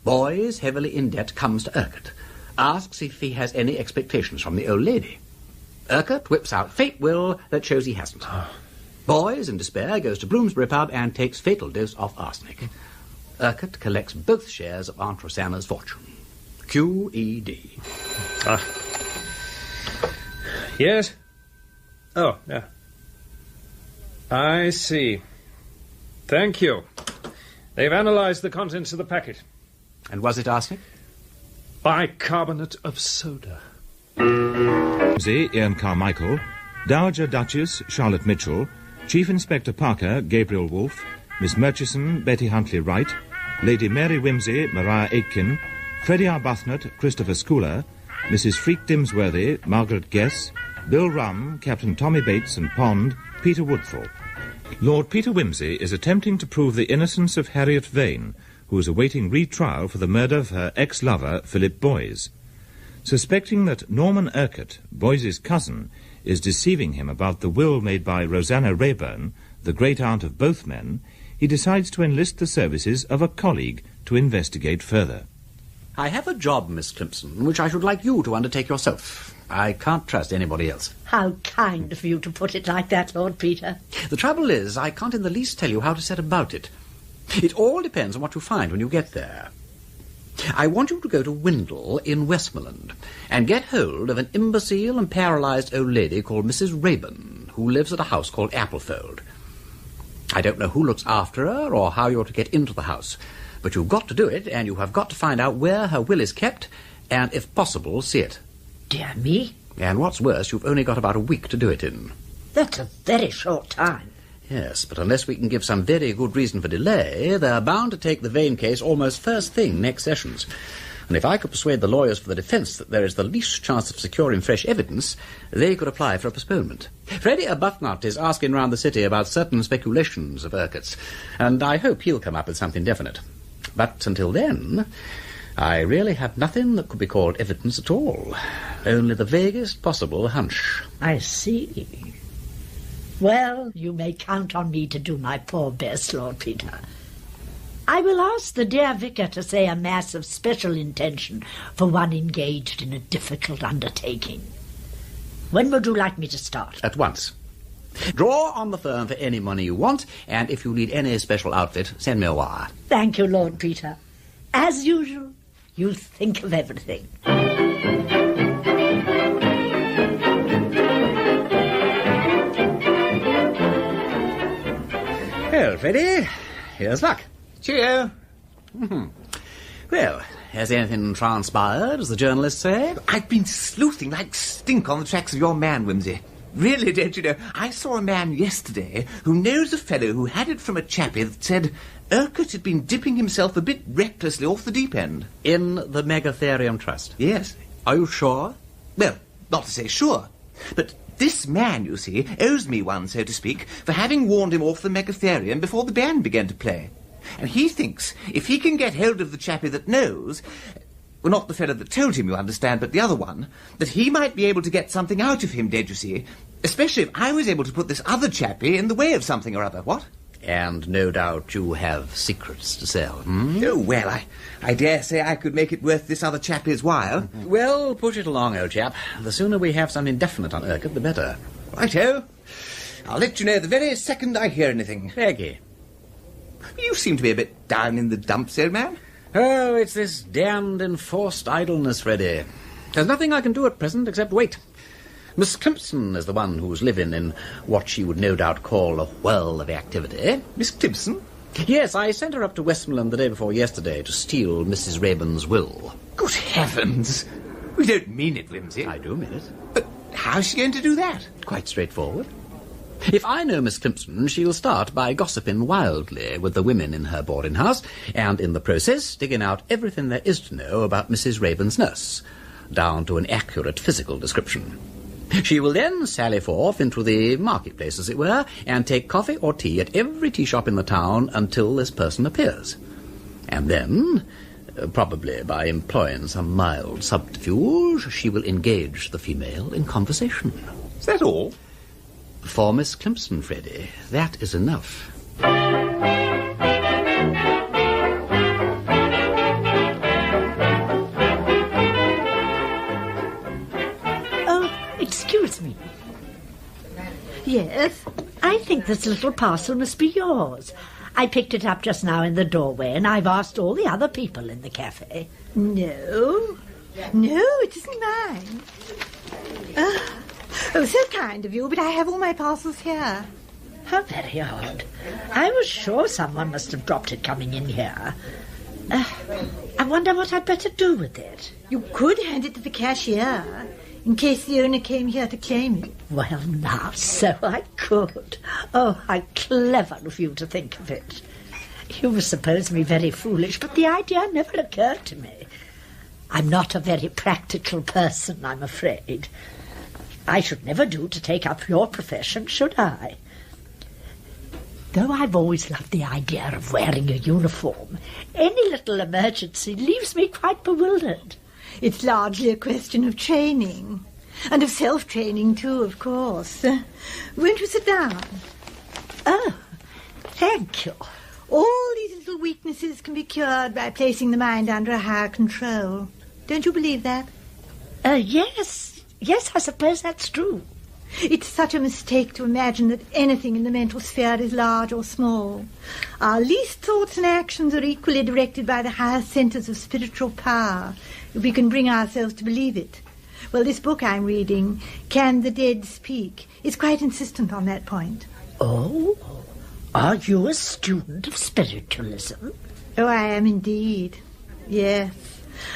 Boyce, heavily in debt, comes to Urquhart, asks if he has any expectations from the old lady. Urquhart whips out fate will that shows he hasn't. Boyce, in despair, goes to Bloomsbury pub and takes fatal dose of arsenic. Urquhart collects both shares of Aunt Rosanna's fortune. Q.E.D. Yes? Oh, yeah. I see. Thank you. They've analysed the contents of the packet. And was it arsenic? Bicarbonate of soda. Ian Carmichael, Dowager Duchess Charlotte Mitchell, Chief Inspector Parker Gabriel Wolfe, Miss Murchison Betty Huntley Wright, Lady Mary Wimsey Maria Aitken, Freddie Arbuthnot Christopher Schooler, Mrs. Freak Dimsworthy Margaret Guess, Bill Rum Captain Tommy Bates and Pond Peter Woodthorpe. Lord Peter Wimsey is attempting to prove the innocence of Harriet Vane, who is awaiting retrial for the murder of her ex-lover Philip Boyce. Suspecting that Norman Urquhart, Boyce's cousin, is deceiving him about the will made by Rosanna Rayburn, the great-aunt of both men, he decides to enlist the services of a colleague to investigate further. I have a job, Miss Climpson, which I should like you to undertake yourself. I can't trust anybody else. How kind of you to put it like that, Lord Peter. The trouble is, I can't in the least tell you how to set about it. It all depends on what you find when you get there. I want you to go to Windle in Westmoreland and get hold of an imbecile and paralysed old lady called Mrs. Rayburn, who lives at a house called Applefold. I don't know who looks after her or how you're to get into the house, but you've got to do it, and you have got to find out where her will is kept and, if possible, see it. Dear me. And what's worse, you've only got about a week to do it in. That's a very short time. Yes, but unless we can give some very good reason for delay, they're bound to take the Vane case almost first thing next sessions. And if I could persuade the lawyers for the defence that there is the least chance of securing fresh evidence, they could apply for a postponement. Freddie Arbuthnot is asking round the city about certain speculations of Urquhart's, and I hope he'll come up with something definite. But until then, I really have nothing that could be called evidence at all. Only the vaguest possible hunch. I see. Well, you may count on me to do my poor best, Lord Peter. I will ask the dear vicar to say a mass of special intention for one engaged in a difficult undertaking. When would you like me to start? At once. Draw on the firm for any money you want, and if you need any special outfit, send me a wire. Thank you, Lord Peter. As usual, you think of everything. Well, Freddie, here's luck. Cheerio. Well, has anything transpired, as the journalists say? I've been sleuthing like stink on the tracks of your man, Wimsey. Really, don't you know, I saw a man yesterday who knows a fellow who had it from a chappie that said Urquhart had been dipping himself a bit recklessly off the deep end. In the Megatherium Trust? Yes. Are you sure? Well, not to say sure, but This man, you see, owes me one, so to speak, for having warned him off the megatherium before the band began to play. And he thinks if he can get hold of the chappie that knows, well, not the fellow that told him, you understand, but the other one, that he might be able to get something out of him, don't you see? Especially if I was able to put this other chappie in the way of something or other, what? And no doubt you have secrets to sell, Oh, well, I dare say I could make it worth this other chappie's while. Well, push it along, old chap. The sooner we have something definite on Urquhart, the better. Righto. I'll let you know the very second I hear anything. Peggy. You seem to be a bit down in the dumps, old man. Oh, it's this damned enforced idleness, Freddy. There's nothing I can do at present except wait. Miss Climpson is the one who's living in what she would no doubt call a whirl of activity. Miss Climpson? Yes, I sent her up to Westmoreland the day before yesterday to steal Mrs. Rayburn's will. Good heavens! We don't mean it, Wimsey. I do mean it. But how's she going to do that? Quite straightforward. If I know Miss Climpson, she'll start by gossiping wildly with the women in her boarding house, and in the process digging out everything there is to know about Mrs. Rayburn's nurse, down to an accurate physical description. She will then sally forth into the marketplace, as it were, and take coffee or tea at every tea shop in the town until this person appears. And then, probably by employing some mild subterfuge, she will engage the female in conversation. Is that all? For Miss Climpson, Freddy, that is enough. Excuse me. Yes, I think this little parcel must be yours. I picked it up just now in the doorway, and I've asked all the other people in the cafe. No, it isn't mine. Oh, so kind of you, but I have all my parcels here. How very odd. I was sure someone must have dropped it coming in here. I wonder what I'd better do with it. You could hand it to the cashier, in case the owner came here to claim it. Well, now, so I could. Oh, how clever of you to think of it. You must suppose me very foolish, but the idea never occurred to me. I'm not a very practical person, I'm afraid. I should never do to take up your profession, should I? Though I've always loved the idea of wearing a uniform, any little emergency leaves me quite bewildered. It's largely a question of training. And of self-training, too, of course. Won't you sit down? Oh, thank you. All these little weaknesses can be cured by placing the mind under a higher control. Don't you believe that? Yes, I suppose that's true. It's such a mistake to imagine that anything in the mental sphere is large or small. Our least thoughts and actions are equally directed by the higher centres of spiritual power, if we can bring ourselves to believe it. Well, this book I'm reading, Can the Dead Speak, is quite insistent on that point. Oh, are you a student of spiritualism? Oh, I am indeed. Yes,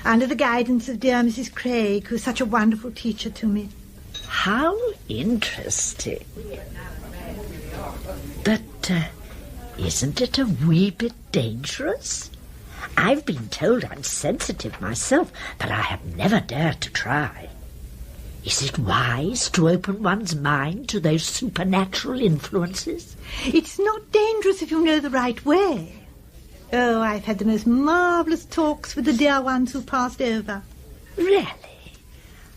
under the guidance of dear Mrs. Craig, who is such a wonderful teacher to me. How interesting. But isn't it a wee bit dangerous? I've been told I'm sensitive myself, but I have never dared to try. Is it wise to open one's mind to those supernatural influences? It's not dangerous if you know the right way. Oh, I've had the most marvellous talks with the dear ones who passed over. Really?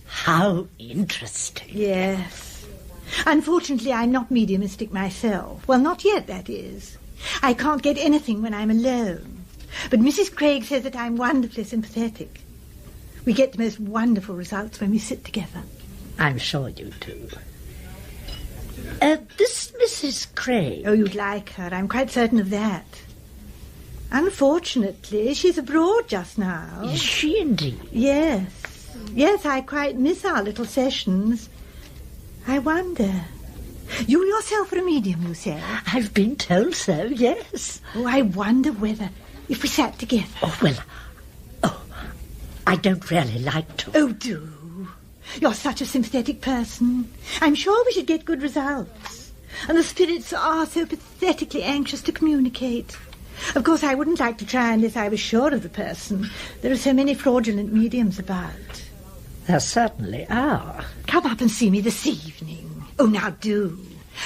How interesting. Yes. Unfortunately, I'm not mediumistic myself. Well, not yet, that is. I can't get anything when I'm alone. But Mrs. Craig says that I'm wonderfully sympathetic. We get the most wonderful results when we sit together. I'm sure you do. This Mrs. Craig... Oh, you'd like her. I'm quite certain of that. Unfortunately, she's abroad just now. Is she indeed? Yes. Yes, I quite miss our little sessions. I wonder... You yourself are a medium, you say? I've been told so, yes. Oh, I wonder whether... If we sat together... Oh, well... Oh, I don't really like to. Oh, do. You're such a sympathetic person. I'm sure we should get good results. And the spirits are so pathetically anxious to communicate. Of course, I wouldn't like to try unless I was sure of the person. There are so many fraudulent mediums about. There certainly are. Come up and see me this evening. Oh, now do.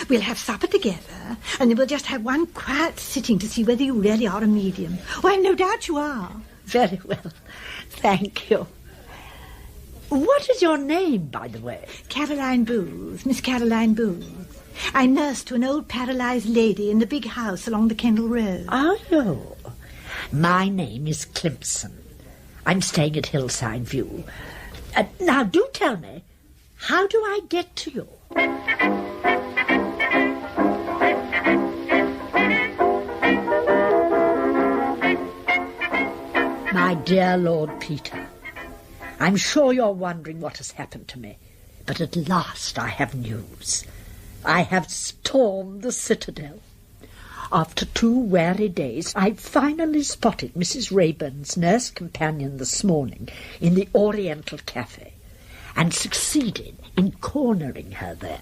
We'll have supper together, and then we'll just have one quiet sitting to see whether you really are a medium. Oh, I've no doubt you are. Very well. Thank you. What is your name, by the way? Caroline Booth, Miss Caroline Booth. I nurse to an old paralysed lady in the big house along the Kendall Road. Are you? My name is Clemson. I'm staying at Hillside View. Now, do tell me, how do I get to you? My dear Lord Peter, I'm sure you're wondering what has happened to me, but at last I have news. I have stormed the citadel. After 2 weary days, I finally spotted Mrs. Rayburn's nurse companion this morning in the Oriental Cafe, and succeeded in cornering her there.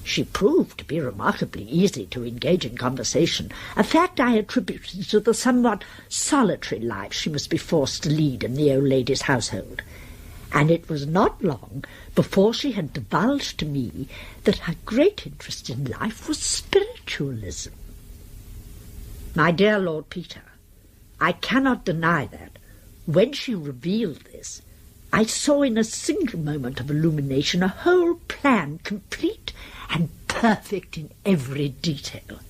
She proved to be remarkably easy to engage in conversation, a fact I attributed to the somewhat solitary life she must be forced to lead in the old lady's household. And it was not long before she had divulged to me that her great interest in life was spiritualism. My dear Lord Peter, I cannot deny that, when she revealed this, I saw in a single moment of illumination a whole plan complete and perfect in every detail.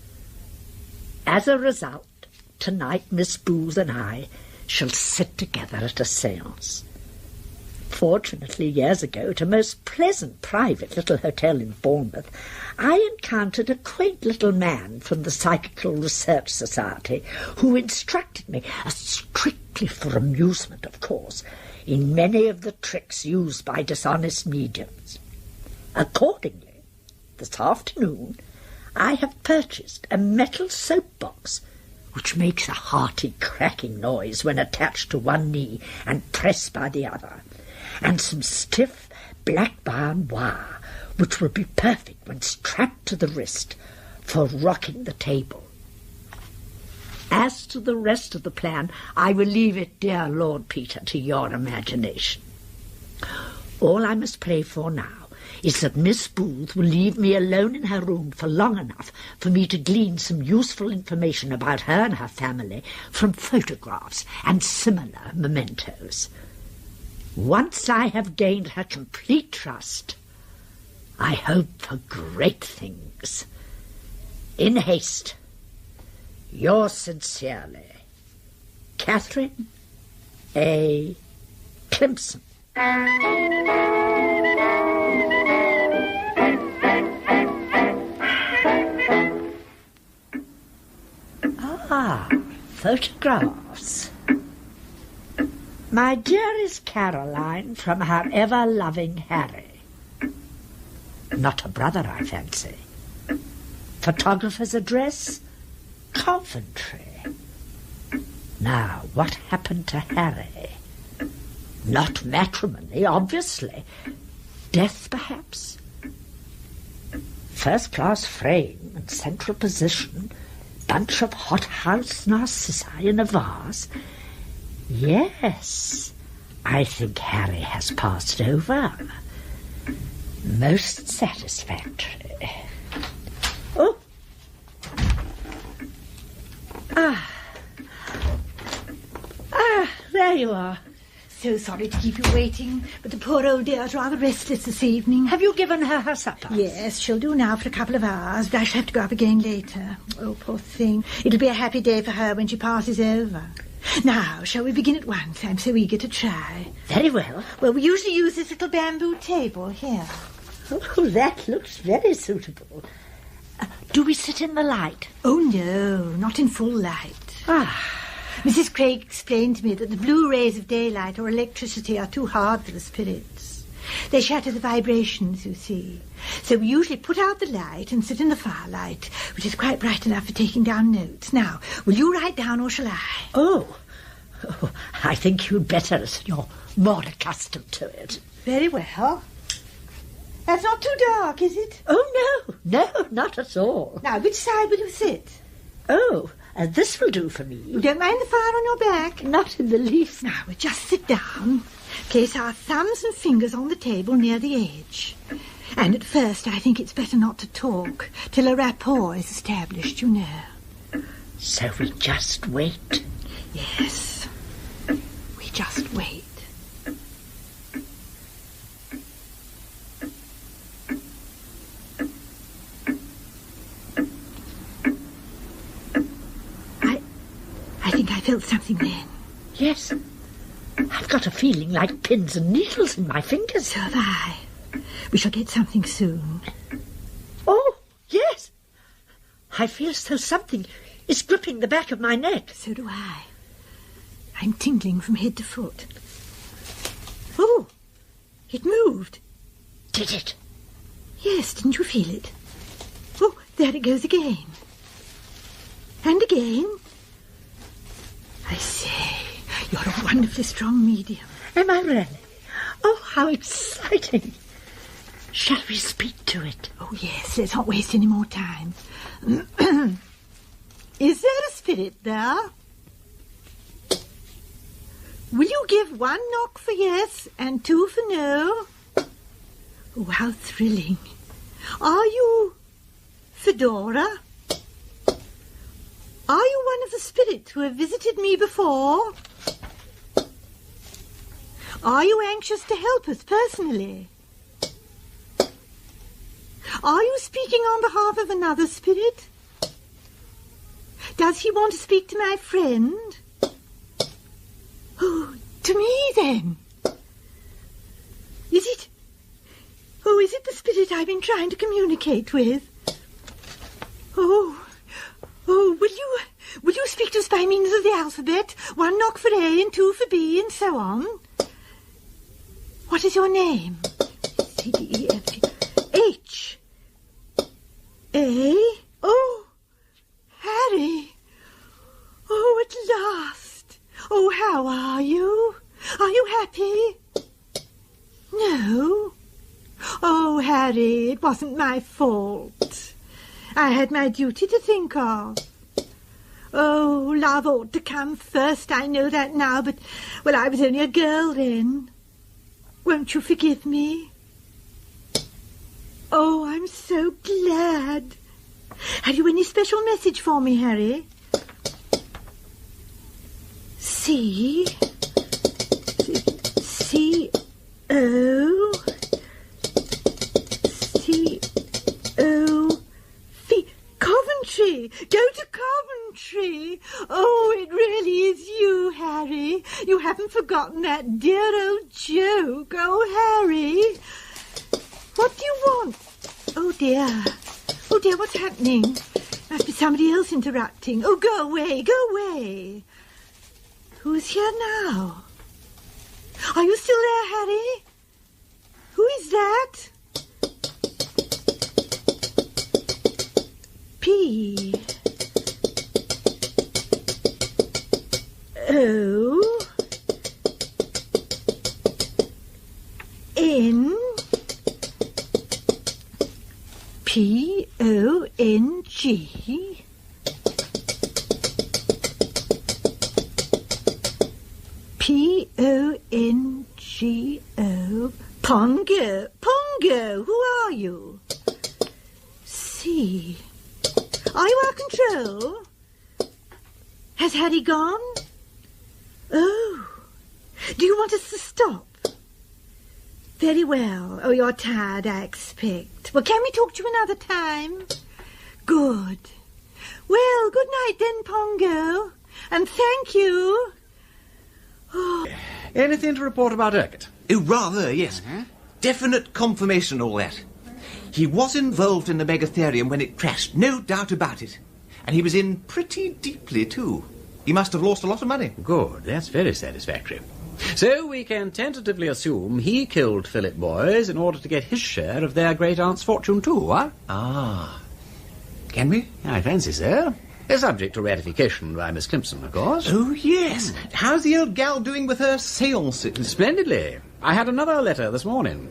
As a result, tonight Miss Booth and I shall sit together at a séance. Fortunately, years ago, at a most pleasant private little hotel in Bournemouth, I encountered a quaint little man from the Psychical Research Society who instructed me, strictly for amusement, of course, in many of the tricks used by dishonest mediums. Accordingly, this afternoon, I have purchased a metal soapbox which makes a hearty cracking noise when attached to one knee and pressed by the other, and some stiff black-bound wire which will be perfect when strapped to the wrist for rocking the table. As to the rest of the plan, I will leave it, dear Lord Peter, to your imagination. All I must pray for now is that Miss Booth will leave me alone in her room for long enough for me to glean some useful information about her and her family from photographs and similar mementos. Once I have gained her complete trust, I hope for great things. In haste, yours sincerely, Catherine A. Clemson. Ah, photographs. My dearest Caroline, from her ever-loving Harry. Not a brother, I fancy. Photographer's address? Coventry. Now, what happened to Harry? Not matrimony, obviously. Death, perhaps? First-class frame and central position, bunch of hothouse narcissi in a vase. Yes, I think Harry has passed over. Most satisfactory. Oh! There you are. So sorry to keep you waiting, but the poor old dear's rather restless this evening. Have you given her her supper? Yes, she'll do now for a couple of hours, but I shall have to go up again later. Oh, poor thing. It'll be a happy day for her when she passes over. Now, shall we begin at once? I'm so eager to try. Very well. Well, we usually use this little bamboo table here. Oh, that looks very suitable. Do we sit in the light? Oh, no, not in full light. Mrs. Craig explained to me that the blue rays of daylight or electricity are too hard for the spirits. They shatter the vibrations, you see. So we usually put out the light and sit in the firelight, which is quite bright enough for taking down notes. Now, will you write down or shall I? Oh, I think you'd better, as you're more accustomed to it. Very well. That's not too dark, is it? Oh, no, not at all. Now, which side will you sit? Oh, this will do for me. You don't mind the fire on your back? Not in the least. Now, we'll just sit down. Place our thumbs and fingers on the table near the edge. And at first I think it's better not to talk till a rapport is established, you know. So we just wait? Yes. We just wait. I think I felt something then. Yes. I've got a feeling like pins and needles in my fingers. So have I. We shall get something soon. Oh, yes. I feel as though something is gripping the back of my neck. So do I. I'm tingling from head to foot. Oh, it moved. Did it? Yes, didn't you feel it? Oh, there it goes again. And again. I say, you're a wonderfully strong medium. Am I really? Oh, how exciting. Shall we speak to it? Oh, yes, let's not waste any more time. Is there a spirit there? Will you give 1 knock for yes and 2 for no? Oh, how thrilling. Are you Fedora? Are you one of the spirits who have visited me before? Are you anxious to help us personally? Are you speaking on behalf of another spirit? Does he want to speak to my friend? Oh, to me then. Is it... Oh, is it the spirit I've been trying to communicate with? Oh, will you speak to us by means of the alphabet? 1 knock for A and 2 for B and so on. What is your name? C, D, E, F, G, H, A. Oh, Harry. Oh, at last. Oh, how are you? Are you happy? No. Oh, Harry, it wasn't my fault. I had my duty to think of. Oh, love ought to come first, I know that now, but, well, I was only a girl then. Won't you forgive me? Oh, I'm so glad. Have you any special message for me, Harry? C... C-O... C-O... Coventry! Go to Coventry! Oh, it really is you, Harry. You haven't forgotten that dear old joke. Oh, Harry. What do you want? Oh, dear. Oh, dear, what's happening? Must be somebody else interrupting. Oh, go away, go away. Who's here now? Are you still there, Harry? Who is that? P O N P O N G P O N G O Pongo. Pongo, who are you? C. Are you out of control? Has Harry gone? Oh. Do you want us to stop? Very well. Oh, you're tired, I expect. Well, can we talk to you another time? Good. Well, good night then, Pongo. And thank you. Oh. Anything to report about Urquhart? Oh, rather, yes. Definite confirmation, all that. He was involved in the megatherium when it crashed, no doubt about it. And he was in pretty deeply, too. He must have lost a lot of money. Good, that's very satisfactory. So we can tentatively assume he killed Philip Boys in order to get his share of their great-aunt's fortune too, huh? Ah. Can we? I fancy so. Subject to ratification by Miss Climpson, of course. Oh, yes. How's the old gal doing with her seances? Splendidly. I had another letter this morning.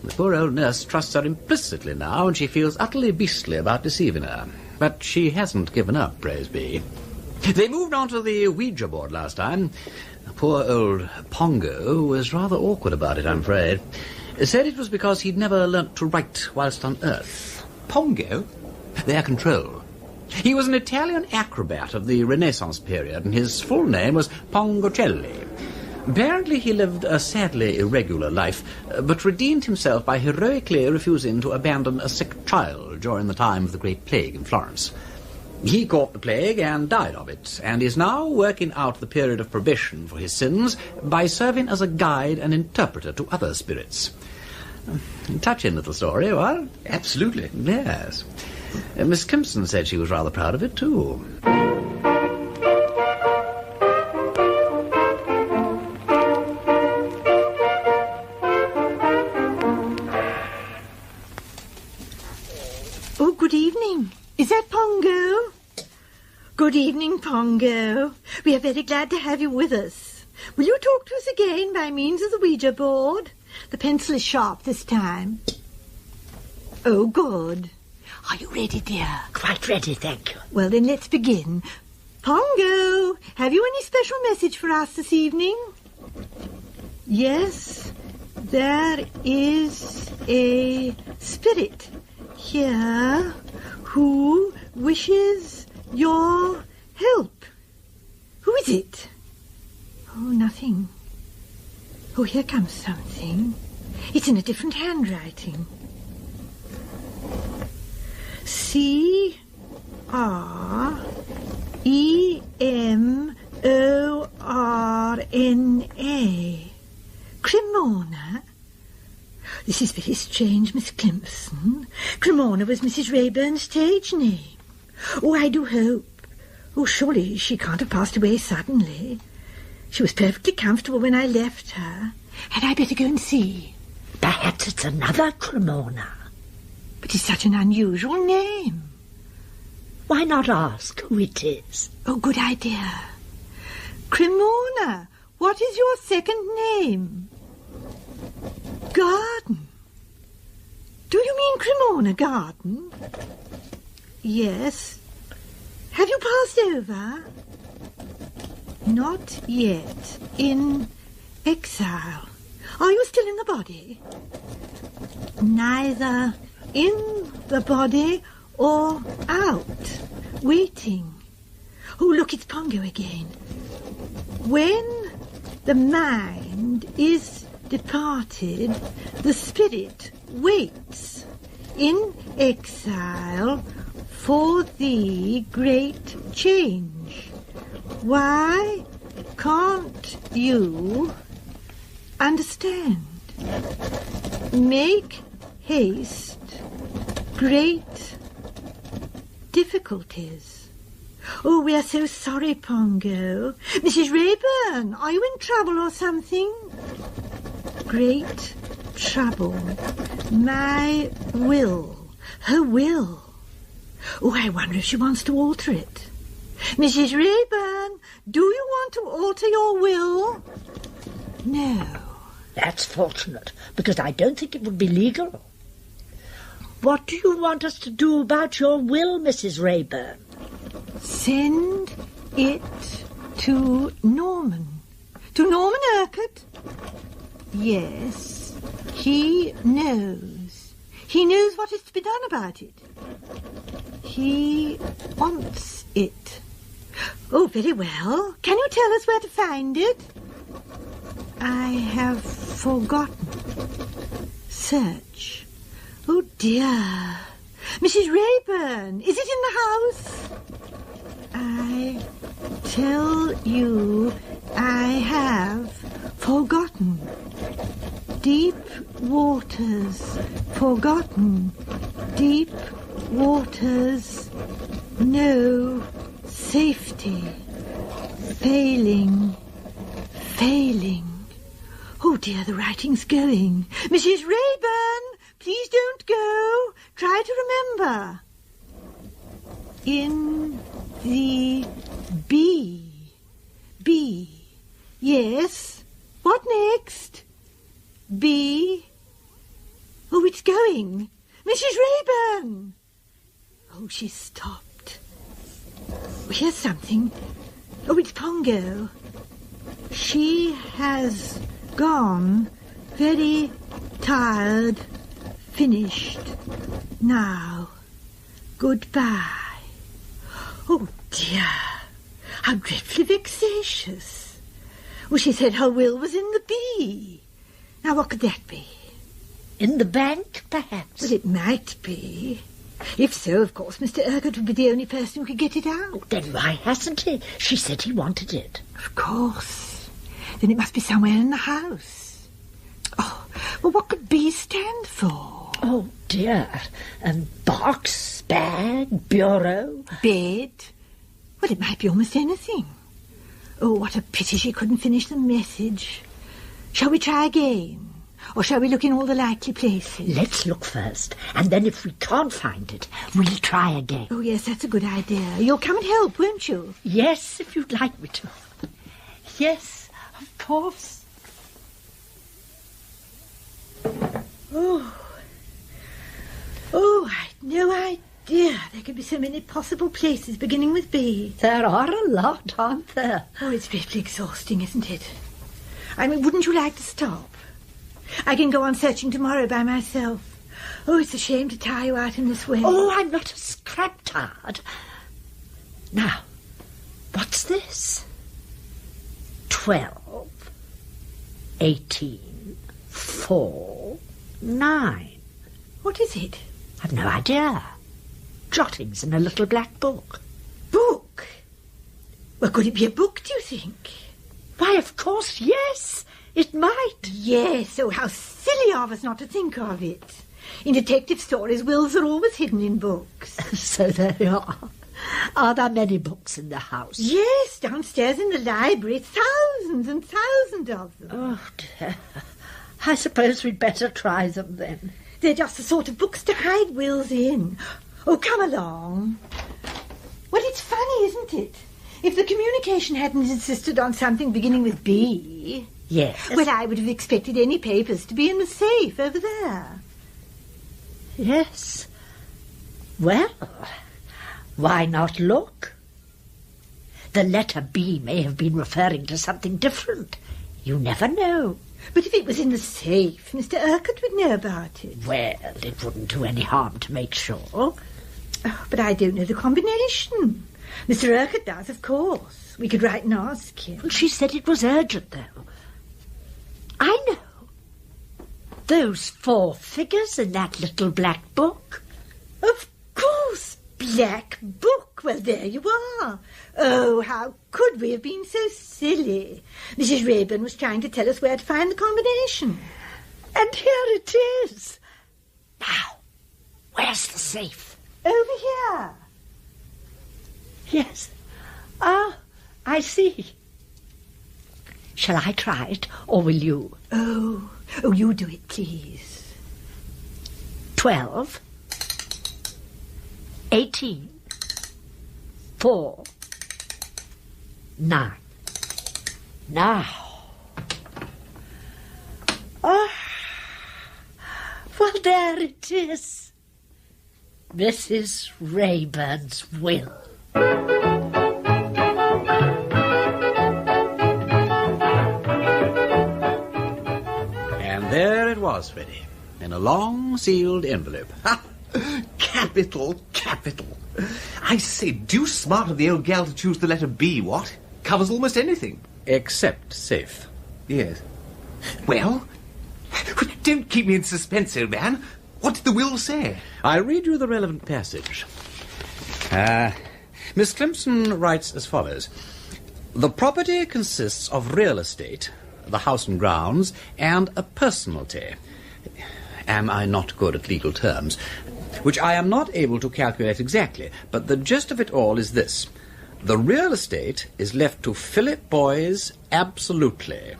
The poor old nurse trusts her implicitly now, and she feels utterly beastly about deceiving her. But she hasn't given up, praise be. They moved on to the Ouija board last time. The poor old Pongo was rather awkward about it, I'm afraid. Said it was because he'd never learnt to write whilst on Earth. Pongo? Their control. He was an Italian acrobat of the Renaissance period, and his full name was Pongocelli. Apparently he lived a sadly irregular life, but redeemed himself by heroically refusing to abandon a sick child during the time of the Great Plague in Florence. He caught the plague and died of it, and is now working out the period of probation for his sins by serving as a guide and interpreter to other spirits. Touching little story, what? Absolutely. Yes. Miss Kimpson said she was rather proud of it, too. Oh, good evening. Is that Pongo? Good evening, Pongo. We are very glad to have you with us. Will you talk to us again by means of the Ouija board? The pencil is sharp this time. Oh, good. Are you ready, dear? Quite ready, thank you. Well, then let's begin. Pongo, have you any special message for us this evening? Yes, there is a spirit here who wishes your help. Who is it? Oh, nothing. Oh, here comes something. It's in a different handwriting. C-R-E-M-O-R-N-A. Cremona? This is very strange, Miss Climpson. Cremona was Mrs. Rayburn's stage name. Oh, I do hope. Oh, surely she can't have passed away suddenly. She was perfectly comfortable when I left her. Had I better go and see? Perhaps it's another Cremona. But it's such an unusual name. Why not ask who it is? Oh, good idea. Cremona, what is your second name? Garden. Do you mean Cremona Garden? Yes. Have you passed over? Not yet. In exile. Are you still in the body? Neither in the body or out. Waiting. Oh, look, it's Pongo again. When the mind is departed, the spirit waits in exile for the great change. Why can't you understand? Make haste, great difficulties. Oh, we are so sorry, Pongo. Mrs. Rayburn, are you in trouble or something? Great trouble. My will. Her will. Oh, I wonder if she wants to alter it. Mrs. Rayburn, do you want to alter your will? No. That's fortunate, because I don't think it would be legal. What do you want us to do about your will, Mrs. Rayburn? Send it to Norman. To Norman Urquhart? Yes, he knows. He knows what is to be done about it. He wants it. Oh, very well. Can you tell us where to find it? I have forgotten. Search. Oh, dear. Mrs. Rayburn, is it in the house? I tell you, I have forgotten. Deep waters, forgotten. Deep waters, no safety. Failing, failing. Oh, dear, the writing's going. Mrs. Rayburn, please don't go. Try to remember. In the B. B. Yes. What next? B. Oh, it's going. Mrs. Rayburn. Oh, she's stopped. Oh, here's something. Oh, it's Pongo. She has gone Very tired. Finished. Now, goodbye. Oh, dear. How dreadfully vexatious. Well, she said her will was in the bee. Now, what could that be? In the bank, perhaps? Well, it might be. If so, of course, Mr. Urquhart would be the only person who could get it out. Then why hasn't he? She said he wanted it. Of course. Then it must be somewhere in the house. Oh, well, what could B stand for? Oh, dear. Box, bag, bureau. Bed. Well, it might be almost anything. Oh, what a pity she couldn't finish the message. Shall we try again? Or shall we look in all the likely places? Let's look first, and then if we can't find it, we'll try again. Oh, yes, that's a good idea. You'll come and help, won't you? Yes, if you'd like me to. Yes, of course. Oh, I'd no idea there could be so many possible places beginning with B. There are a lot, aren't there? Oh, it's dreadfully exhausting, isn't it? I mean, wouldn't you like to stop? I can go on searching tomorrow by myself. Oh, it's a shame to tire you out in this way. Oh, I'm not a scrap tired. Now, what's this? 12, 18, 4, 9. What is it? I've no idea. Jottings in a little black book. Book? Well, could it be a book, do you think? Why, of course, yes. It might. Yes, oh, how silly of us not to think of it. In detective stories, wills are always hidden in books. So there you are. Are there many books in the house? Yes, downstairs in the library, thousands and thousands of them. Oh, dear. I suppose we'd better try them then. They're just the sort of books to hide wills in. Oh, come along. Well, it's funny, isn't it? If the communication hadn't insisted on something beginning with B... Yes. Well, I would have expected any papers to be in the safe over there. Yes. Well, why not look? The letter B may have been referring to something different. You never know. But if it was in the safe, Mr. Urquhart would know about it. Well, it wouldn't do any harm to make sure. Oh, but I don't know the combination. Mr. Urquhart does, of course. We could write and ask him. Well, she said it was urgent, though. I know. Those 4 figures in that little black book. Of course, black book. Well, there you are. Oh, how could we have been so silly? Mrs. Rayburn was trying to tell us where to find the combination. And here it is. Now, where's the safe? Over here. Yes. Ah, I see. Shall I try it, or will you? Oh, you do it, please. 12, 18, 4, 9. Now. Ah, well, there it is. Mrs. Rayburn's will. There it was, Freddie, in a long, sealed envelope. Ha! Capital, capital. I say, deuce smart of the old gal to choose the letter B, what? Covers almost anything. Except safe. Yes. Well, don't keep me in suspense, old man. What did the will say? I'll read you the relevant passage. Miss Clemson writes as follows. The property consists of real estate, the house and grounds, and a personalty. Am I not good at legal terms? Which I am not able to calculate exactly, but the gist of it all is this. The real estate is left to Philip Boys absolutely.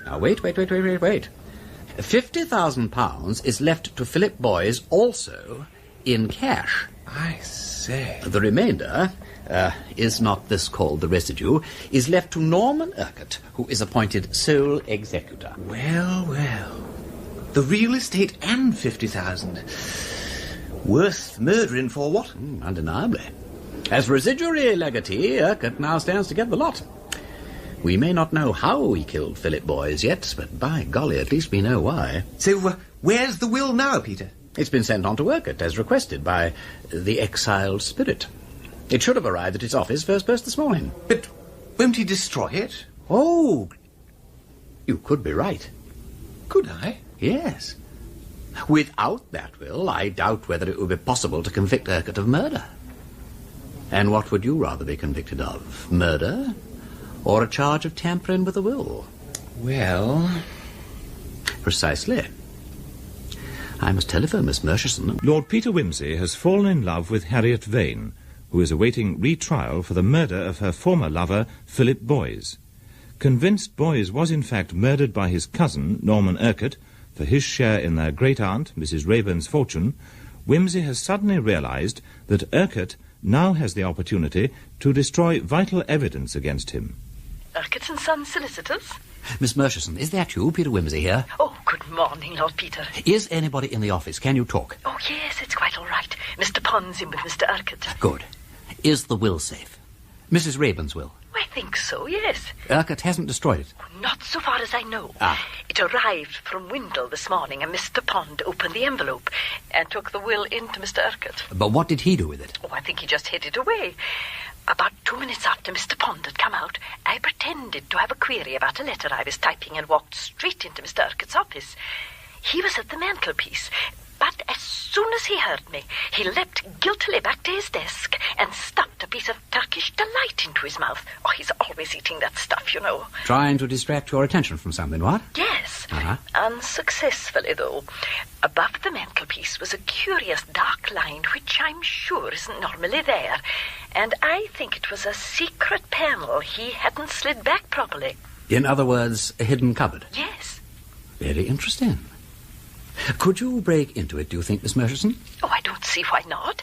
Now, wait. £50,000 is left to Philip Boys also in cash. I say. The remainder, is not this called the residue, is left to Norman Urquhart, who is appointed sole executor. Well, well. The real estate and 50,000. Worth murdering for what? Undeniably. As residuary legatee, Urquhart now stands to get the lot. We may not know how he killed Philip Boys yet, but by golly, at least we know why. So, where's the will now, Peter? It's been sent on to Urquhart, as requested by the exiled spirit. It should have arrived at his office first post this morning. But won't he destroy it? Oh, you could be right. Could I? Yes. Without that will, I doubt whether it would be possible to convict Urquhart of murder. And what would you rather be convicted of? Murder? Or a charge of tampering with a will? Well... Precisely. I must telephone Miss Murchison. Lord Peter Wimsey has fallen in love with Harriet Vane, who is awaiting retrial for the murder of her former lover, Philip Boys. Convinced Boys was in fact murdered by his cousin, Norman Urquhart, for his share in their great-aunt, Mrs. Raeburn's fortune, Wimsey has suddenly realised that Urquhart now has the opportunity to destroy vital evidence against him. Urquhart and Sons solicitors? Miss Murchison, is that you, Peter Wimsey here? Oh, good morning, Lord Peter. Is anybody in the office? Can you talk? Oh, yes, it's quite all right. Mr. Pond's in with Mr. Urquhart. Good. Is the will safe? Mrs. Raeburn's will? I think so, yes. Urquhart hasn't destroyed it? Not so far as I know. Ah. It arrived from Windle this morning, and Mr. Pond opened the envelope and took the will into Mr. Urquhart. But what did he do with it? Oh, I think he just hid it away. About 2 minutes after Mr. Pond had come out, I pretended to have a query about a letter I was typing and walked straight into Mr. Urquhart's office. He was at the mantelpiece, but as soon as he heard me, he leapt guiltily back to his desk and stuffed a piece of Turkish delight into his mouth. Oh, he's always eating that stuff, you know. Trying to distract your attention from something, what? Yes, Uh-huh. unsuccessfully, though. Above the mantelpiece was a curious dark line which I'm sure isn't normally there, and I think it was a secret panel he hadn't slid back properly. In other words, a hidden cupboard? Yes. Very interesting. Could you break into it, do you think, Miss Murchison? Oh, I don't see why not.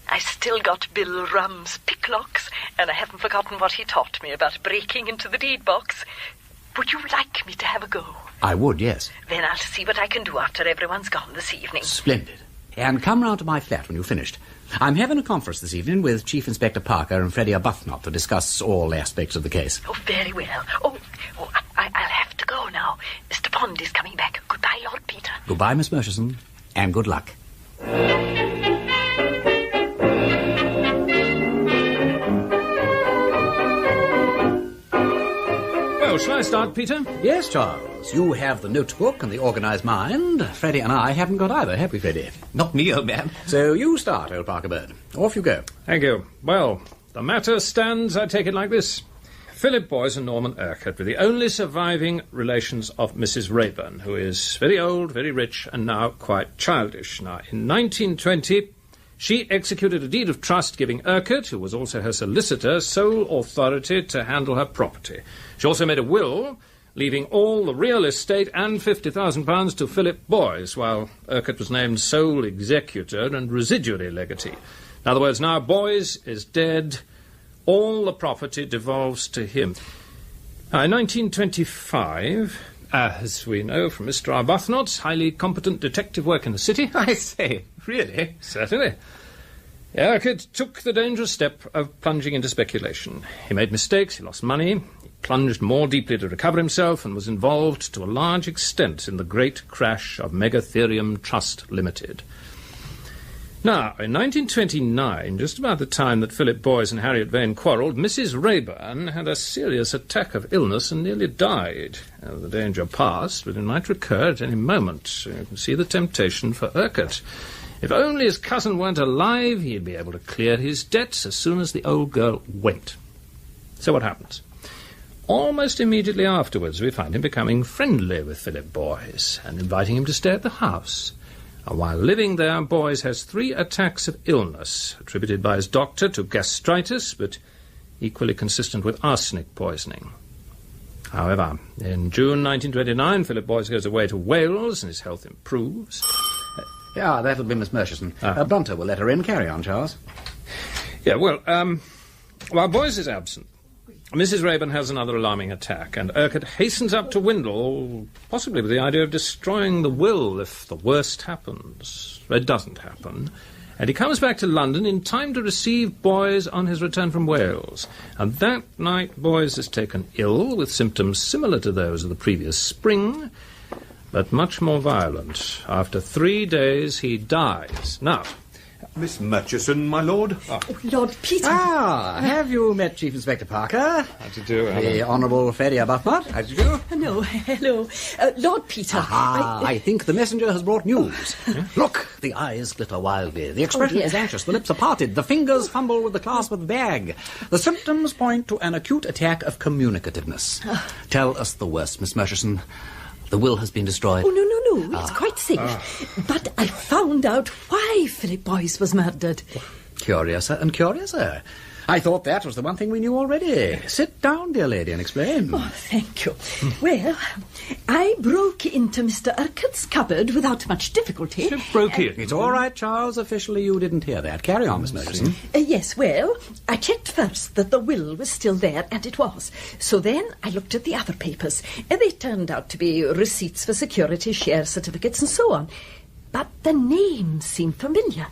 I've still got Bill Rum's picklocks, and I haven't forgotten what he taught me about breaking into the deed box. Would you like me to have a go? I would, yes. Then I'll see what I can do after everyone's gone this evening. Splendid. And come round to my flat when you've finished. I'm having a conference this evening with Chief Inspector Parker and Freddie Arbuthnot to discuss all aspects of the case. Oh, very well. I'll have to go now. Mr. Pond is coming back. Goodbye, Lord Peter. Goodbye, Miss Murchison, and good luck. Well, shall I start, Peter? Yes, Charles. You have the notebook and the organised mind. Freddie and I haven't got either, have we, Freddie? Not me, old man. So you start, old Parker Bird. Off you go. Thank you. Well, the matter stands, I take it, like this. Philip Boys and Norman Urquhart were the only surviving relations of Mrs. Raeburn, who is very old, very rich, and now quite childish. Now, in 1920, she executed a deed of trust giving Urquhart, who was also her solicitor, sole authority to handle her property. She also made a will, leaving all the real estate and £50,000 to Philip Boys, while Urquhart was named sole executor and residuary legatee. In other words, now Boys is dead. All the property devolves to him. In 1925, as we know from Mr. Arbuthnot's highly competent detective work in the city... I say, really? Certainly. Urquhart took the dangerous step of plunging into speculation. He made mistakes, he lost money, he plunged more deeply to recover himself, and was involved to a large extent in the great crash of Megatherium Trust Limited. Now, in 1929, just about the time that Philip Boys and Harriet Vane quarrelled, Mrs. Raeburn had a serious attack of illness and nearly died. The danger passed, but it might recur at any moment. You can see the temptation for Urquhart. If only his cousin weren't alive, he'd be able to clear his debts as soon as the old girl went. So what happens? Almost immediately afterwards, we find him becoming friendly with Philip Boys and inviting him to stay at the house. And while living there, Boys has 3 attacks of illness, attributed by his doctor to gastritis, but equally consistent with arsenic poisoning. However, in June 1929, Philip Boys goes away to Wales, and his health improves. Yeah, that'll be Miss Murchison. Bunter will let her in. Carry on, Charles. Yeah, well, while Boys is absent, Mrs. Raeburn has another alarming attack, and Urquhart hastens up to Windle, possibly with the idea of destroying the will if the worst happens. It doesn't happen, and he comes back to London in time to receive Boys on his return from Wales. And that night Boys is taken ill with symptoms similar to those of the previous spring, but much more violent. After 3 days he dies. Now, Miss Murchison, my lord. Oh, Lord Peter. Ah, have you met Chief Inspector Parker? How do you do, The Honourable Freddie Arbuthnot? How do you do? No, hello. Lord Peter. I think the messenger has brought news. Look, the eyes glitter wildly. The expression is anxious. The lips are parted. The fingers fumble with the clasp of the bag. The symptoms point to an acute attack of communicativeness. Tell us the worst, Miss Murchison. The will has been destroyed. Oh, no. It's quite safe. But I found out why Philip Boyce was murdered. Curiouser and curiouser. I thought that was the one thing we knew already. Sit down, dear lady, and explain. Oh, thank you. Well, I broke into Mr. Urquhart's cupboard without much difficulty. You broke in? It's all right, Charles. Officially, you didn't hear that. Carry on, Miss Murchison. Yes, well, I checked first that the will was still there, and it was. So then I looked at the other papers. They turned out to be receipts for security, share certificates, and so on. But the names seemed familiar.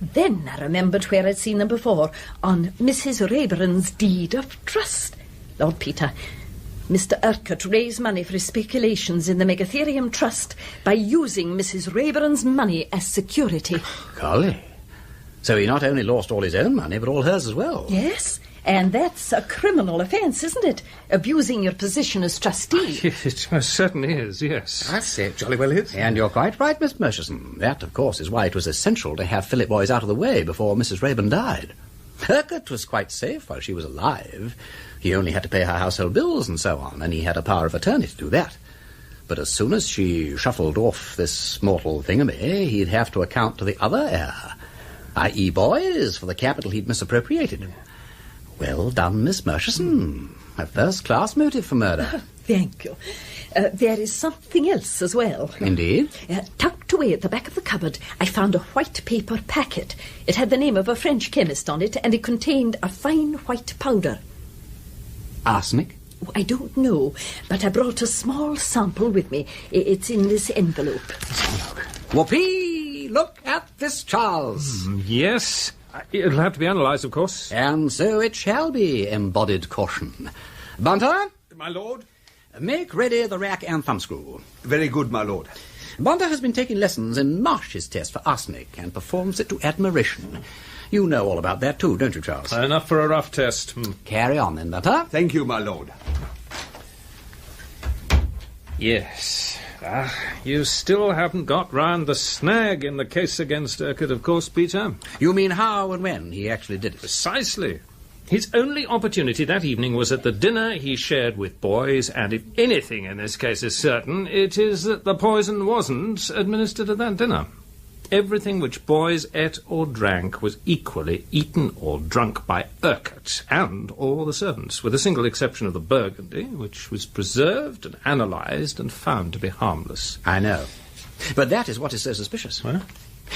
Then I remembered where I'd seen them before, on Mrs. Rayburn's deed of trust. Lord Peter, Mr. Urquhart raised money for his speculations in the Megatherium Trust by using Mrs. Rayburn's money as security. Golly. So he not only lost all his own money, but all hers as well. Yes, and that's a criminal offence, isn't it? Abusing your position as trustee. It most certainly is, yes. I say it jolly well is. And you're quite right, Miss Murchison. That, of course, is why it was essential to have Philip Boyce out of the way before Mrs. Rayburn died. Urquhart was quite safe while she was alive. He only had to pay her household bills and so on, and he had a power of attorney to do that. But as soon as she shuffled off this mortal thingamy, he'd have to account to the other heir, i.e. Boyce, for the capital he'd misappropriated. Well done, Miss Murchison. A first-class motive for murder. Thank you. There is something else as well. Indeed? Tucked away at the back of the cupboard, I found a white paper packet. It had the name of a French chemist on it, and it contained a fine white powder. Arsenic? I don't know, but I brought a small sample with me. It's in this envelope. Whoopee! Look at this, Charles. Yes. It'll have to be analysed, of course. And so it shall be, embodied caution. Bunter? My lord? Make ready the rack and thumbscrew. Very good, my lord. Bunter has been taking lessons in Marsh's test for arsenic and performs it to admiration. You know all about that too, don't you, Charles? Enough for a rough test. Carry on then, Bunter. Thank you, my lord. Yes. You still haven't got round the snag in the case against Urquhart, of course, Peter. You mean how and when he actually did it? Precisely. His only opportunity that evening was at the dinner he shared with Boyce, and if anything in this case is certain, it is that the poison wasn't administered at that dinner. Everything which Boyce ate or drank was equally eaten or drunk by Urquhart and all the servants, with a single exception of the burgundy, which was preserved and analysed and found to be harmless. I know. But that is what is so suspicious. Huh?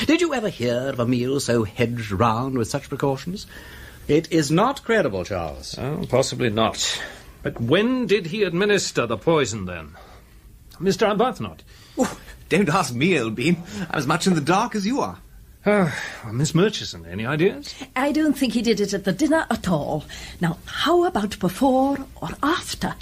Did you ever hear of a meal so hedged round with such precautions? It is not credible, Charles. Oh, possibly not. But when did he administer the poison, then? Mr. Arbuthnot? Oh, don't ask me, old bean. I'm as much in the dark as you are. Well, Miss Murchison, any ideas? I don't think he did it at the dinner at all. Now, how about before or after?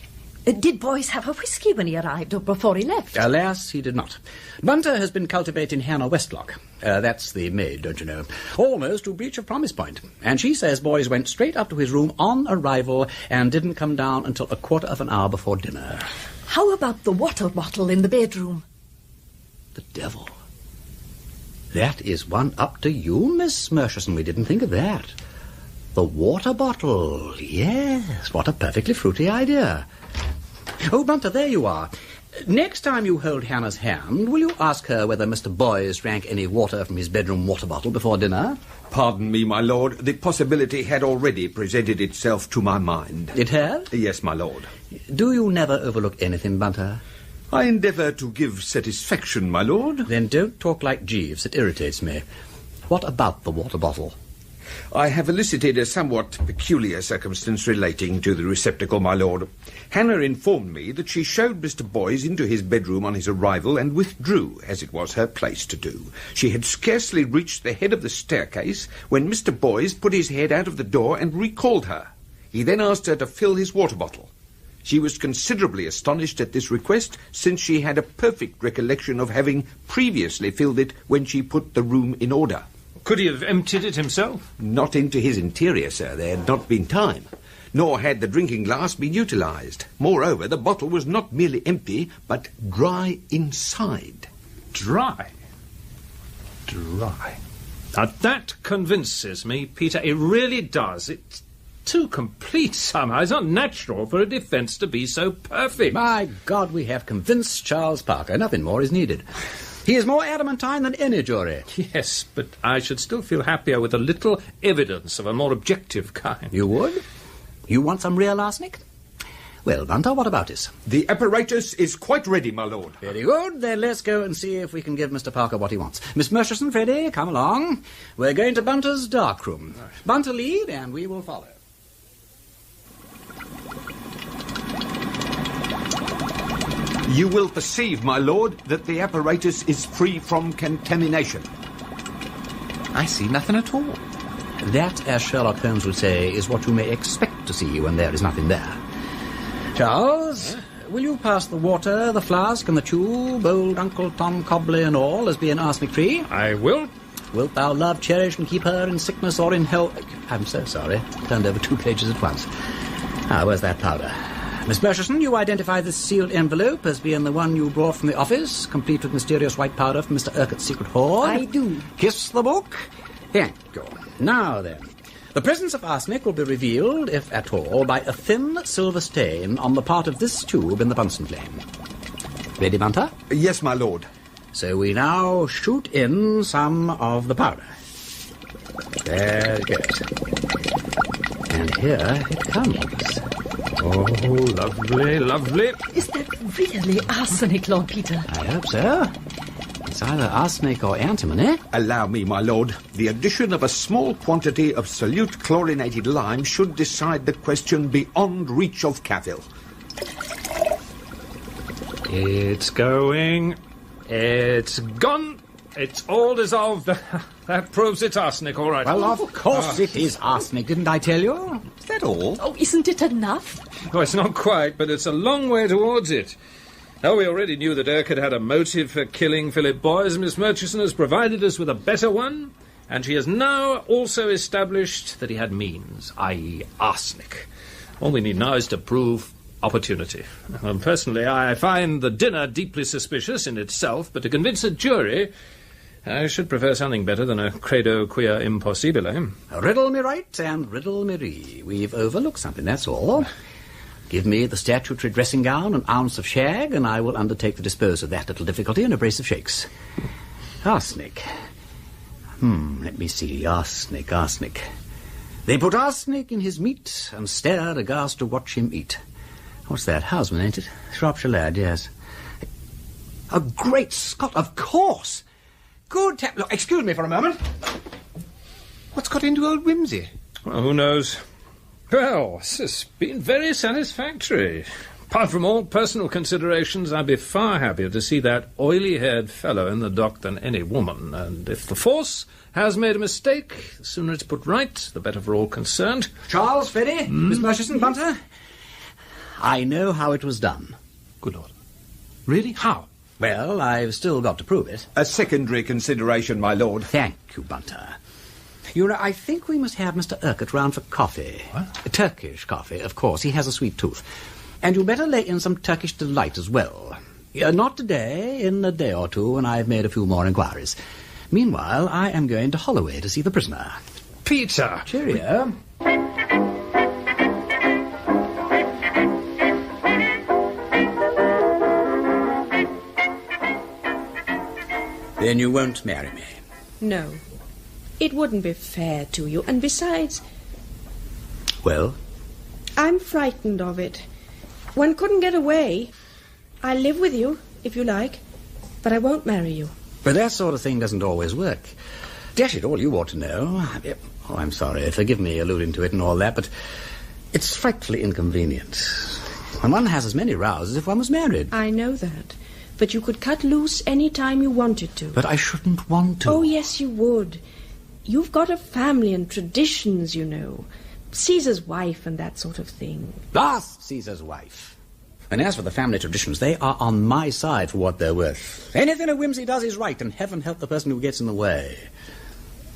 Did Boyce have a whisky when he arrived or before he left? Alas, he did not. Bunter has been cultivating Hannah Westlock. That's the maid, don't you know? Almost to breach of promise point. And she says Boyce went straight up to his room on arrival and didn't come down until a quarter of an hour before dinner. How about the water bottle in the bedroom? The devil. That is one up to you, Miss Murchison. We didn't think of that. The water bottle. Yes, what a perfectly fruity idea. Oh, Bunter, there you are. Next time you hold Hannah's hand, will you ask her whether Mr. Boyce drank any water from his bedroom water bottle before dinner? Pardon me, my lord. The possibility had already presented itself to my mind. It had? Yes, my lord. Do you never overlook anything, Bunter? I endeavour to give satisfaction, my lord. Then don't talk like Jeeves. It irritates me. What about the water bottle? I have elicited a somewhat peculiar circumstance relating to the receptacle, my lord. Hannah informed me that she showed Mr. Boyes into his bedroom on his arrival and withdrew, as it was her place to do. She had scarcely reached the head of the staircase when Mr. Boyes put his head out of the door and recalled her. He then asked her to fill his water bottle. She was considerably astonished at this request, since she had a perfect recollection of having previously filled it when she put the room in order. Could he have emptied it himself? Not into his interior, sir. There had not been time. Nor had the drinking glass been utilised. Moreover, the bottle was not merely empty, but dry inside. Dry? Dry. Now that convinces me, Peter. It really does. It's too complete somehow. It's not natural for a defence to be so perfect. My God, we have convinced Charles Parker. Nothing more is needed. He is more adamantine than any jury. Yes, but I should still feel happier with a little evidence of a more objective kind. You would? You want some real arsenic? Well, Bunter, what about this? The apparatus is quite ready, my lord. Very good. Then let's go and see if we can give Mr. Parker what he wants. Miss Murchison, Freddie, come along. We're going to Bunter's dark room. Bunter lead, and we will follow. You will perceive, my lord, that the apparatus is free from contamination. I see nothing at all. That, as Sherlock Holmes would say, is what you may expect to see when there is nothing there. Charles, will you pass the water, the flask, and the tube, old Uncle Tom Cobley and all, as being arsenic-free? I will. Wilt thou love, cherish, and keep her in sickness or in health? I'm so sorry. Turned over 2 pages at once. Where's that powder? Miss Murchison, you identify this sealed envelope as being the one you brought from the office, complete with mysterious white powder from Mr. Urquhart's secret hoard. I do. Kiss the book. Thank you. Now then, the presence of arsenic will be revealed, if at all, by a thin silver stain on the part of this tube in the Bunsen flame. Ready, Bunter? Yes, my lord. So we now shoot in some of the powder. There it goes. And here it comes. Oh, lovely, lovely. Is that really arsenic, Lord Peter? I hope so. It's either arsenic or antimony. Allow me, my lord. The addition of a small quantity of solute chlorinated lime should decide the question beyond reach of cavil. It's going. It's gone. It's all dissolved. That proves it's arsenic, all right. Well, of course it is arsenic, didn't I tell you? Is that all? Oh, isn't it enough? Oh, it's not quite, but it's a long way towards it. Oh, we already knew that Urquhart had a motive for killing Philip Boyes. Miss Murchison has provided us with a better one, and she has now also established that he had means, i.e. arsenic. All we need now is to prove opportunity. Personally, I find the dinner deeply suspicious in itself, but to convince a jury, I should prefer something better than a credo quia impossibile. Riddle me right and riddle me ree. We've overlooked something, that's all. Give me the statutory dressing gown, an ounce of shag, and I will undertake to dispose of that little difficulty in a brace of shakes. Arsenic. Let me see. Arsenic. They put arsenic in his meat and stared aghast to watch him eat. What's that? Houseman, ain't it? Shropshire lad, yes. A great Scott, of course! Good Look, excuse me for a moment. What's got into old Whimsy? Well, who knows? Well, this has been very satisfactory. Apart from all personal considerations, I'd be far happier to see that oily-haired fellow in the dock than any woman. And if the force has made a mistake, the sooner it's put right, the better for all concerned. Charles, Freddie, Miss Murchison, Bunter, I know how it was done. Good Lord. Really? How? Well, I've still got to prove it. A secondary consideration, my lord. Thank you, Bunter. You know, I think we must have Mr. Urquhart round for coffee. What? Turkish coffee, of course. He has a sweet tooth. And you'd better lay in some Turkish delight as well. Not today, in a day or two, when I've made a few more inquiries. Meanwhile, I am going to Holloway to see the prisoner. Peter! Cheerio. Then you won't marry me? No. It wouldn't be fair to you. And besides... Well? I'm frightened of it. One couldn't get away. I'll live with you, if you like, but I won't marry you. But that sort of thing doesn't always work. Dash it, all you ought to know. Oh, I'm sorry. Forgive me alluding to it and all that, but it's frightfully inconvenient. And one has as many rows as if one was married. I know that. But you could cut loose any time you wanted to. But I shouldn't want to. Oh, yes, you would. You've got a family and traditions, you know. Caesar's wife and that sort of thing. Last Caesar's wife. And as for the family traditions, they are on my side for what they're worth. Anything a whimsy does is right, and heaven help the person who gets in the way.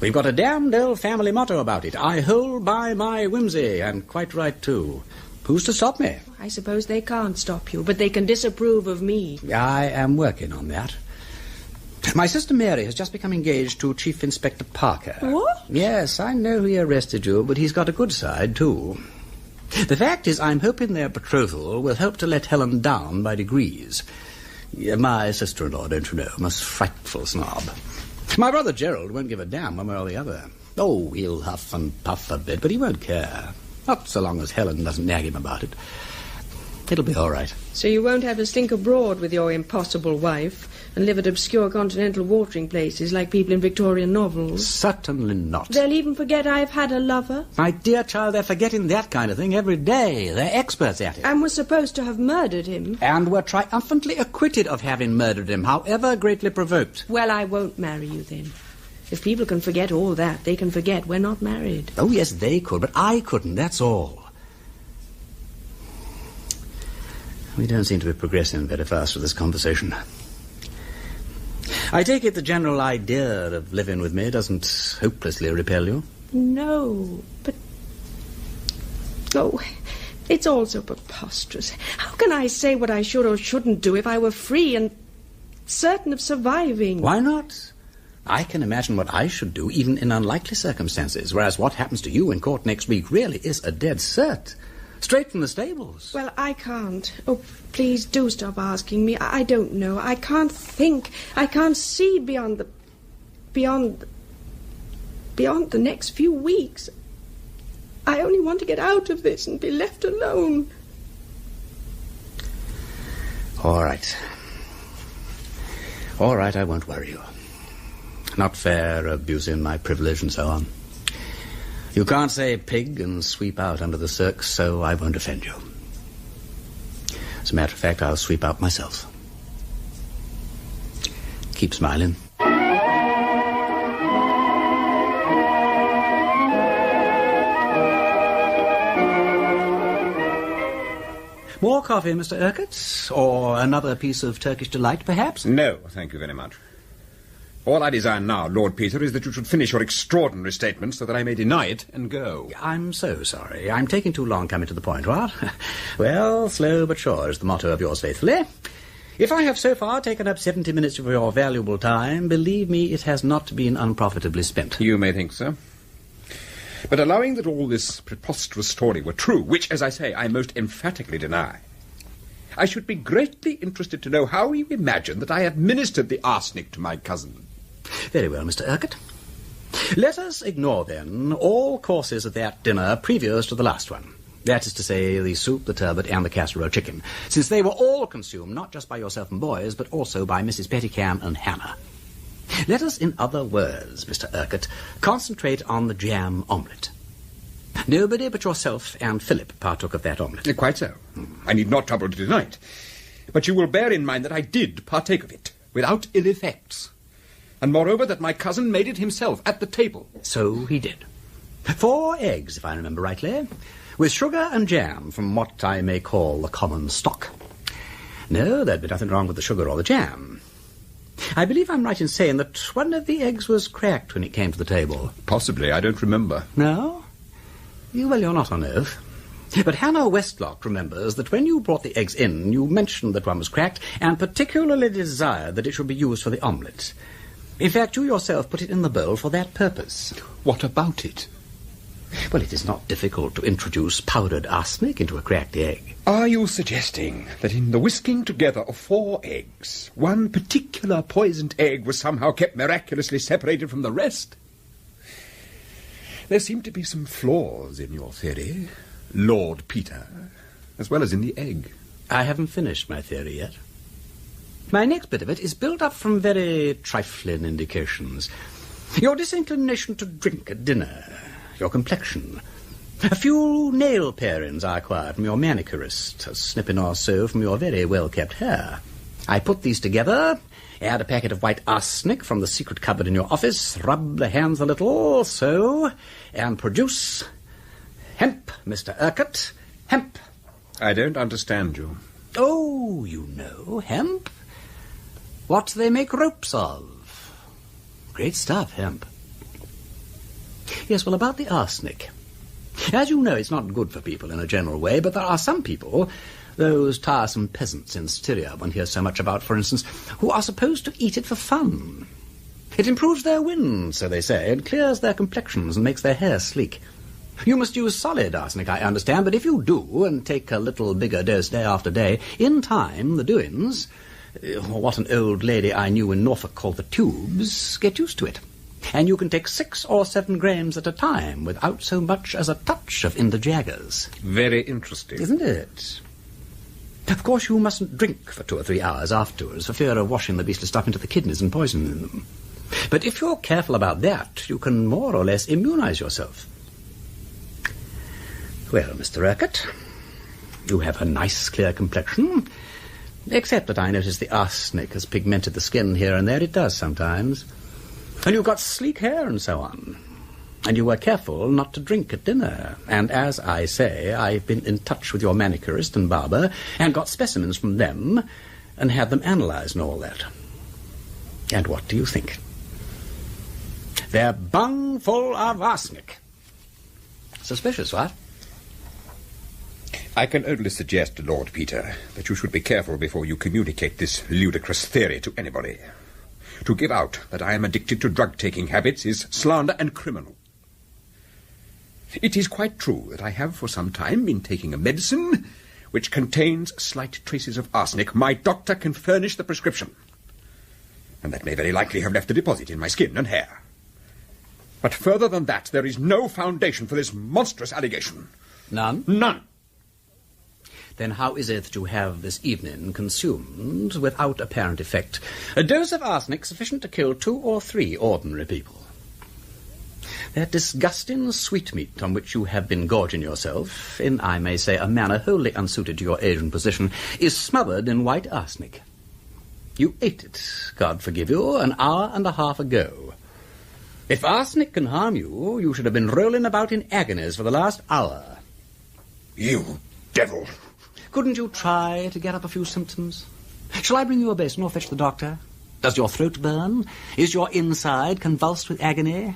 We've got a damned old family motto about it. I hold by my whimsy, and quite right, too. Who's to stop me? I suppose they can't stop you, but they can disapprove of me. I am working on that. My sister Mary has just become engaged to Chief Inspector Parker. What? Yes, I know he arrested you, but he's got a good side, too. The fact is, I'm hoping their betrothal will help to let Helen down by degrees. My sister-in-law, don't you know, most frightful snob. My brother Gerald won't give a damn one way or the other. Oh, he'll huff and puff a bit, but he won't care. Not so long as Helen doesn't nag him about it. It'll be all right. So you won't have to stink abroad with your impossible wife and live at obscure continental watering places like people in Victorian novels? Certainly not. They'll even forget I've had a lover? My dear child, they're forgetting that kind of thing every day. They're experts at it. And were supposed to have murdered him? And were triumphantly acquitted of having murdered him, however greatly provoked. Well, I won't marry you then. If people can forget all that, they can forget we're not married. Oh, yes, they could, but I couldn't, that's all. We don't seem to be progressing very fast with this conversation. I take it the general idea of living with me doesn't hopelessly repel you? No, but... Oh, it's all so preposterous. How can I say what I should or shouldn't do if I were free and certain of surviving? Why not? I can imagine what I should do, even in unlikely circumstances, whereas what happens to you in court next week really is a dead cert. Straight from the stables. Well, I can't. Oh, please do stop asking me. I don't know. I can't think. I can't see beyond the next few weeks. I only want to get out of this and be left alone. All right. All right, I won't worry you. Not fair, abusing my privilege and so on. You can't say pig and sweep out under the circs, so I won't offend you. As a matter of fact, I'll sweep out myself. Keep smiling. More coffee, Mr. Urquhart? Or another piece of Turkish delight, perhaps? No, thank you very much. All I desire now, Lord Peter, is that you should finish your extraordinary statement so that I may deny it and go. I'm so sorry. I'm taking too long coming to the point, what? Well, slow but sure is the motto of yours faithfully. If I have so far taken up 70 minutes of your valuable time, believe me, it has not been unprofitably spent. You may think so. But allowing that all this preposterous story were true, which, as I say, I most emphatically deny, I should be greatly interested to know how you imagine that I administered the arsenic to my cousin. Very well, Mr. Urquhart. Let us ignore, then, all courses of that dinner previous to the last one. That is to say, the soup, the turbot, and the casserole chicken, since they were all consumed not just by yourself and boys, but also by Mrs. Pettycam and Hannah. Let us, in other words, Mr. Urquhart, concentrate on the jam omelette. Nobody but yourself and Philip partook of that omelette. Quite so. I need not trouble to deny it. But you will bear in mind that I did partake of it, without ill effects. And moreover, that my cousin made it himself at the table. So he did. 4 eggs, if I remember rightly, with sugar and jam from what I may call the common stock. No, there'd be nothing wrong with the sugar or the jam. I believe I'm right in saying that one of the eggs was cracked when it came to the table. Possibly, I don't remember. No? Well, you're not on oath. But Hannah Westlock remembers that when you brought the eggs in, you mentioned that one was cracked, and particularly desired that it should be used for the omelette. In fact, you yourself put it in the bowl for that purpose. What about it? Well, it is not difficult to introduce powdered arsenic into a cracked egg. Are you suggesting that in the whisking together of 4 eggs, one particular poisoned egg was somehow kept miraculously separated from the rest? There seem to be some flaws in your theory, Lord Peter, as well as in the egg. I haven't finished my theory yet. My next bit of it is built up from very trifling indications. Your disinclination to drink at dinner, your complexion, a few nail parings I acquired from your manicurist, a snipping or so from your very well-kept hair. I put these together, add a packet of white arsenic from the secret cupboard in your office, rub the hands a little, so, and produce hemp, Mr. Urquhart, hemp. I don't understand you. Oh, you know, hemp. What they make ropes of. Great stuff, hemp. Yes, well, about the arsenic. As you know, it's not good for people in a general way, but there are some people, those tiresome peasants in Styria one hears so much about, for instance, who are supposed to eat it for fun. It improves their wind, so they say, and clears their complexions and makes their hair sleek. You must use solid arsenic, I understand, but if you do, and take a little bigger dose day after day, in time, the doings, what an old lady I knew in Norfolk called the tubes, get used to it. And you can take 6 or 7 grains at a time without so much as a touch of indijaggers. Very interesting. Isn't it? Of course, you mustn't drink for 2 or 3 hours afterwards for fear of washing the beastly stuff into the kidneys and poisoning them. But if you're careful about that, you can more or less immunize yourself. Well, Mr. Urquhart, you have a nice, clear complexion, except that I notice the arsenic has pigmented the skin here and there. It does sometimes. And you've got sleek hair and so on. And you were careful not to drink at dinner. And as I say, I've been in touch with your manicurist and barber and got specimens from them and had them analysed and all that. And what do you think? They're bung full of arsenic. Suspicious, what? I can only suggest, Lord Peter, that you should be careful before you communicate this ludicrous theory to anybody. To give out that I am addicted to drug-taking habits is slander and criminal. It is quite true that I have for some time been taking a medicine which contains slight traces of arsenic. My doctor can furnish the prescription. And that may very likely have left a deposit in my skin and hair. But further than that, there is no foundation for this monstrous allegation. None? None. Then how is it that you have this evening consumed, without apparent effect, a dose of arsenic sufficient to kill 2 or 3 ordinary people? That disgusting sweetmeat on which you have been gorging yourself, in, I may say, a manner wholly unsuited to your age and position, is smothered in white arsenic. You ate it, God forgive you, an hour and a half ago. If arsenic can harm you, you should have been rolling about in agonies for the last hour. You devil! Couldn't you try to get up a few symptoms? Shall I bring you a basin or fetch the doctor? Does your throat burn? Is your inside convulsed with agony?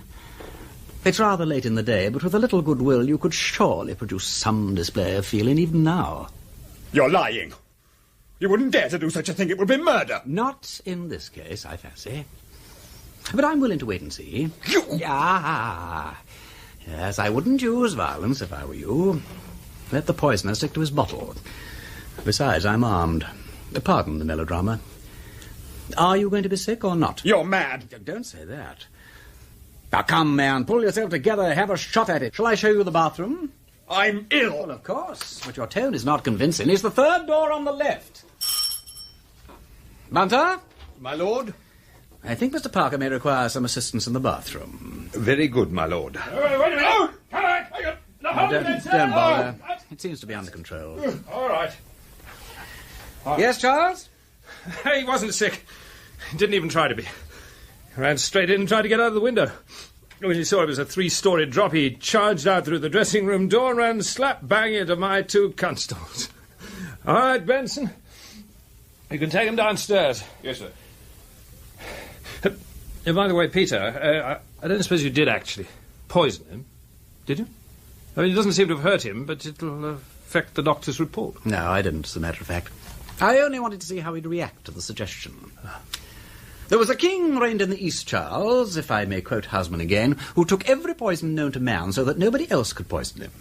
It's rather late in the day, but with a little goodwill you could surely produce some display of feeling even now. You're lying. You wouldn't dare to do such a thing. It would be murder. Not in this case, I fancy. But I'm willing to wait and see. You... Ah, yes, I wouldn't use violence if I were you. Let the poisoner stick to his bottle. Besides, I'm armed. Pardon the melodrama. Are you going to be sick or not? You're mad. Don't say that. Now, come, man, pull yourself together, have a shot at it. Shall I show you the bathroom? I'm ill. Well, of course, but your tone is not convincing. It's the 3rd door on the left. Bunter? My lord? I think Mr. Parker may require some assistance in the bathroom. Very good, my lord. Wait a minute. Oh, come back. Don't bother. It seems to be under control. All right. Yes, Charles? He wasn't sick. He didn't even try to be. He ran straight in and tried to get out of the window. When he saw it was a 3-story drop, he charged out through the dressing-room door and ran slap-bang into my 2 constables. All right, Benson. You can take him downstairs. Yes, sir. By the way, Peter, I don't suppose you did actually poison him, did you? I mean, it doesn't seem to have hurt him, but it'll affect the doctor's report. No, I didn't, as a matter of fact. I only wanted to see how he'd react to the suggestion. There was a king reigned in the East, Charles, if I may quote Husband again, who took every poison known to man so that nobody else could poison him.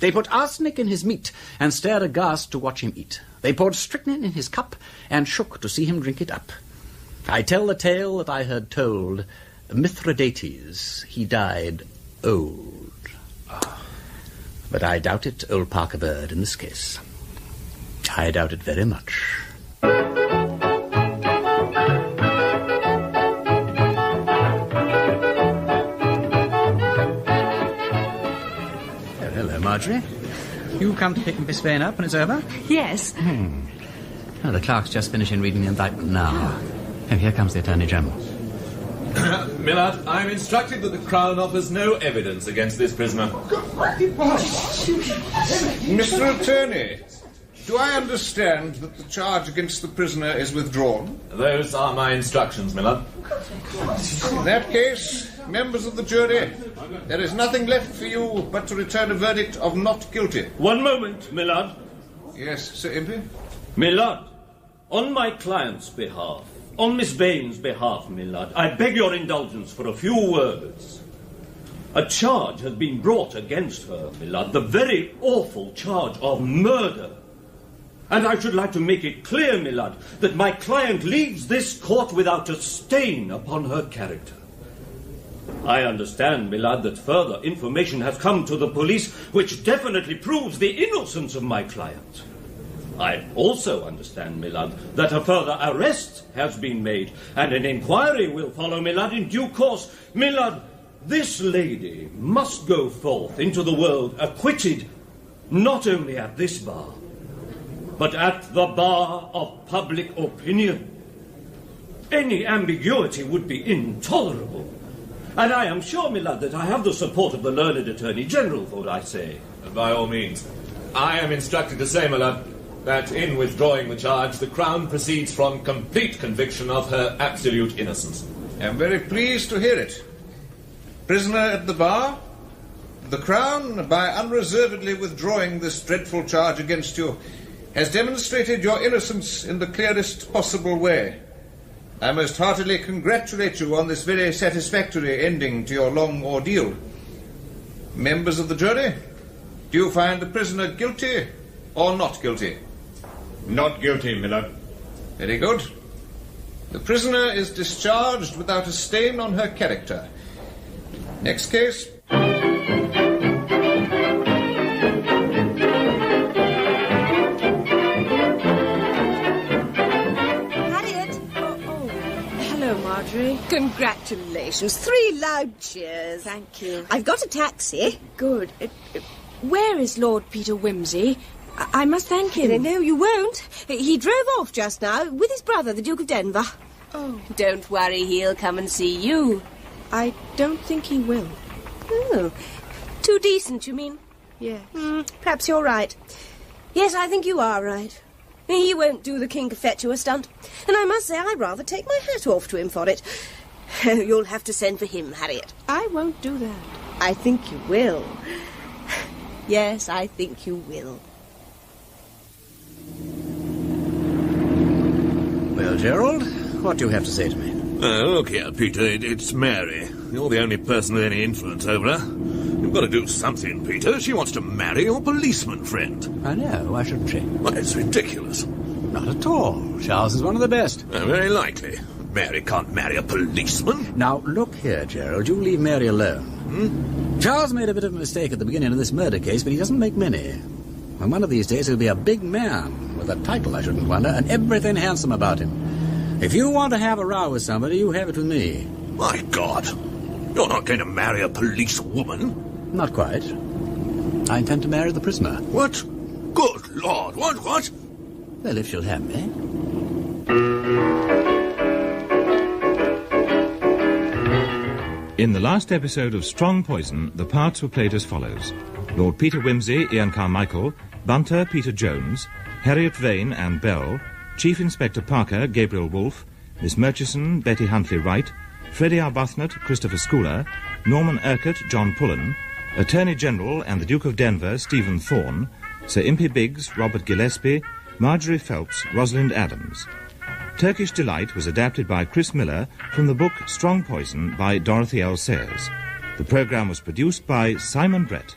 They put arsenic in his meat and stared aghast to watch him eat. They poured strychnine in his cup and shook to see him drink it up. I tell the tale that I heard told. Mithridates, he died old. But I doubt it, old Parker Bird, in this case. I doubt it very much. Marjorie. You come to pick Miss Vane up when it's over? Yes. Oh, the clerk's just finishing reading the indictment now. And here comes the Attorney General. Millard, I'm instructed that the Crown offers no evidence against this prisoner. Mr. Attorney, do I understand that the charge against the prisoner is withdrawn? Those are my instructions, Millard. In that case, members of the jury, there is nothing left for you but to return a verdict of not guilty. One moment, Millard. Yes, Sir Impey? Millard, on my client's behalf, on Miss Vane's behalf, Millard, I beg your indulgence for a few words. A charge has been brought against her, Millard, the very awful charge of murder. And I should like to make it clear, Millard, that my client leaves this court without a stain upon her character. I understand, Millard, that further information has come to the police which definitely proves the innocence of my client. I also understand, Millard, that a further arrest has been made, and an inquiry will follow, Millard, in due course. Millard, this lady must go forth into the world acquitted, not only at this bar, but at the bar of public opinion. Any ambiguity would be intolerable. And I am sure, Millard, that I have the support of the learned Attorney General for what I say. By all means. I am instructed to say, Millard, that in withdrawing the charge, the Crown proceeds from complete conviction of her absolute innocence. I am very pleased to hear it. Prisoner at the bar, the Crown, by unreservedly withdrawing this dreadful charge against you, has demonstrated your innocence in the clearest possible way. I most heartily congratulate you on this very satisfactory ending to your long ordeal. Members of the jury, do you find the prisoner guilty or not guilty? Not guilty, Millard. Very good. The prisoner is discharged without a stain on her character. Next case. Marjorie. Congratulations. 3 loud cheers. Thank you. I've got a taxi. Good. Where is Lord Peter Wimsey? I must thank him. No, you won't. He drove off just now with his brother, the Duke of Denver. Oh. Don't worry, he'll come and see you. I don't think he will. Oh. Too decent, you mean? Yes. Perhaps you're right. Yes, I think you are right. He won't do the King Cophetua stunt. And I must say, I'd rather take my hat off to him for it. You'll have to send for him, Harriet. I won't do that. I think you will. Yes, I think you will. Well, Gerald, what do you have to say to me? Look here, Peter, it's Mary. You're the only person with any influence over her. You've got to do something, Peter. She wants to marry your policeman friend. I know. Why shouldn't she? Well, it's ridiculous. Not at all. Charles is one of the best. Very likely. Mary can't marry a policeman. Now, look here, Gerald. You leave Mary alone. Charles made a bit of a mistake at the beginning of this murder case, but he doesn't make many. And one of these days he'll be a big man, with a title, I shouldn't wonder, and everything handsome about him. If you want to have a row with somebody, you have it with me. My God. You're not going to marry a police woman. Not quite. I intend to marry the prisoner. What? Good Lord, what? Well, if she'll have me. In the last episode of Strong Poison, the parts were played as follows. Lord Peter Wimsey, Ian Carmichael, Bunter, Peter Jones, Harriet Vane, Anne Bell, Chief Inspector Parker, Gabriel Wolfe, Miss Murchison, Betty Huntley-Wright, Freddie Arbuthnot, Christopher Schooler, Norman Urquhart, John Pullen, Attorney General and the Duke of Denver, Stephen Thorne, Sir Impey Biggs, Robert Gillespie, Marjorie Phelps, Rosalind Adams. Turkish Delight was adapted by Chris Miller from the book Strong Poison by Dorothy L. Sayers. The programme was produced by Simon Brett.